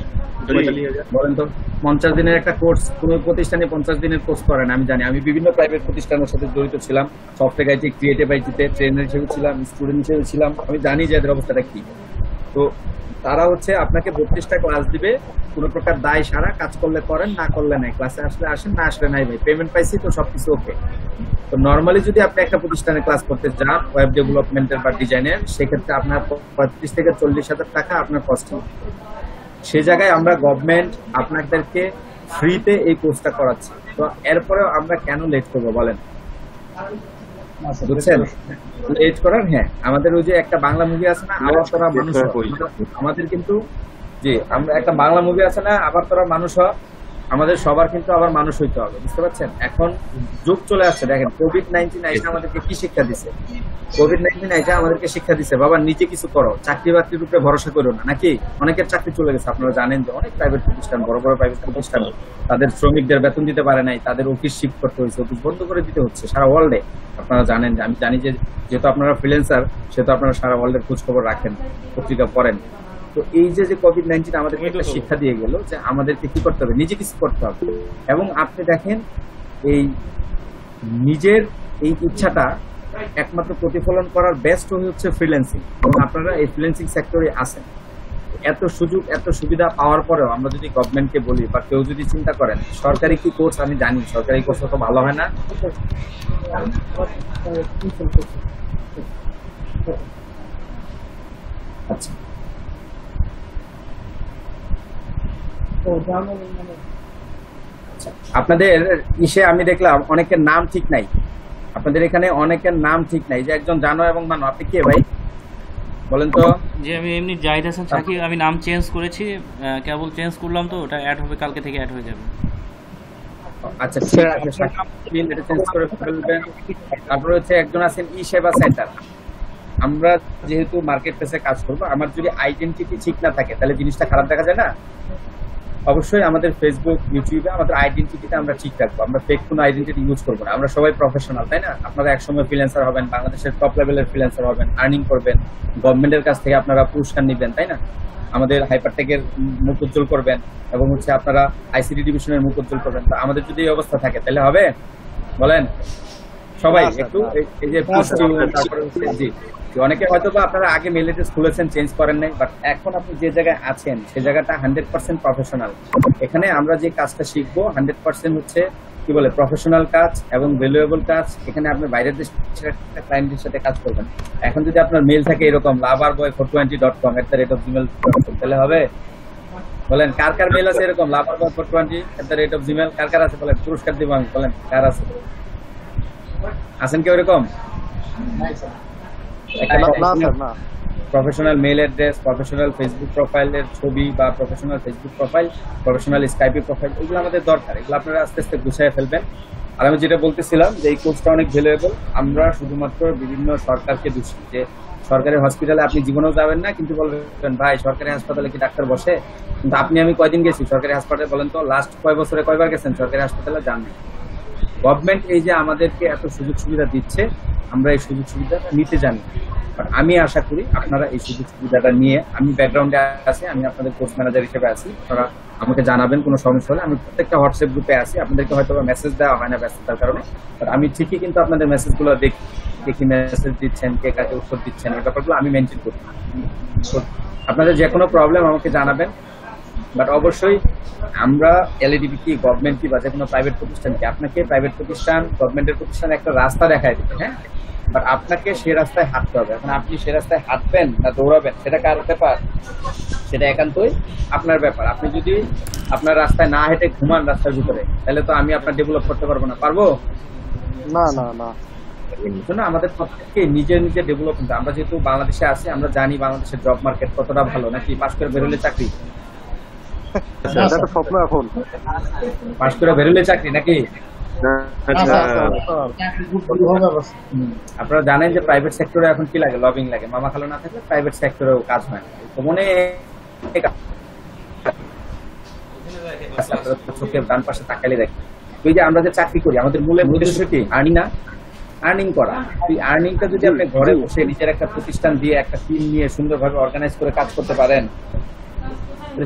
বলেন তো। 50 দিনের একটা কোর্স, কোনো প্রতিষ্ঠানে 50 দিনের কোর্স করেন আমি জানি। আমি বিভিন্ন প্রাইভেট প্রতিষ্ঠানের সাথে জড়িত ছিলাম, সফটওয়্যার আইটি, ক্রিয়েটিভ আইটিতে ট্রেনার হিসেবে ছিলাম, স্টুডেন্ট হিসেবে ছিলাম। আমি জানি যে এদের অবস্থাটা কি। তো তারা হচ্ছে আপনাকে 32টা ক্লাস দিবে, কোনো প্রকার দায় সারা, কাজ করলে করেন, না করলে নাই, ক্লাসে আসলে আসেন, না আসলে নাই, ভাই পেমেন্ট পাইছি তো সবকিছু ওকে। তো নর্মালি যদি আপনি একটা প্রতিষ্ঠানে ক্লাস করতে যান ওয়েব ডেভেলপমেন্টের বা ডিজাইনের, সেক্ষেত্রে আপনার 35 থেকে 40,000 টাকা আপনার কস্ট হবে। সে জায়গায় আমরা গভর্নমেন্ট আপনাদেরকে ফ্রিতে এই কোর্সটা করাচ্ছি। তো এরপরেও আমরা কেন লেট করবো বলেন? বুঝছেন লেট করার? হ্যাঁ, আমাদের ওই যে একটা বাংলা মুভি আছে না, আবার তোরা মানুষ হ, আমাদের কিন্তু জি আমরা একটা বাংলা মুভি আছে না, আবার তোরা মানুষ হ, আমাদের সবার কিন্তু আবার মানুষ হইতে হবে, বুঝতে পারছেন? এখন যুগ চলে আসছে। দেখেন, কোভিড-19 আইসা আমাদেরকে কি শিক্ষা দিছে? কোভিড-19 আইসা আমাদেরকে শিক্ষা দিছে, বাবা নিজে কিছু করো, চাকরি বাকরির উপরে ভরসা করো না। নাকি অনেকের চাকরি চলে গেছে, আপনারা জানেন যে অনেক প্রাইভেট প্রতিষ্ঠান, বড় বড় প্রাইভেট প্রতিষ্ঠান তাদের শ্রমিকদের বেতন দিতে পারে নাই, তাদের অফিস শিফট করতে হয়েছে, অফিস বন্ধ করে দিতে হচ্ছে সারা ওয়ার্ল্ডে। আপনারা জানেন যে, আমি জানি যে যেহেতু আপনারা ফ্রিল্যান্সার, সেহেতু আপনারা সারা ওয়ার্ল্ডের খোঁজ খবর রাখেন, পত্রিকা পড়েন। তো এই যে কোভিড-19 আমাদেরকে একটা শিক্ষা দিয়ে গেল যে আমাদেরকে কি করতে হবে, নিজে কিছু করতে হবে। এবং আপনি দেখেন, এই নিজের এই ইচ্ছাটা একমাত্র প্রতিফলন করার বেস্ট ওয়ে হচ্ছে ফ্রিল্যান্সিং। এবং আপনারা এই ফ্রিল্যান্সিং সেক্টরে আছেন, এত সুযোগ এত সুবিধা পাওয়ার পরেও আমরা যদি গভর্নমেন্টকে বলি বা কেউ যদি চিন্তা করেন সরকারি কি কোর্স, আমি জানি সরকারি কোর্স তো ভালো হয় না। আচ্ছা, আপনাদের ইসে আমি দেখলাম অনেকের নাম ঠিক নাই, আপনাদের এখানে অনেকের নাম ঠিক নাই। যে একজন জানো এবং মানো, আপনি কে ভাই বলেন তো? জি, আমি এমনি জাহিদ হাসান শাকিব। আমি নাম চেঞ্জ করেছি, কেবল চেঞ্জ করলাম, তো ওটা অ্যাড হবে, কালকে থেকে অ্যাড হয়ে যাবে। আচ্ছা ঠিক আছে, শাকিব এটা চেঞ্জ করে ফেলবেন। তারপরে হচ্ছে একজন আছেন ই সেবা সেন্টার। আমরা যেহেতু মার্কেট প্লেসে কাজ করবো, আমার যদি আইডেন্টিটি ঠিক না থাকে তাহলে জিনিসটা খারাপ দেখা যায় না। অবশ্যই আমাদের ফেসবুক, ইউটিউবে আমাদের আইডেন্টিটিটা আমরা ঠিক রাখবো, আমরা ফেক কোনো আইডেন্টিটি ইউজ করবো না। আমরা সবাই প্রফেশনাল, তাই না? আপনারা একসময় ফ্রিল্যান্সার হবেন, বাংলাদেশের টপ লেভেলের ফ্রিল্যান্সার হবেন, আর্নিং করবেন, গভর্নমেন্টের কাছ থেকে আপনারা পুরস্কার নিবেন, তাই না? আমাদের হাইপারটেকের মুখ উজ্জ্বল করবেন এবং হচ্ছে আপনারা আইসিটি ডিভিশনের মুখ উজ্জ্বল করবেন। তো আমাদের যদি এই অবস্থা থাকে তাহলে হবে বলেন? সবাই একটু এই যে পুষ্টি, তারপরে হচ্ছে জি অনেকে হয়তো বা আপনারা আগে মেল অ্যাড্রেস খুলেছেন, চেঞ্জ করেন নাই, বাট এখন আপনি যে জায়গায় আছেন সেই জায়গাটা 100% প্রফেশনাল। এখানে আমরা যে কাজটা শিখবো 100% হচ্ছে কি বলে প্রফেশনাল কাজ এবং ভ্যালুয়েবল কাজ। এখানে আপনি বাইরের দেশের একটা ক্লায়েন্টের সাথে কাজ করবেন। এখন যদি আপনার মেল থাকে এরকম loverboy420.com@gmail.com, তাহলে হবে? বলেন কার কার মেল আছে এরকম loverboy420@gmail? কার কার আছে বলেন, পুরস্কার দিব আমি, বলেন কার আছে? আছেন কেউ এরকম? Professional mail address, professional Facebook প্রোফাইলের ছবি বা professional Facebook profile, professional Skype profile, এগুলো আমাদের দরকার। এগুলো আপনারা আস্তে আস্তে গুছিয়ে ফেলবেন। আর আমি যেটা বলতেছিলাম যে এই কোর্সটা অনেক ভ্যালুয়েবল। আমরা শুধুমাত্র বিভিন্ন সরকারকে দোষী যে সরকারি হসপিটালে আপনি জীবনেও যাবেন না, কিন্তু বলবেন ভাই সরকারি হাসপাতালে কি ডাক্তার বসে? কিন্তু আপনি আমি কয়দিন গেছি সরকারি হাসপাতালে, বলেন তো লাস্ট কয় বছরে কয়বার গেছেন সরকারি হাসপাতালে? জানেন। গভর্নমেন্ট এই যে আমাদেরকে এত সুযোগ সুবিধা দিচ্ছে, আমরা এই সুযোগ সুবিধাটা নিতে জানি। বাট আমি আশা করি আপনারা এই সুযোগ সুবিধাটা নিয়ে, আমি ব্যাকগ্রাউন্ডে আছি, আমি আপনাদের কোর্স ম্যানেজার হিসেবে আছি, আপনারা আমাকে জানাবেন কোনো সমস্যা হলে। আমি প্রত্যেকটা হোয়াটসঅ্যাপ গ্রুপে আছি, আপনাদেরকে হয়তো মেসেজ দেওয়া হয় না ব্যস্ততার কারণে, বাট আমি ঠিকই কিন্তু আপনাদের মেসেজগুলো দেখি মেসেজ দিচ্ছেন, কে কাকে উত্তর দিচ্ছেন, এই ব্যাপারগুলো আমি মেনটেন করি। আপনাদের যে কোনো প্রবলেম আমাকে জানাবেন। বাট অবশ্যই আমরা এলইডিবি কি গভর্নমেন্ট কি বা যে কোনো প্রাইভেট প্রতিষ্ঠান কি, আপনাকে প্রাইভেট প্রতিষ্ঠান গভর্নমেন্টের প্রতিষ্ঠান একটা রাস্তা দেখায় দিবে, হ্যাঁ, বাট আপনাকে সে রাস্তায় হাঁটতে হবে। এখন আপনি সে রাস্তায় হাঁটবেন না দৌড়াবেন, সেটা কার ব্যাপার? সেটা একান্তই আপনার ব্যাপার। আপনি যদি আপনার রাস্তায় না হেঁটে ঘুমান রাস্তার ভিতরে, তাহলে তো আমি আপনার ডেভেলপ করতে পারবো না। পারবো না না না। আমাদের প্রত্যেককে নিজের নিজের ডেভেলপমেন্ট, আমরা যেহেতু বাংলাদেশে আছি, আমরা জানি বাংলাদেশের জব মার্কেট কতটা ভালো, নাকি পাশ করে বেরোলে চাকরি, স্বপ্ন এখন পাশ করে বেরোলে চাকরি নাকি? আপনারা জানেন যে প্রাইভেট সেক্টরে এখন কি লাগে, লবিং লাগে। মামা খালো না থাকলে প্রাইভেট সেক্টরেও কাজ হয় না। তো মনে চোখের ডান পাশে তাকালে দেখি, ওই যে আমরা যে চাকরি করি আমাদের মূলের উদ্দেশ্য কি? আর্নিং করা। এই আর্নিংটা যদি আপনি ঘরে বসে নিজের একটা প্রতিষ্ঠান দিয়ে একটা টিম নিয়ে সুন্দরভাবে অর্গানাইজ করে কাজ করতে পারেন,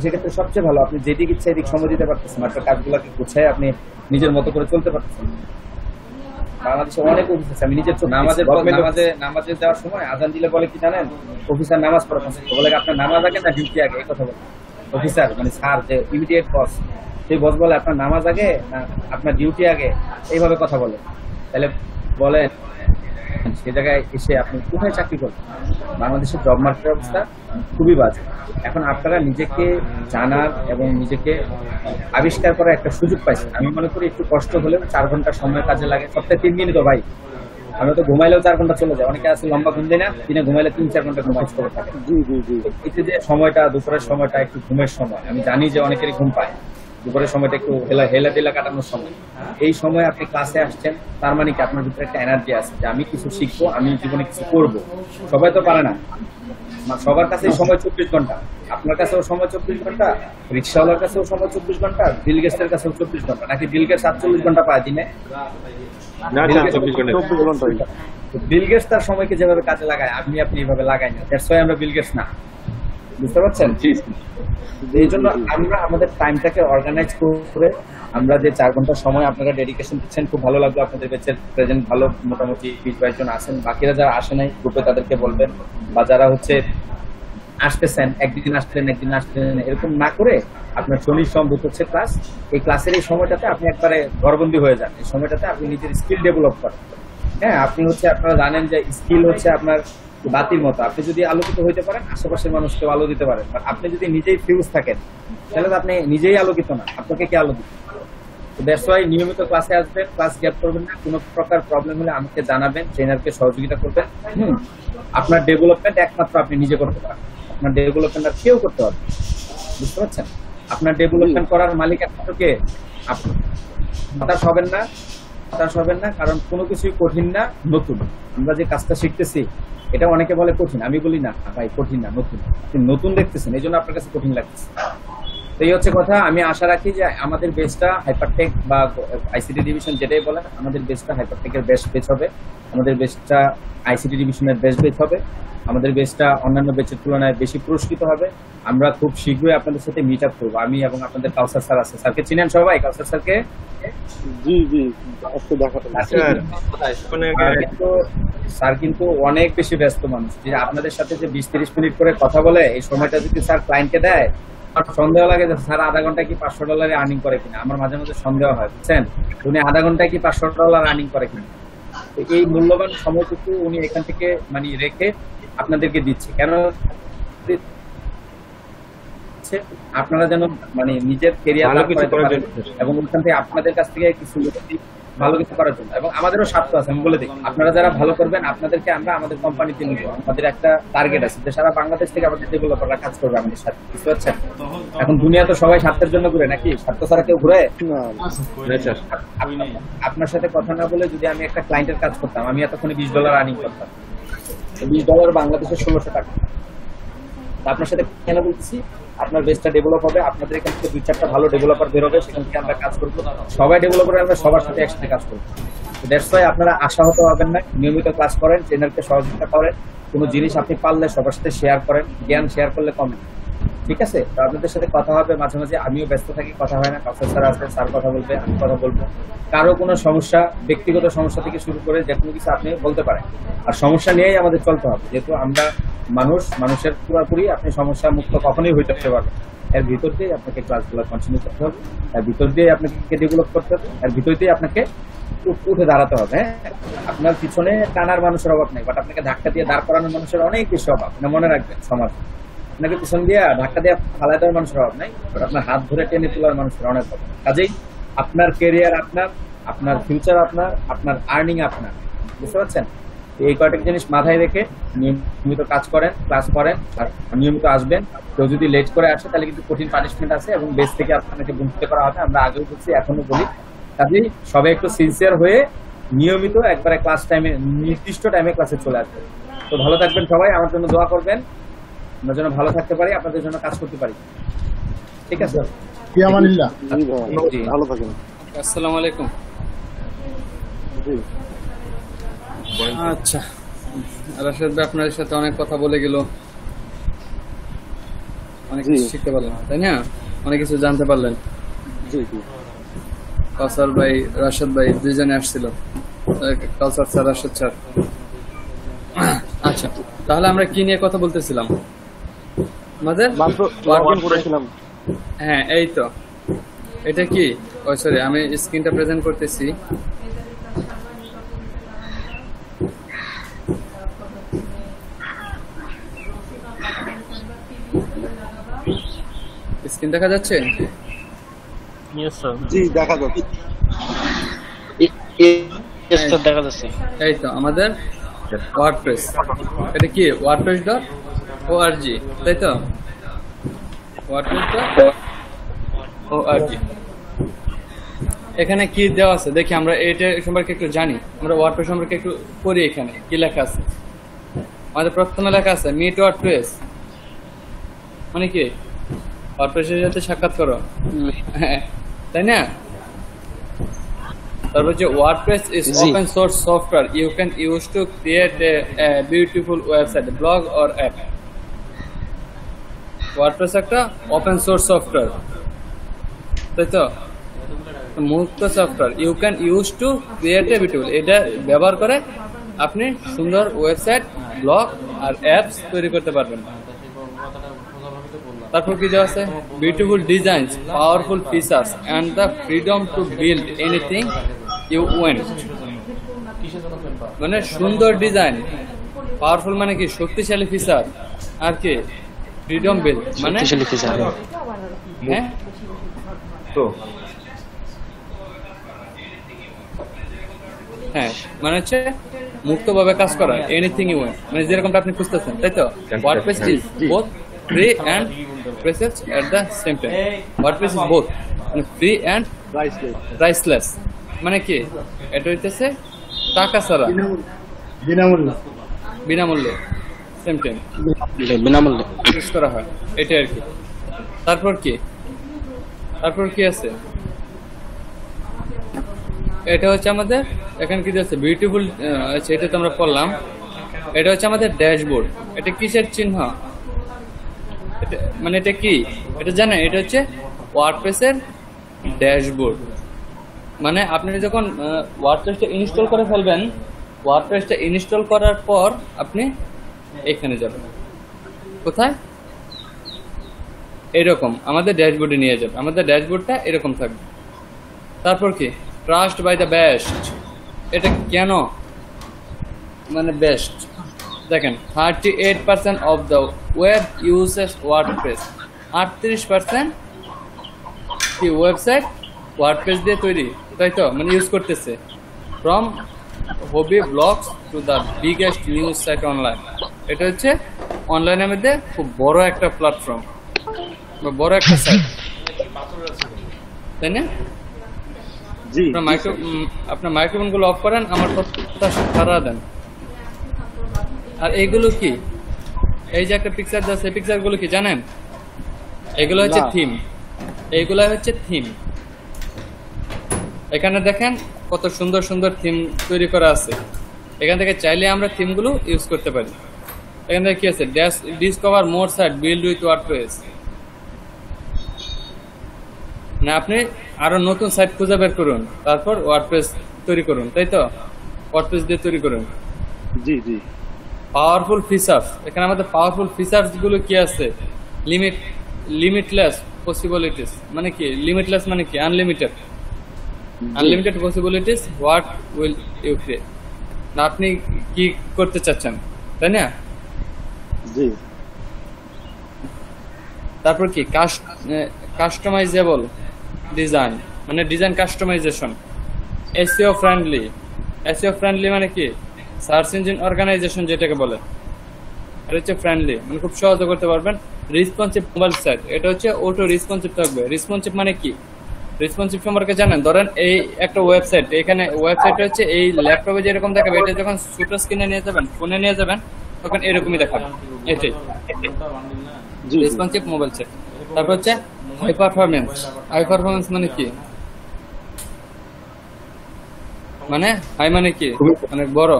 সেক্ষেত্রে সবচেয়ে ভালো। আপনি যেদিক ইচ্ছা এদিক সময় দিতে পারতেছেন, আপনার কাজগুলোকে গুছায় আপনি নিজের মতো করে চলতে পারতেছেন। বাংলাদেশে অনেক অফিস আছে, আমি নিজের নামাজে যাওয়ার সময় আজান দিলে বলে কি জানেন, অফিসার নামাজ পড়া বলে আপনার নামাজ আগে না ডিউটি আগে, এই কথা বলে অফিসার, মানে স্যার যে ইমিডিয়েট বস, সেই বস বলে আপনার নামাজ আগে না আপনার ডিউটি আগে, এইভাবে কথা বলে। তাহলে বলেন সে জায়গায় এসে আপনি কোথায় চাকরি করবেন? বাংলাদেশের জব মার্কেটের অবস্থা খুবই বাজে। এখন আপনারা নিজেকে জানার এবং নিজেকে আবিষ্কার করার একটা সুযোগ পাইছেন। আমি মনে করি একটু কষ্ট হলেও 4 ঘন্টা সময় কাজে লাগে। সপ্তাহে 3 দিনই তো ভাই, আমি তো ঘুমাইলেও 4 ঘন্টা চলে যায়। অনেকে আছে লম্বা ঘুম দেয় না, দিনে ঘুমাইলে 3-4 ঘন্টা ঘুমাই করে থাকে। এই যে সময়টা, দুপুরের সময়টা একটু ঘুমের সময়, আমি জানি যে অনেকেরই ঘুম পায়। দুপুরের সময়টা একটু হেলা কাটানোর সময়। এই সময় আপনি ক্লাসে আসছেন, তার মানে কি আপনার ভিতরে একটা এনার্জি আছে যে আমি কিছু শিখবো, আমি জীবনে কিছু করবো। সবাই তো পারে না, সবার কাছে সময় 24 ঘন্টা। আপনার কাছেও সময় 24 ঘন্টা, রিক্সাওয়ালার কাছেও সময় 24 ঘন্টা, বিল গেটসের কাছেও 24 ঘন্টা। নাকি বিল গেটস 47 ঘন্টা পায় দিনে? বিল গেটস তার সময়কে যেভাবে কাজে লাগায়, আপনি এইভাবে লাগাই না। দ্যাটস ওয়াই আমরা বিল গেটস না। বুঝতে পারছেন? এই জন্য আমরা আমাদের টাইমটাকে অর্গানাইজ করে, আমরা যে 4 ঘন্টা সময় আপনারা ডেডিকেশন দিচ্ছেন, খুব ভালো লাগলো। আপনাদের ব্যাচের প্রেজেন্ট ভালো, মোটামুটি 20-22 জন আছেন। বাকিরা যারা আসে নাই গ্রুপে তাদেরকে বলবেন, বা যারা হচ্ছে আসতেছেন, একদিন আসলেন একদিন আসলেন, এরকম না করে আপনার 40 সম্ভব হচ্ছে ক্লাস। এই ক্লাসের এই সময়টাতে আপনি একবারে ঘরবন্দি হয়ে যান। এই সময়টাতে আপনি নিজের স্কিল ডেভেলপ করেন। হ্যাঁ, আপনি হচ্ছে আপনারা জানেন যে স্কিল হচ্ছে আপনার বাতির মতো। আপনি যদি আলোকিত হইতে পারেন, আশেপাশের মানুষকেও আলো দিতে পারেন। আপনি যদি নিজেই ফিউজ থাকেন, তাহলে তো আপনি নিজেই আলোকিত না, আপনাকে কে আলো দিবে? দ্যাটস ওয়াই নিয়মিত ক্লাসে আসবেন, ক্লাস গ্যাপ করবেন না। কোনো প্রকার প্রবলেম হলে আমাকে জানাবেন, ট্রেনারকে সহযোগিতা করবেন। আপনার ডেভেলপমেন্ট একমাত্র আপনি নিজে করতে পারেন, আপনার ডেভেলপমেন্ট আর কেউ করতে পারবে। বুঝতে পারছেন? আপনার ডেভেলপমেন্ট করার মালিক একমাত্র কে? আপনি। হতাশ হবেন না, কারণ কোনো কিছুই কঠিন না, নতুন। আমরা যে কাজটা শিখতেছি এটা অনেকে বলে কঠিন, আমি বলি না ভাই কঠিন না, নতুন। আপনি নতুন দেখতেছেন, এই জন্য আপনার কাছে কঠিন লাগতেছে। তো এই হচ্ছে কথা। আমি আশা রাখি যে আমাদের বেসটা হাইপারটেক বা আইসিটি ডিভিশন যেটাই বলেন, আমাদের বেসটা হাইপারটেকের বেস্ট বেচ হবে, আমাদের বেসটা আইসিটি ডিভিশনের বেস্ট বেচ হবে, আমাদের বেসটা অন্যান্য বেচের তুলনায় বেশি পুরস্কৃত হবে। আমরা খুব শীঘ্রই আপনাদের সাথে মিট আপ করবো, আমি এবং আপনাদের কাউসার স্যার আছে। স্যারকে চিনেন সবাই? কাউসার স্যারকে স্যার কিন্তু অনেক বেশি ব্যস্ত মানুষ, যে আপনাদের সাথে যে 20-30 মিনিট করে কথা বলে, এই সময়টা যদি স্যার ক্লায়েন্টকে দেয়, আমার সন্দেহ লাগে যে স্যার আধা ঘন্টায় কি $500 আর্নিং করে কিনা। আমার মাঝে মাঝে সন্দেহ হয়, বুঝছেন, উনি আধা ঘন্টায় কি $500 আর্নিং করে কিনা। এই মূল্যবান সময়টুকু উনি এখান থেকে মানে রেখে আপনাদেরকে দিচ্ছে কেন, আপনারা যেন মানে নিজের কেরিয়ার এবং ওখান থেকে আপনাদের কাছ থেকে কিছু ভালো কিছু করার জন্য, এবং আমাদেরও স্বার্থ আছে। আমি বলে দিই, আপনারা যারা ভালো করবেন আপনাদেরকে আমরা আমাদের কোম্পানিতে নিব। আমাদের একটা টার্গেট আছে যে সারা বাংলাদেশ থেকে আমাদের ডেভেলপাররা কাজ করবে আমাদের সাথে, বুঝতে পারছেন? এখন দুনিয়া তো সবাই স্বার্থের জন্য ঘুরে, নাকি? স্বার্থ ছাড়া কেউ ঘুরে? আপনার সাথে কথা না বলে যদি আমি একটা ক্লায়েন্টের কাজ করতাম, আমি এতক্ষণে $20 আর্নিং করতাম। $20 বাংলাদেশের 1600 টাকা। আপনার সাথে কেন বলছি, আপনার বেসটা ডেভেলপ হবে, আপনাদের এখান থেকে 2-4টা ভালো ডেভেলপার বের হবে, সেখান থেকে আমরা কাজ করবো। সবাই ডেভেলপার, আমরা সবার সাথে একসাথে কাজ করবো। দ্যাটস ওয়াই আপনারা আশাহত হবেন না, নিয়মিত ক্লাস করেন, ট্রেনারকে সহযোগিতা করেন, কোনো জিনিস আপনি পারলে সবার সাথে শেয়ার করেন, জ্ঞান শেয়ার করলে কমে, ঠিক আছে? তো আপনাদের সাথে কথা হবে মাঝে মাঝে, আমিও ব্যস্ত থাকি, কথা হয় না। কাউসার স্যার আসবেন, স্যার কথা বলবে, আমি কথা বলবো। কারো কোনো সমস্যা, ব্যক্তিগত সমস্যা থেকে শুরু করে যে কোনো কিছু আপনি বলতে পারেন, আর সমস্যা নিয়েই আমাদের চলতে হবে, যেহেতু আমরা মানুষের পুরোপুরি আপনি সমস্যা মুক্ত কখনোই হইতে পারবেন। এর ভিতর দিয়ে আপনাকে ক্লাসগুলো কন্টিনিউ করতে হবে, এর ভিতর দিয়ে আপনাকে ডেভেলপ করতে হবে, এর ভিতর দিয়ে আপনাকে উঠে দাঁড়াতে হবে। হ্যাঁ, আপনার পিছনে টানার মানুষের অভাব নেই, বাট আপনাকে ধাক্কা দিয়ে দাঁড় করানোর মানুষের অনেক বেশি অভাব। মনে রাখবেন, সমাজ আপনাকে পিছন দিয়ে ধাক্কা দিয়ে ফালাই দেওয়ার মানুষের অভাব নাই, বাট আপনার হাত ধরে টেনে তোলার মানুষের অনেক অভাব। কাজেই আপনার কেরিয়ার আপনার ফিউচার আপনার আর্নিং আপনার, বুঝতে পারছেন? এই কয়েকটা জিনিস মাথায় রেখে নিয়মিত কাজ করেন, ক্লাস করেন, আর নিয়মিত আসবেন। কেউ যদি লেট করে আসে তাহলে কিন্তু কঠিন পানিশমেন্ট আছে এবং বেস থেকে আপনাকে বঞ্চিত করা হবে। আমরা আগেও বলছি, এখনো বলি। কাজেই সবাই একটু সিনসিয়ার হয়ে নিয়মিত একবারে ক্লাস টাইমে, নির্দিষ্ট টাইমে ক্লাসে চলে আসবেন। তো ভালো থাকবেন সবাই, আমার জন্য দোয়া করবেন, আমরা যেন ভালো থাকতে পারি, আপনাদের জন্য কাজ করতে পারি, ঠিক আছে? ভালো থাকেন। আসসালামু আলাইকুম। আচ্ছা, রাশেদ ভাই আপনাদের সাথে অনেক কথা বলে গেল, অনেক কিছু শিখতে পারলেন, তাই না? অনেক কিছু জানতে পারলেন। কাউসার ভাই, রাশেদ ভাই দুইজনে আসছিল, কাউসার স্যার, রাশেদ স্যার। আচ্ছা, তাহলে আমরা কি নিয়ে কথা বলতেছিলাম? আমাদের হ্যাঁ, এই তো এটা কি, সরি আমি স্ক্রিনটা প্রেজেন্ট করতেছি। স্ক্রিন দেখা যাচ্ছে? জি, দেখা যাচ্ছে। দেখা যাচ্ছে। এই তো আমাদের ওয়ার্ডপ্রেস, এটা কি wordpress.org, তাই তো? wordpress.org। এখানে কি দেওয়া আছে দেখি, আমরা এটা সম্পর্কে একটু জানি। আমরা ওয়ার্ডপ্রেস সম্পর্কে একটু পড়ি। এখানে কি লেখা আছে? আমাদের প্রথমে লেখা আছে মিট ওয়ার্ডপ্রেস, মানে কি ওয়ার্ডপ্রেসের সাথে সাক্ষাৎ করো, তাই না? তারপর যে WordPress is open source software you can use to create a beautiful website, blog or app. WordPress একটা ওপেন সোর্স সফটওয়্যার, তাই তো? মুক্ত software, you can use to create a beautiful, এটা ব্যবহার করে আপনি সুন্দর ওয়েবসাইট, ব্লগ আর অ্যাপস তৈরি করতে পারবেন। তারপর কি দেওয়া আছে? Beautiful designs, powerful features and the freedom to build anything you want. মানে সুন্দর ডিজাইন, পাওয়ারফুল মানে কি শক্তিশালী ফিচার, আর কি ফ্রিডম বিল্ড মানে হ্যাঁ তো হ্যাঁ, মানে হচ্ছে মুক্তভাবে কাজ করা, এনিথিং ইউ ওয়ান্ট, মানে যেরকমটা আপনি খুঁজতেছেন, তাই তো? WordPress is both free and priceless at the same time. WordPress is both free and priceless. মানে কি এটা হইতেছে টাকা ছাড়া, বিনামূল্যে সেম টাইম বিনামূল্যে ইউজ করা হয়, এটা আর কি। তারপর কি তারপর কি আছে, এটা হচ্ছে আমাদের এখানে কি আছে বিউটিফুল, আচ্ছা এটা তো আমরা পড়লাম। এটা হচ্ছে আমাদের ড্যাশবোর্ড। এটা কিসের চিহ্ন, এটা মানে এটা কি এটা জানেন, এটা হচ্ছে ওয়ার্ডপ্রেসের ড্যাশবোর্ড। মানে আপনি যখন ওয়ার্ডপ্রেসটা ইনস্টল করে ফেলবেন, ওয়ার্ডপ্রেসটা ইনস্টল করার পর আপনি এখানে যাবেন, কোথায়, এরকম আমাদের ড্যাশবোর্ডে নিয়ে যাবে। আমাদের ড্যাশবোর্ডটা এরকম থাকবে। তারপর কি ট্রাস্ট বাই দ্য বেস্ট, এটা কেন মানে বেস্ট, দেখেন 38% of the web uses WordPress, 38% কি ওয়েবসাইট ওয়ার্ডপ্রেস দিয়ে তৈরি, তাই তো, মানে ইউজ করতেছে। From hobby blogs to the biggest news site online, এটা হচ্ছে অনলাইনের মধ্যে খুব বড় একটা প্ল্যাটফর্ম, বড় একটা সাইট, তাই না? আপনার মাইক্রোফোন গুলো অফ করেন, আমার কথা সারা দেন। আর এইগুলো কি, এই যে একটা পিকচার আছে, পিকচার গুলো কি জানেন, এগুলো হচ্ছে থিম, এইগুলো হচ্ছে থিম। এখানে দেখেন কত সুন্দর সুন্দর থিম তৈরি করা আছে। এখান থেকে চাইলে আমরা থিমগুলো ইউজ করতে পারি। এখান থেকে কি আছে, discover more site build with WordPress, না আপনি আরো নতুন সাইট খুঁজে বের করুন, তারপর ওয়ার্ডপ্রেস তৈরি করুন, তাই তো, ওয়ার্ডপ্রেস দিয়ে তৈরি করুন। জি জি। পাওয়ারফুল ফিচার্স, এখানে আমাদের পাওয়ারফুল ফিচার্স গুলো কি আছে, লিমিটলেস পসিবিলিটিস, মানে কি লিমিটলেস মানে কি unlimited, unlimited possibilities what will you create, না আপনি কি করতে চাচ্ছেন, তাই না? জি। তারপর কি কাস্টমাইজেবল ডিজাইন, মানে design customisation. SEO friendly, SEO friendly মানে কি সার্চ ইঞ্জিন অর্গানাইজেশন যেটাকে বলে, এটা হচ্ছে ফ্রেন্ডলি, মানে খুব সহজে করতে পারবেন। রেসপন্সিভ মোবাইল সাইট, এটা হচ্ছে অটো রেসপন্সিভ থাকবে। রেসপন্সিভ মানে কি, রেসপন্সিভ সম্পর্কে জানেন? ধরেন এই একটা ওয়েবসাইট, এখানে ওয়েবসাইট হচ্ছে এই ল্যাপটপে যেরকম দেখাবে, এটা যখন ছোট স্ক্রিনে নিয়ে যাবেন, ফোনে নিয়ে যাবেন, তখন এরকমই দেখাবে। এটাই রেসপন্সিভ মোবাইল সাইট। তারপর হচ্ছে হাই পারফরমেন্স। হাই পারফরমেন্স মানে কি, মানে হাই মানে কি অনেক বড়,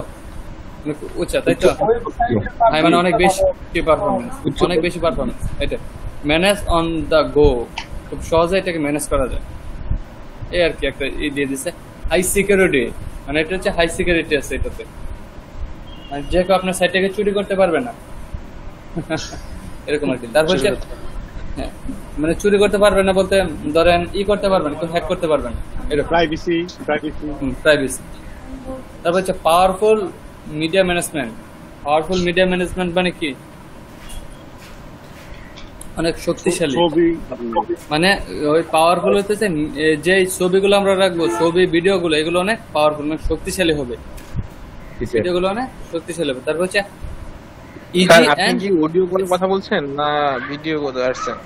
উচ্চা, তাই তো? হাই মানে অনেক বেশি পারফরমেন্স, অনেক বেশি পারফরমেন্স। এটা ম্যানেজ অন দ্য গো, খুব সহজে এটাকে ম্যানেজ করা যায়, এই আর কি একটা দিয়ে দিচ্ছে। হাই সিকিউরিটি, মানে এটা হচ্ছে হাই সিকিউরিটি আছে এটাতে, মানে যে কেউ আপনার সাইটটাকে চুরি করতে পারবে না, এরকম আর কি। তারপর হচ্ছে হ্যাঁ, মানে চুরি করতে পারবে না বলতে ধরেন করতে পারবেন, কেউ হ্যাক করতে পারবেন, এরকম প্রাইভেসি। তারপর হচ্ছে powerful media management. Powerful media management মানে কি, অনেক শক্তিশালী, মানে ওই পাওয়ারফুল হতেছে যে ছবিগুলো আমরা রাখবো, ছবি ভিডিওগুলো, এগুলো অনেক পাওয়ারফুল, মানে শক্তিশালী হবে, ভিডিওগুলো অনেক শক্তিশালী হবে। তারপর হচ্ছে আপনি কি অডিও কলে কথা বলছেন না ভিডিও কলে আসছেন?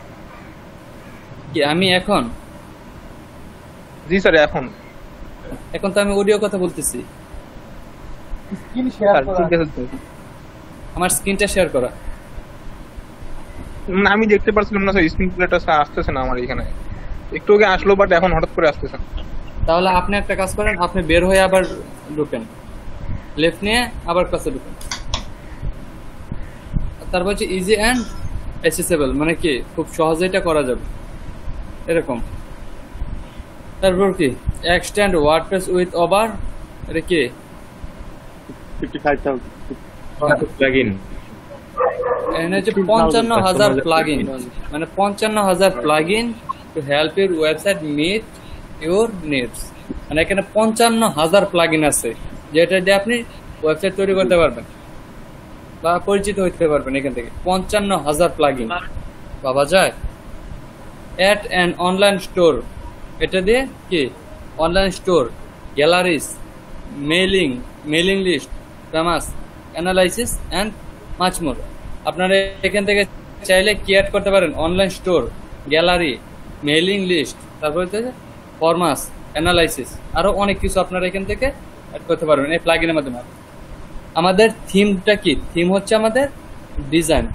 কি আমি এখন? জি স্যার, এখন তো আমি অডিও কথা বলতেছি। স্ক্রিন শেয়ার করা, আমার স্ক্রিনটা শেয়ার করা, না আমি দেখতে পারছিলাম না স্যার, স্ক্রিন প্লেটা আসতেছে না আমার এখানে, একটু আগে আসলো বাট এখন হঠাৎ করে আসতেছে। তাহলে আপনি একটা কাজ করেন, আপনি বের হয়ে আবার ঢুকেন, লেফট নিয়ে আবার ক্লাসে ঢুকেন। তারপর হচ্ছে ইজি অ্যান্ড অ্যাক্সেসিবল, মানে কি খুব সহজে এটা করা যাবে, এরকম। তারপর কি এক্সটেন্ড ওয়ার্ডপ্রেস উইথ ওভার, এটা কি 55,000 প্লাগইন, এখানে হচ্ছে 55,000 প্লাগইন, মানে 55,000 plugin to help your website meet your needs, মানে এখানে 55,000 প্লাগইন আছে যেটা দিয়ে আপনি ওয়েবসাইট তৈরি করতে পারবেন বা পরিচিত হইতে পারবেন এখান থেকে। 55,000 প্লাগইন, বাবা যায়। অ্যাট অ্যান অনলাইন স্টোর, এটা দিয়ে কি online store, galleries, mailing list, famous analysis and much more. আপনারা এখান থেকে চাইলে কি অ্যাড করতে পারেন, online store, gallery, mailing list, তারপর হচ্ছে ফরমাস, অ্যানালাইসিস, আরো অনেক কিছু আপনারা এখান থেকে অ্যাড করতে পারবেন এই প্লাগইনের মাধ্যমে। আমাদের থিমটা কি, থিম হচ্ছে আমাদের ডিজাইন,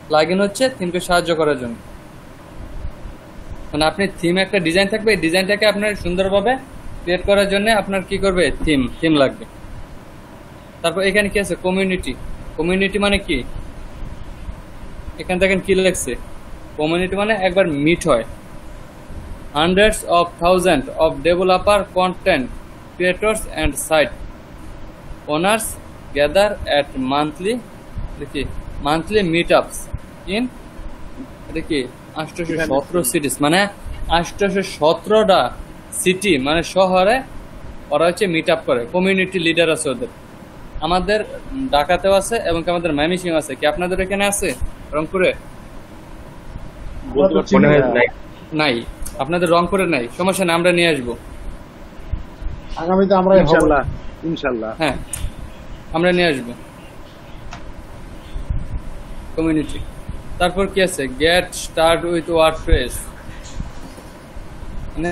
প্লাগইন হচ্ছে থিমকে সাহায্য করার জন্য। মানে আপনি থিম একটা ডিজাইন থাকবে, এই ডিজাইনটাকে আপনার সুন্দরভাবে ক্রিয়েট করার জন্য আপনার কি করবে, থিম লাগবে। তারপর এখানে কি আছে, কমিউনিটি। কমিউনিটি মানে কি, এখানে দেখেন কি লেখছে, কমিউনিটি মানে একবার মিট হয়। Hundreds of thousands of developer, content creators and site owners gather at monthly meet ups in 817 cities, মানে 817টা সিটি মানে শহরে ওরা হচ্ছে মিট আপ করে। কমিউনিটি লিডার আছে ওদের, আমাদের ঢাকাতেও আছে এবং আমাদের ময়মনসিংহ আছে। কি আপনাদের এখানে আছে রংপুরে? নাই, আপনাদের রংপুরে নাই, সমস্যা নেই, আমরা নিয়ে আসবো আগামীতে। আমরা ইনশাআল্লাহ হ্যাঁ আমরা নিয়ে আসবো কমিউনিটি। তারপর কি আছে, গেট স্টার্ট উইথ ওয়ার্ডপ্রেস, মানে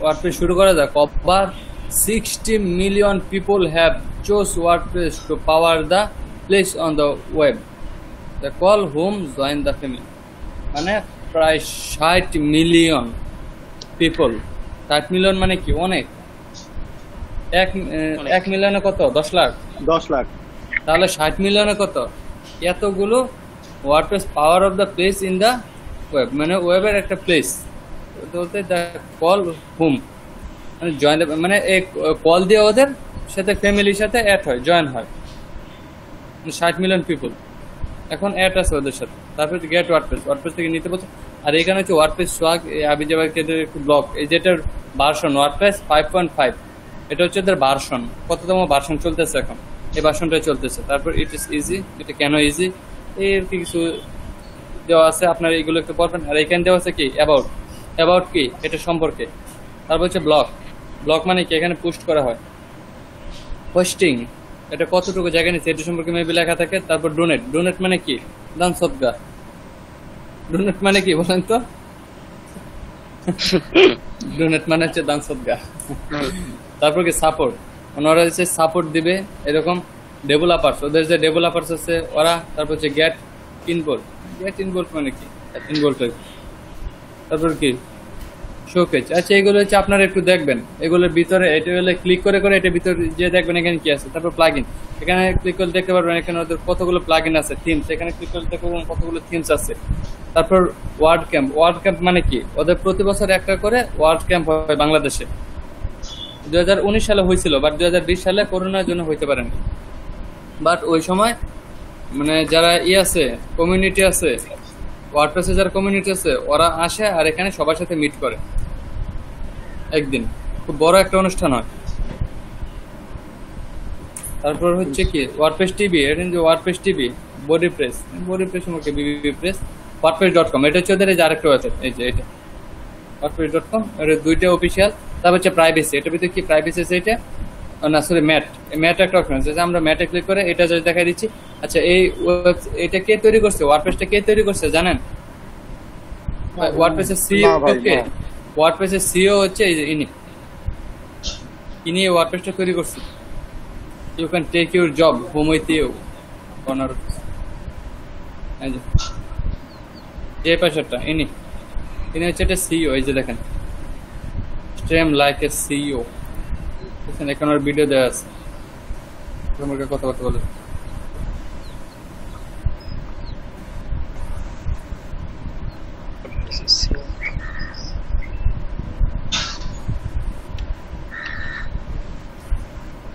ওয়ার্ডপ্রেস শুরু করা যাক। Over 60 million people have chose WordPress to power the place on the web. They call whom join the family. মানে প্রায় 60 মিলিয়ন পিপল। 60 মিলিয়ন মানে কি অনেক। 1 মিলিয়নে কত, 10 লাখ। তাহলে 60 মিলিয়নে কত, এতগুলো WordPress power of the place in the web, মানে ওয়েবের একটা প্লেস বলতে কল হুম, মানে জয়েন, মানে এই কল দিয়ে ওদের সাথে ফ্যামিলির সাথে অ্যাড হয়, জয়েন হয় 60 মিলিয়ন পিপল এখন অ্যাড আছে ওদের সাথে। তারপর গেট ওয়ার্ডপ্রেস থেকে নিতে বলছে। আর এখানে হচ্ছে ওয়ার্ডপ্রেস সোয়াগ, আবি জাবাকে একটু ব্লক, এই যেটার ভার্সন ওয়ার্ডপ্রেস 5.5, এটা হচ্ছে ওদের ভার্সন, কততম ভার্সন চলতেছে এখন, এই ভার্সনটাই চলতেছে। তারপর ইট ইজ ইজি, এটা কেন ইজি, এর কিছু দেওয়া আছে, আপনারা এইগুলো একটু পড়বেন। আর এখানে দেওয়া আছে কি অ্যাবাউট কি, এটা সম্পর্কে। তারপর হচ্ছে ব্লগ মানে কি, এখানে পোস্ট করা হয়। পোস্টিং, এটা কতটুকু জায়গা নিচ্ছে এটা সম্পর্কে মেবি লেখা থাকে। তারপর ডোনেট মানে কি, দান সদকা। ডোনেট মানে কি বলেন তো? ডোনেট মানে হচ্ছে দান সদকা। তারপর কি সাপোর্ট, ওনারা হচ্ছে সাপোর্ট দিবে এরকম ডেভেলপার্স, ওদের যে ডেভেলপার্স আছে ওরা। তারপর হচ্ছে গেট ইনভলভ মানে কি, ইনভলভ। তারপর কি শোকেজ। আচ্ছা এগুলো হচ্ছে আপনারা একটু দেখবেন, এগুলোর ভিতরে এটা হলে ক্লিক করে এটার ভিতরে যে দেখবেন এখানে কি আছে। তারপর প্লাগইন, এখানে ক্লিক করলে দেখতে পারবেন এখানে ওদের কতগুলো প্লাগইন আছে। থিমস, এখানে ক্লিক করলে দেখতে পারবেন কতগুলো থিমস আছে। তারপর ওয়ার্ড ক্যাম্প মানে কি, ওদের প্রতি বছর একটা করে ওয়ার্ড ক্যাম্প হয় বাংলাদেশে। 2019 সালে হয়েছিল, বাট 2020 সালে করোনার জন্য হইতে পারেনি। বাট ওই সময় মানে যারা আছে কমিউনিটি আছে, ওয়ার্ডপ্রেসে যারা কমিউনিটি আছে ওরা আসে আর এখানে সবার সাথে মিট করে একদিন, খুব বড় একটা অনুষ্ঠান হয়। তারপর হচ্ছে কি ওয়ার্ডপ্রেস টিভি, এটা যে ওয়ার্ডপ্রেস টিভি, বডি প্রেস আমাকে বিবি প্রেস, wordpress.com, এটা হচ্ছে ওদের এই যে আরেকটা আছে, এই যে এটা wordpress.com, এটা দুইটা অফিসিয়াল। তারপর হচ্ছে প্রাইভেসি, এটার ভিতরে কি প্রাইভেসি আছে, এটা না সরি ম্যাট একটা অপশন আছে, আমরা ম্যাটে ক্লিক করে এটা যদি দেখাই দিচ্ছি। আচ্ছা এটা কে তৈরি করছে, ওয়ার্ডপ্রেসটা কে তৈরি করছে জানেন? ওয়ার্ডপ্রেসের সিইও কে? ওয়ার্ডপ্রেসের সিইও হচ্ছে এই যে ইনি ওয়ার্ডপ্রেসটা তৈরি করছে। You can take your job home with you corner, এই যে পাশাটা ইনি হচ্ছে এটা সিইও, এই যে দেখেন স্ট্রেম লাইক এ সিইও। এখন আর ভিডিও দেওয়া আছে, তোমাকে কথা বলে।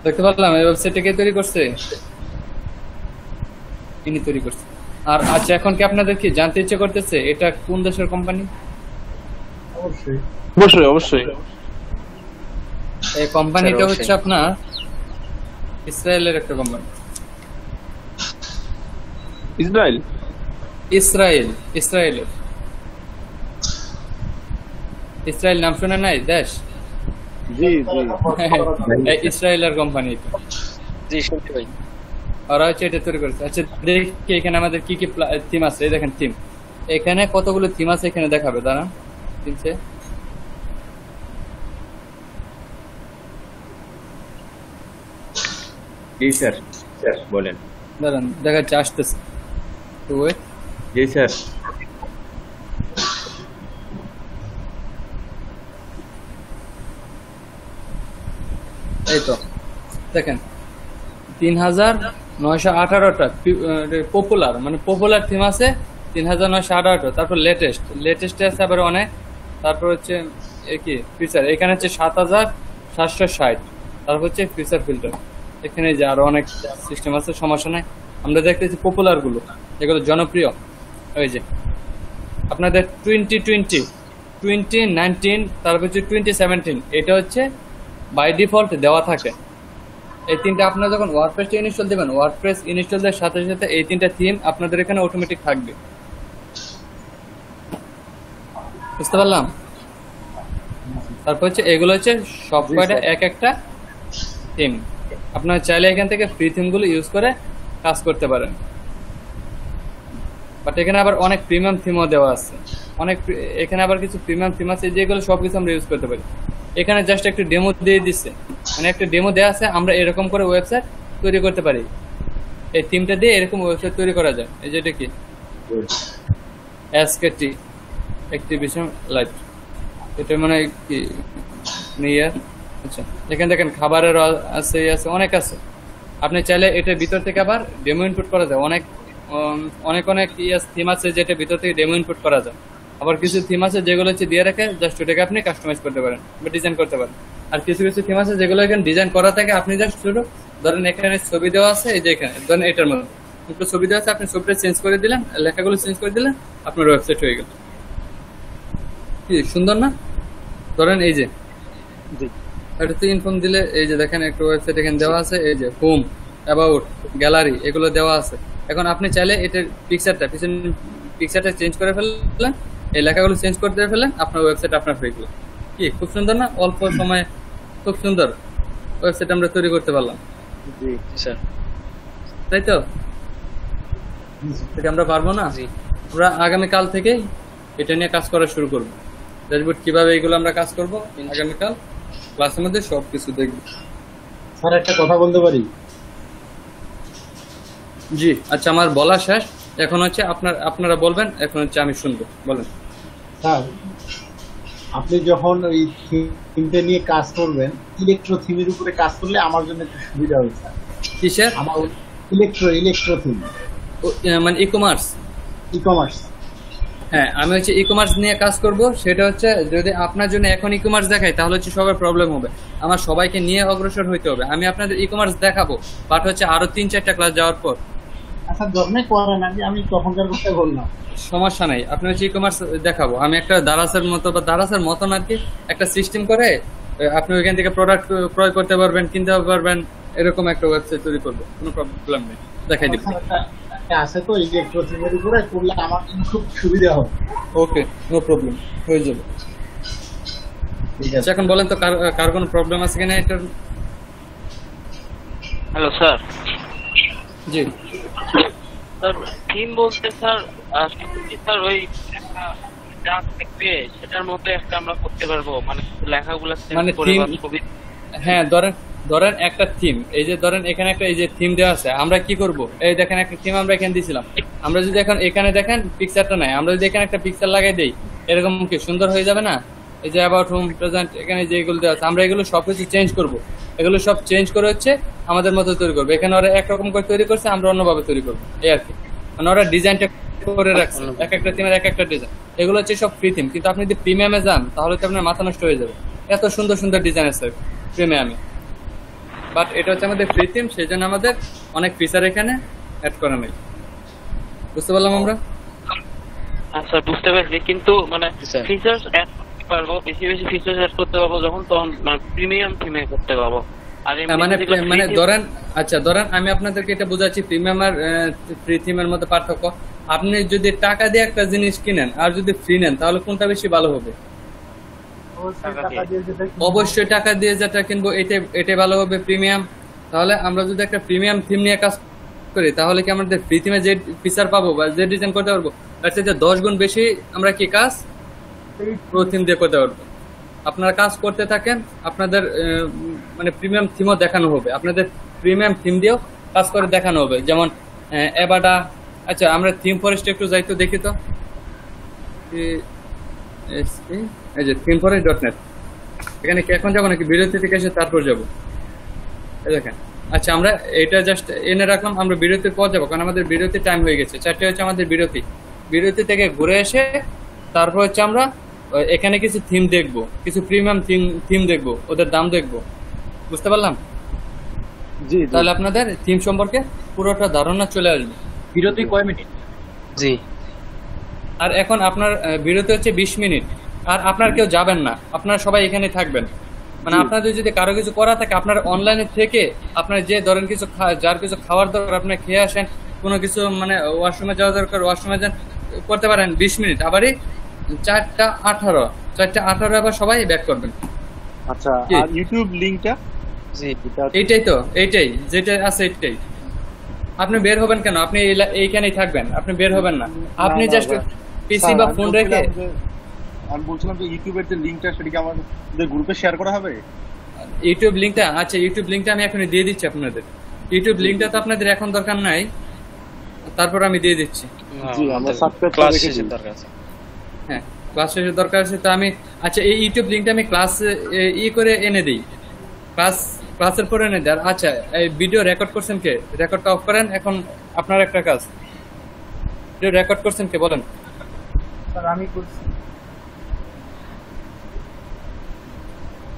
দেখতে পারলাম এই ওয়েবসাইটটা কে তৈরি করছে, ইনি তৈরি করছে। আর আচ্ছা এখন কি আপনাদের কি জানতে ইচ্ছে করতেছে এটা কোন দেশের কোম্পানি? অবশ্যই এই কোম্পানিটা হচ্ছে আপনার ইসরায়েলের একটা কোম্পানি। ইসরায়েল নাম শুনে নাই দেশ? ইসরায়েলের কোম্পানি, ওরা হচ্ছে এটা তৈরি করেছে। আচ্ছা দেখি এখানে আমাদের কি কি থিম আছে, এই দেখেন থিম, এখানে কতগুলো থিম আছে এখানে দেখাবে, দাঁড়ান থিমসে। জি স্যার, বলেন। দাঁড়ান দেখাচ্ছে, আসতেছে। জি স্যার, এই তো দেখেন 3918টা পপুলার, মানে পপুলার থিম আছে 3918টা। তারপর লেটেস্ট আছে আবার অনেক। তারপর হচ্ছে কি ফিচার, এখানে হচ্ছে 7760। তারপর হচ্ছে ফিচার ফিল্টার, এখানে যে আরো অনেক সিস্টেম আছে, সমস্যা নাই। আমরা দেখতেছি পপুলার গুলো, যেগুলো জনপ্রিয়। ওই যে আপনাদের 2020, 2019, তারপর হচ্ছে 2017, এটা হচ্ছে বাই ডিফল্ট দেওয়া থাকে। এই তিনটা আপনারা যখন ওয়ার্ডপ্রেস ইনস্টল দেবেন, ওয়ার্ডপ্রেস ইনস্টল দেওয়ার সাথে সাথে এই তিনটা থিম আপনাদের এখানে অটোমেটিক থাকবে। বুঝতে পারলাম? তারপর হচ্ছে এগুলো হচ্ছে সব কয়টা এক একটা থিম। আপনারা চাইলে এখান থেকে ফ্রি থিমগুলো ইউজ করে কাজ করতে পারেন। বাট এখানে আবার অনেক প্রিমিয়াম থিমও দেওয়া আছে, এখানে আবার কিছু প্রিমিয়াম থিম আছে যেগুলো সবকিছু আমরা ইউজ করতে পারি। এখানে জাস্ট একটা ডেমো দিয়ে দিচ্ছে, মানে একটা ডেমো দেওয়া আছে, আমরা এরকম করে ওয়েবসাইট তৈরি করতে পারি। এই থিমটা দিয়ে এরকম ওয়েবসাইট তৈরি করা যায়। এই যেটা কি এসকেটি অ্যাক্টিভিশন লাইট, এটা মানে কি নিয়ার। আচ্ছা, এখানে দেখেন খাবারের আছে, অনেক আছে। আপনি চাইলে এটার ভিতর থেকে আবার ডেমো ইনপুট করা যায়। অনেক থিম আছে যেটা ভিতর থেকে ডেমো ইনপুট করা যায়। আবার কিছু থিম আছে যেগুলো হচ্ছে দিয়ে রাখে, জাস্ট ওটাকে আপনি কাস্টমাইজ করতে পারেন বা ডিজাইন করতে পারেন। আর কিছু থিম আছে যেগুলো এখানে ডিজাইন করা থাকে, আপনি জাস্ট শুধু ধরেন এখানে ছবি দেওয়া আছে, এই যে এখানে ধরেন এটার মধ্যে একটু ছবি দেওয়া আছে, আপনি ছবিটা চেঞ্জ করে দিলেন, লেখাগুলো চেঞ্জ করে দিলেন, আপনার ওয়েবসাইট হয়ে গেল। কি সুন্দর না? ধরেন এই যে এটাতে ইনফর্ম দিলে, এই যে দেখেন একটা ওয়েবসাইট এখানে দেওয়া আছে, এই যে হোম, অ্যাবাউট, গ্যালারি, এগুলো দেওয়া আছে। এখন আপনি চাইলে এটার পিকচারটা চেঞ্জ করে ফেললেন, এই লেখাগুলো চেঞ্জ করতে ফেললেন, আপনার ওয়েবসাইট আপনার হয়ে গেল। কি খুব সুন্দর না? অল্প সময়ে খুব সুন্দর ওয়েবসাইট আমরা তৈরি করতে পারলাম। জি স্যার, তাই তো? আমরা পারবো না? আমরা আগামীকাল থেকেই এটা নিয়ে কাজ করা শুরু করবো। ড্যাশবোর্ড কিভাবে এইগুলো আমরা কাজ করব আগামীকাল ক্লাসের মধ্যে সবকিছু দেখব। স্যার একটা কথা বলতে পারি? জি আচ্ছা, আমার বলা শেষ, এখন হচ্ছে আপনারা বলবেন, এখন হচ্ছে আমি শুনবো। বলেন স্যার, আপনি যখন ওই থিমটা নিয়ে কাজ করবেন, ইলেকট্রো থিমের উপরে কাজ করলে আমার জন্য একটু সুবিধা হবে স্যার। কিসের? আমার ইলেকট্রো থিম, মানে ই-কমার্স। হ্যাঁ, আমি হচ্ছে ই-কমার্স নিয়ে কাজ করব। সেটা হচ্ছে যদি আপনার জন্য এখন ই-কমার্স দেখাই তাহলে হচ্ছে সবার প্রবলেম হবে। আমার সবাইকে নিয়ে অগ্রসর হইতে হবে। আমি আপনাদের ই-কমার্স দেখাবো, বাট হচ্ছে আরো 3-4টা ক্লাস যাওয়ার পর। আচ্ছা দরকার করেন, আমি তখনকার কথা বললাম, সমস্যা নাই। আপনি হচ্ছে ই-কমার্স দেখাবো। আমি একটা দারাসের মতন আর কি একটা সিস্টেম করে আপনি ওইখান থেকে প্রোডাক্ট ক্রয় করতে পারবেন, কিনতে পারবেন, এরকম একটা ওয়েবসাইট তৈরি করবো। কোনো প্রবলেম নেই, দেখাই দিব। আছে তো ইলেকট্রো থিমের উপরে করলে আমার খুব সুবিধা হবে। ওকে, নো প্রবলেম, হয়ে যাবে। এখন বলেন তো কার কোনো প্রবলেম আছে কিনা এটার? Hello sir. জি স্যার, থিম বলতে স্যার স্যার ওই যা থাকবে সেটার মধ্যে একটা আমরা করতে পারবো, মানে লেখাগুলো মানে থিম। হ্যাঁ, ধরেন একটা থিম, এই যে ধরেন এখানে একটা এই যে থিম দেওয়া আছে, আমরা কি করব? এই দেখেন একটা থিম আমরা এখানে দিয়েছিলাম। আমরা যদি এখন এখানে দেখেন পিকচারটা নাই, আমরা যদি এখানে একটা পিকচার লাগাই দেই, এরকম কি সুন্দর হয়ে যাবে না? এই যে অ্যাবাউট হোম, প্রেজেন্ট, এখানে যেগুলো দেওয়া আছে, আমরা এগুলো সবকিছু চেঞ্জ করব। এগুলো সব চেঞ্জ করে হচ্ছে আমাদের মতো তৈরি করবো। এখানে ওরা একরকম করে তৈরি করছে, আমরা অন্যভাবে তৈরি করবো, এই আর কি। মানে ওরা ডিজাইনটা করে রাখছে, এক একটা থিমের এক একটা ডিজাইন। এগুলো হচ্ছে সব ফ্রি থিম, কিন্তু আপনি যদি প্রিমিয়ামে যান তাহলে তো আপনার মাথা নষ্ট হয়ে যাবে। এত সুন্দর সুন্দর ডিজাইন আছে প্রিমিয়ামে, বাট এটা হচ্ছে আমাদের ফ্রি থিম, সেই জন্য আমাদের অনেক ফিচার এখানে অ্যাড করা নেই। বুঝতে পারলাম আমরা? আচ্ছা, বুঝতে পারছি, কিন্তু মানে ফিচার্স অ্যাড করতে পারবো, বেশি বেশি ফিচার্স অ্যাড করতে পারবো যখন, তখন মানে প্রিমিয়াম থিমে করতে পারবো। মানে ধরেন, আচ্ছা ধরেন আমি আপনাদেরকে এটা বোঝাচ্ছি প্রিমিয়াম আর ফ্রি থিমের মধ্যে পার্থক্য। আপনি যদি টাকা দিয়ে একটা জিনিস কিনেন আর যদি ফ্রি নেন, তাহলে কোনটা বেশি ভালো হবে? অবশ্যই টাকা দিয়ে যেটা কিনবো এটাই ভালো হবে, প্রিমিয়াম। তাহলে আমরা যদি একটা প্রিমিয়াম থিম নিয়ে কাজ করি, তাহলে কি আমাদের ফ্রি থিমে যে ফিচার পাবো বা যে ডিজাইন করতে পারবো তার সাথে 10 গুণ বেশি আমরা কি কাজ প্রো থিম দিয়ে করতে পারবো। আপনারা কাজ করতে থাকেন, আপনাদের মানে প্রিমিয়াম থিমও দেখানো হবে, আপনাদের প্রিমিয়াম থিম দিয়েও কাজ করে দেখানো হবে। যেমন এবাডা। আচ্ছা, আমরা থিম ফরেস্টে একটু যাই তো, দেখি তো। এই যে থিম ফরেস্ট.net, এখানে কি এখন যাবো নাকি বিরতি থেকে এসে তারপর যাবো? এই দেখেন। আচ্ছা আমরা এটা জাস্ট এনে রাখলাম, আমরা বিরতির পর যাবো, কারণ আমাদের বিরতির টাইম হয়ে গেছে। 4টে হচ্ছে আমাদের বিরতি। বিরতি থেকে ঘুরে এসে তারপর হচ্ছে আমরা এখানে কিছু থিম দেখবো, কিছু প্রিমিয়াম থিম দেখবো, ওদের দাম দেখবো। বুঝতে পারলাম? জি। তাহলে আপনাদের থিম সম্পর্কে পুরোটা ধারণা চলে আসবে। বিরতি কয় মিনিট? জি। আর এখন আপনার বিরতি হচ্ছে 20 মিনিট। আর আপনার কেউ যাবেন না, আপনারা সবাই এখানে থাকবেন। মানে আপনাদের যদি কারো কিছু করা থাকে, আপনার অনলাইনে থেকে আপনার যে ধরেন কিছু যার কিছু খাওয়ার দরকার আপনি খেয়ে আসেন, কোনো কিছু মানে ওয়াশরুমে যাওয়া দরকার ওয়াশরুমে যান, করতে পারেন 20 মিনিট। আবারই 4:18 আবার সবাই ব্যাক করবেন। আচ্ছা, আর ইউটিউব লিংকটা? জি, এইটাই যেটা আছে এইটাই। আপনি বের হবেন কেন? আপনি এইখানেই থাকবেন, আপনি বের হবেন না। আপনি জাস্ট পিসি বা ফোন রেখে, আমি বলছিলাম যে ইউটিউবের যে লিংকটা সেটা কি আমাদের গ্রুপে শেয়ার করা হবে? ইউটিউব লিংকটা, আচ্ছা ইউটিউব লিংকটা আমি এখন দিয়ে দিচ্ছি আপনাদের। ইউটিউব লিংকটা তো আপনাদের এখন দরকার নাই, তারপর আমি দিয়ে দিচ্ছি। জি, আমরা সাবস্ক্রাইব ক্লাস করে শেষের দরকার আছে। হ্যাঁ, ক্লাস শেষের দরকার আছে। তো আমি আচ্ছা এই ইউটিউব লিংকটা আমি ক্লাস করে এনে দিই, ক্লাসের পরে এনে দিই। আর আচ্ছা এই ভিডিও রেকর্ড করছেন কে? রেকর্ডটা অফ করেন। এখন আপনার একটা কাজ, ভিডিও রেকর্ড করছেন কে বলেন? স্যার আমি করছি।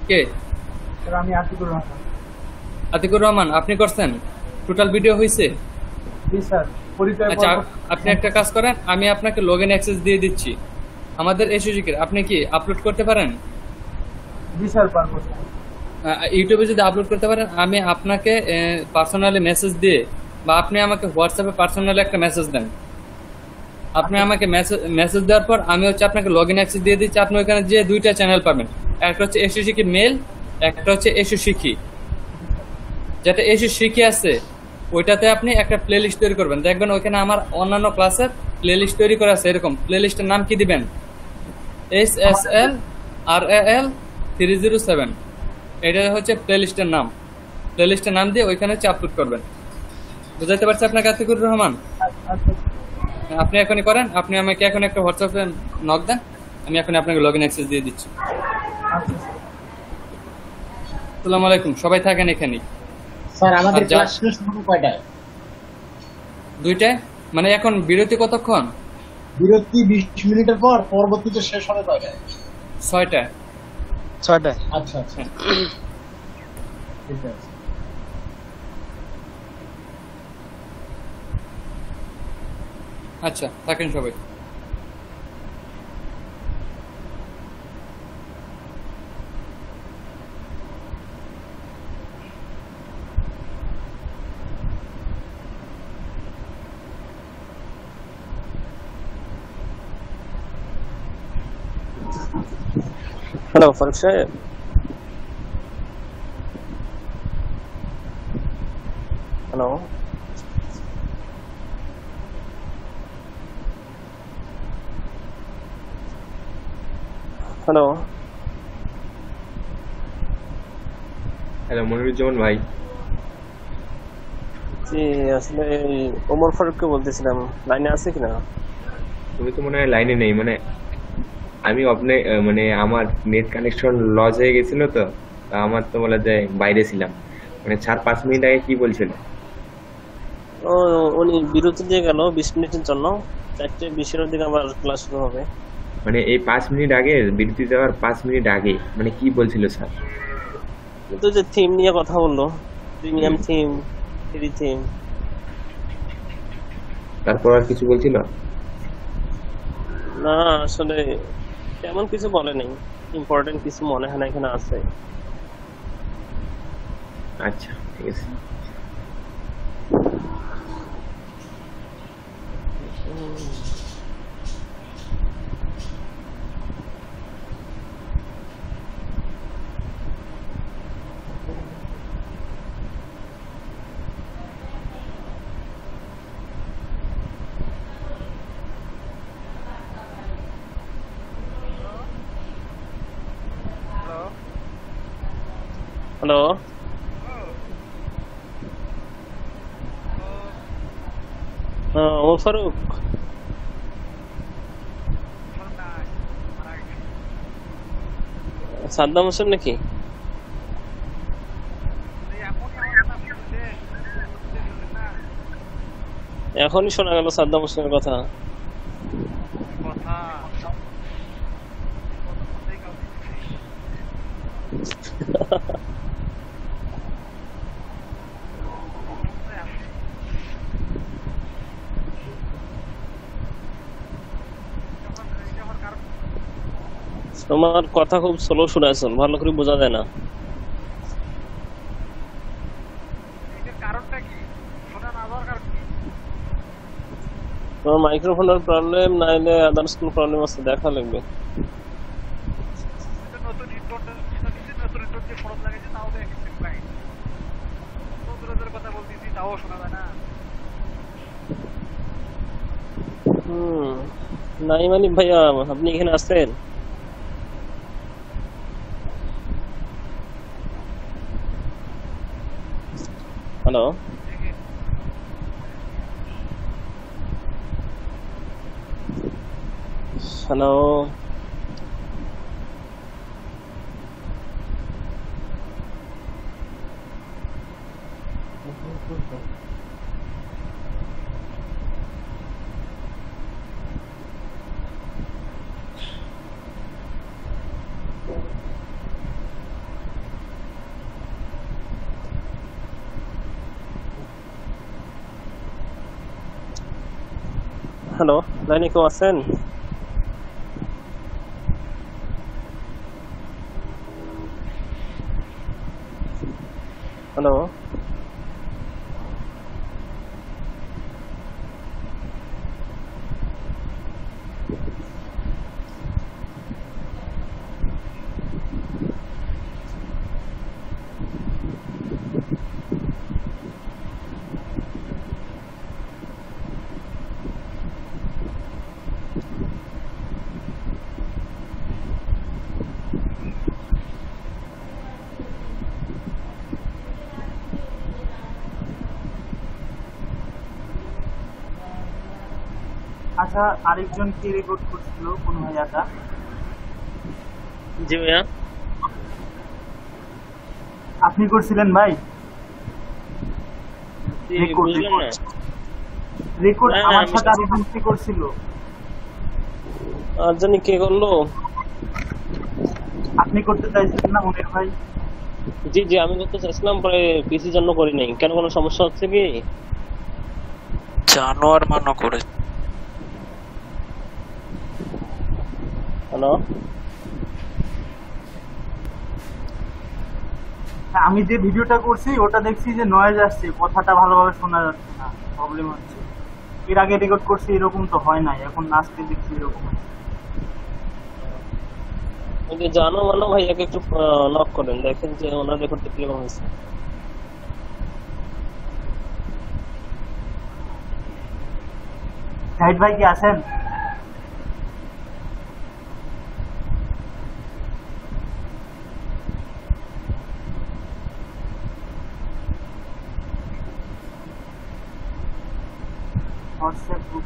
কে? স্যার আমি আতিকুর রহমান। আতিকুর রহমান, আপনি করছেন? টোটাল ভিডিও হয়েছে? জি স্যার। আচ্ছা আপনি একটা কাজ করেন, আমি আপনাকে লগইন অ্যাক্সেস দিয়ে দিচ্ছি আমাদের এসওজিকে। আপনি কি আপলোড করতে পারেন? জি স্যার পারবো। ইউটিউবে যদি আপলোড করতে পারেন, আমি আপনাকে পার্সোনালি মেসেজ দিয়ে, বা আপনি আমাকে হোয়াটসঅ্যাপে পার্সোনালি একটা মেসেজ দেন। আপনি আমাকে মেসেজ দেওয়ার পর আমি হচ্ছে আপনাকে লগইন অ্যাক্সেস দিয়ে দিচ্ছি। আপনি ওখানে যে 2টা চ্যানেল পাবেন, একটা হচ্ছে এসও শিখি মেল, একটা হচ্ছে এসও শিখি। যেটা এসও শিখি আছে ওইটাতে আপনি একটা প্লেলিস্ট তৈরি করবেন, দেখবেন ওইখানে আমার অন্যান্য ক্লাসের প্লেলিস্ট তৈরি করা আছে। এরকম প্লেলিস্টের নাম কি দিবেন? SSL RAL 307, এটা হচ্ছে প্লেলিস্টের নাম। প্লেলিস্টের নাম দিয়ে ওইখানে হচ্ছে আপলোড করবেন। বুঝাইতে পারছি আপনাকে আতিকুর রহমান? আপনি এখনই করেন। আপনি আমাকে এখন একটা হোয়াটসঅ্যাপে নক দেন, আমি এখন আপনাকে লগইন অ্যাক্সেস দিয়ে দিচ্ছি। আসসালামু আলাইকুম, সবাই থাকেন এখানেই। স্যার আমাদের ক্লাস শেষ হবে কয়টায়? 2টায়। মানে এখন বিরতি কতক্ষণ? বিরতি 20 মিনিটের পর, পরবর্তীতে শেষ হবে কয়টায়? 6টায়। 6টায়। আচ্ছা আচ্ছা, ঠিক আছে। আচ্ছা থাকেন সবাই। হ্যালো ফারুক সাহেব। হ্যালো, হ্যালো হ্যালো মনিরুজ্জামান ভাই। জি, আসলে ওমর ফারুককে বলতেছিলাম, লাইনে আছে কিনা? তুমি তো মনে হয় লাইনে নেই। মানে আমি মানে আমার নেট কানেকশন লস হয়ে গেছিল, তো আমার তো বলা যায় বাইরে ছিলাম। মানে 4-5 মিনিট আগে কি বলছিল? ও উনি বিরতি দিয়ে গেল 20 মিনিটের জন্য। 4:20 দিকে আবার ক্লাস শুরু হবে। মানে এই 5 মিনিট আগে, বিরতি দেওয়ার 5 মিনিট আগে মানে কি বলছিল স্যার? কিন্তু যে থিম নিয়ে কথা বললো, প্রিমিয়াম থিম, ফ্রি থিম। তারপর আর কিছু বলছিল না, আসলে তেমন কিছু বলে নাই। ইম্পর্টেন্ট কিছু মনে হয় না এখানে আছে। আচ্ছা ঠিক আছে। হ্যালো, ওমর ফারুক। সাদ্দাম হোসেন নাকি? এখনই শোনা গেল সাদ্দাম হোসেনের কথা। তোমার কথা খুব স্লো শোনাচ্ছে, ভালো করে বোঝা যায় না। তোমার মাইক্রোফোনের প্রবলেম নাইলে আদার্স কোনো প্রবলেম আছে, দেখা লাগবে। নাইম আলী ভাইয়া, আপনি এখানে আছেন? হ্যালো, হ্যালো, হ্যালো, লাইনে কেউ আছেন? হ্যালো, আচ্ছা, আরেকজন কি রেকর্ড করছিল কোন ভাইয়াটা? জি ভাইয়া। আপনি করছিলেন ভাই? রেকর্ড আমার সাথে আরেকজন কি করছিল? আর জানি কে করলো। আপনি করতে চাইছিলেন না মনির ভাই? জি জি, আমি করতে চাইছিলাম, পরে পিসির জন্য করি নাই। কেন, কোনো সমস্যা হচ্ছে কি? জানোয়ার মানো করে। হ্যালো, আমি যে ভিডিওটা করছি ওটা দেখছি যে নয়েজ আসছে, কথাটা ভালোভাবে শোনা যাচ্ছে না, প্রবলেম হচ্ছে। এর আগে রেকর্ড করছি এরকম তো হয় নাই, এখন আজকে দেখছি এরকম হচ্ছে। জানো মানো ভাইয়াকে একটু নক করেন, দেখেন যে ওনার রেকর্ডটা কিরকম হয়েছে। শাহিদ ভাই কি আছেন? হোয়াটসঅ্যাপ গ্রুপ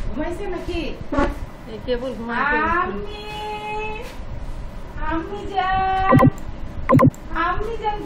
ঘুমাইছে নাকি? কেবল আমি যান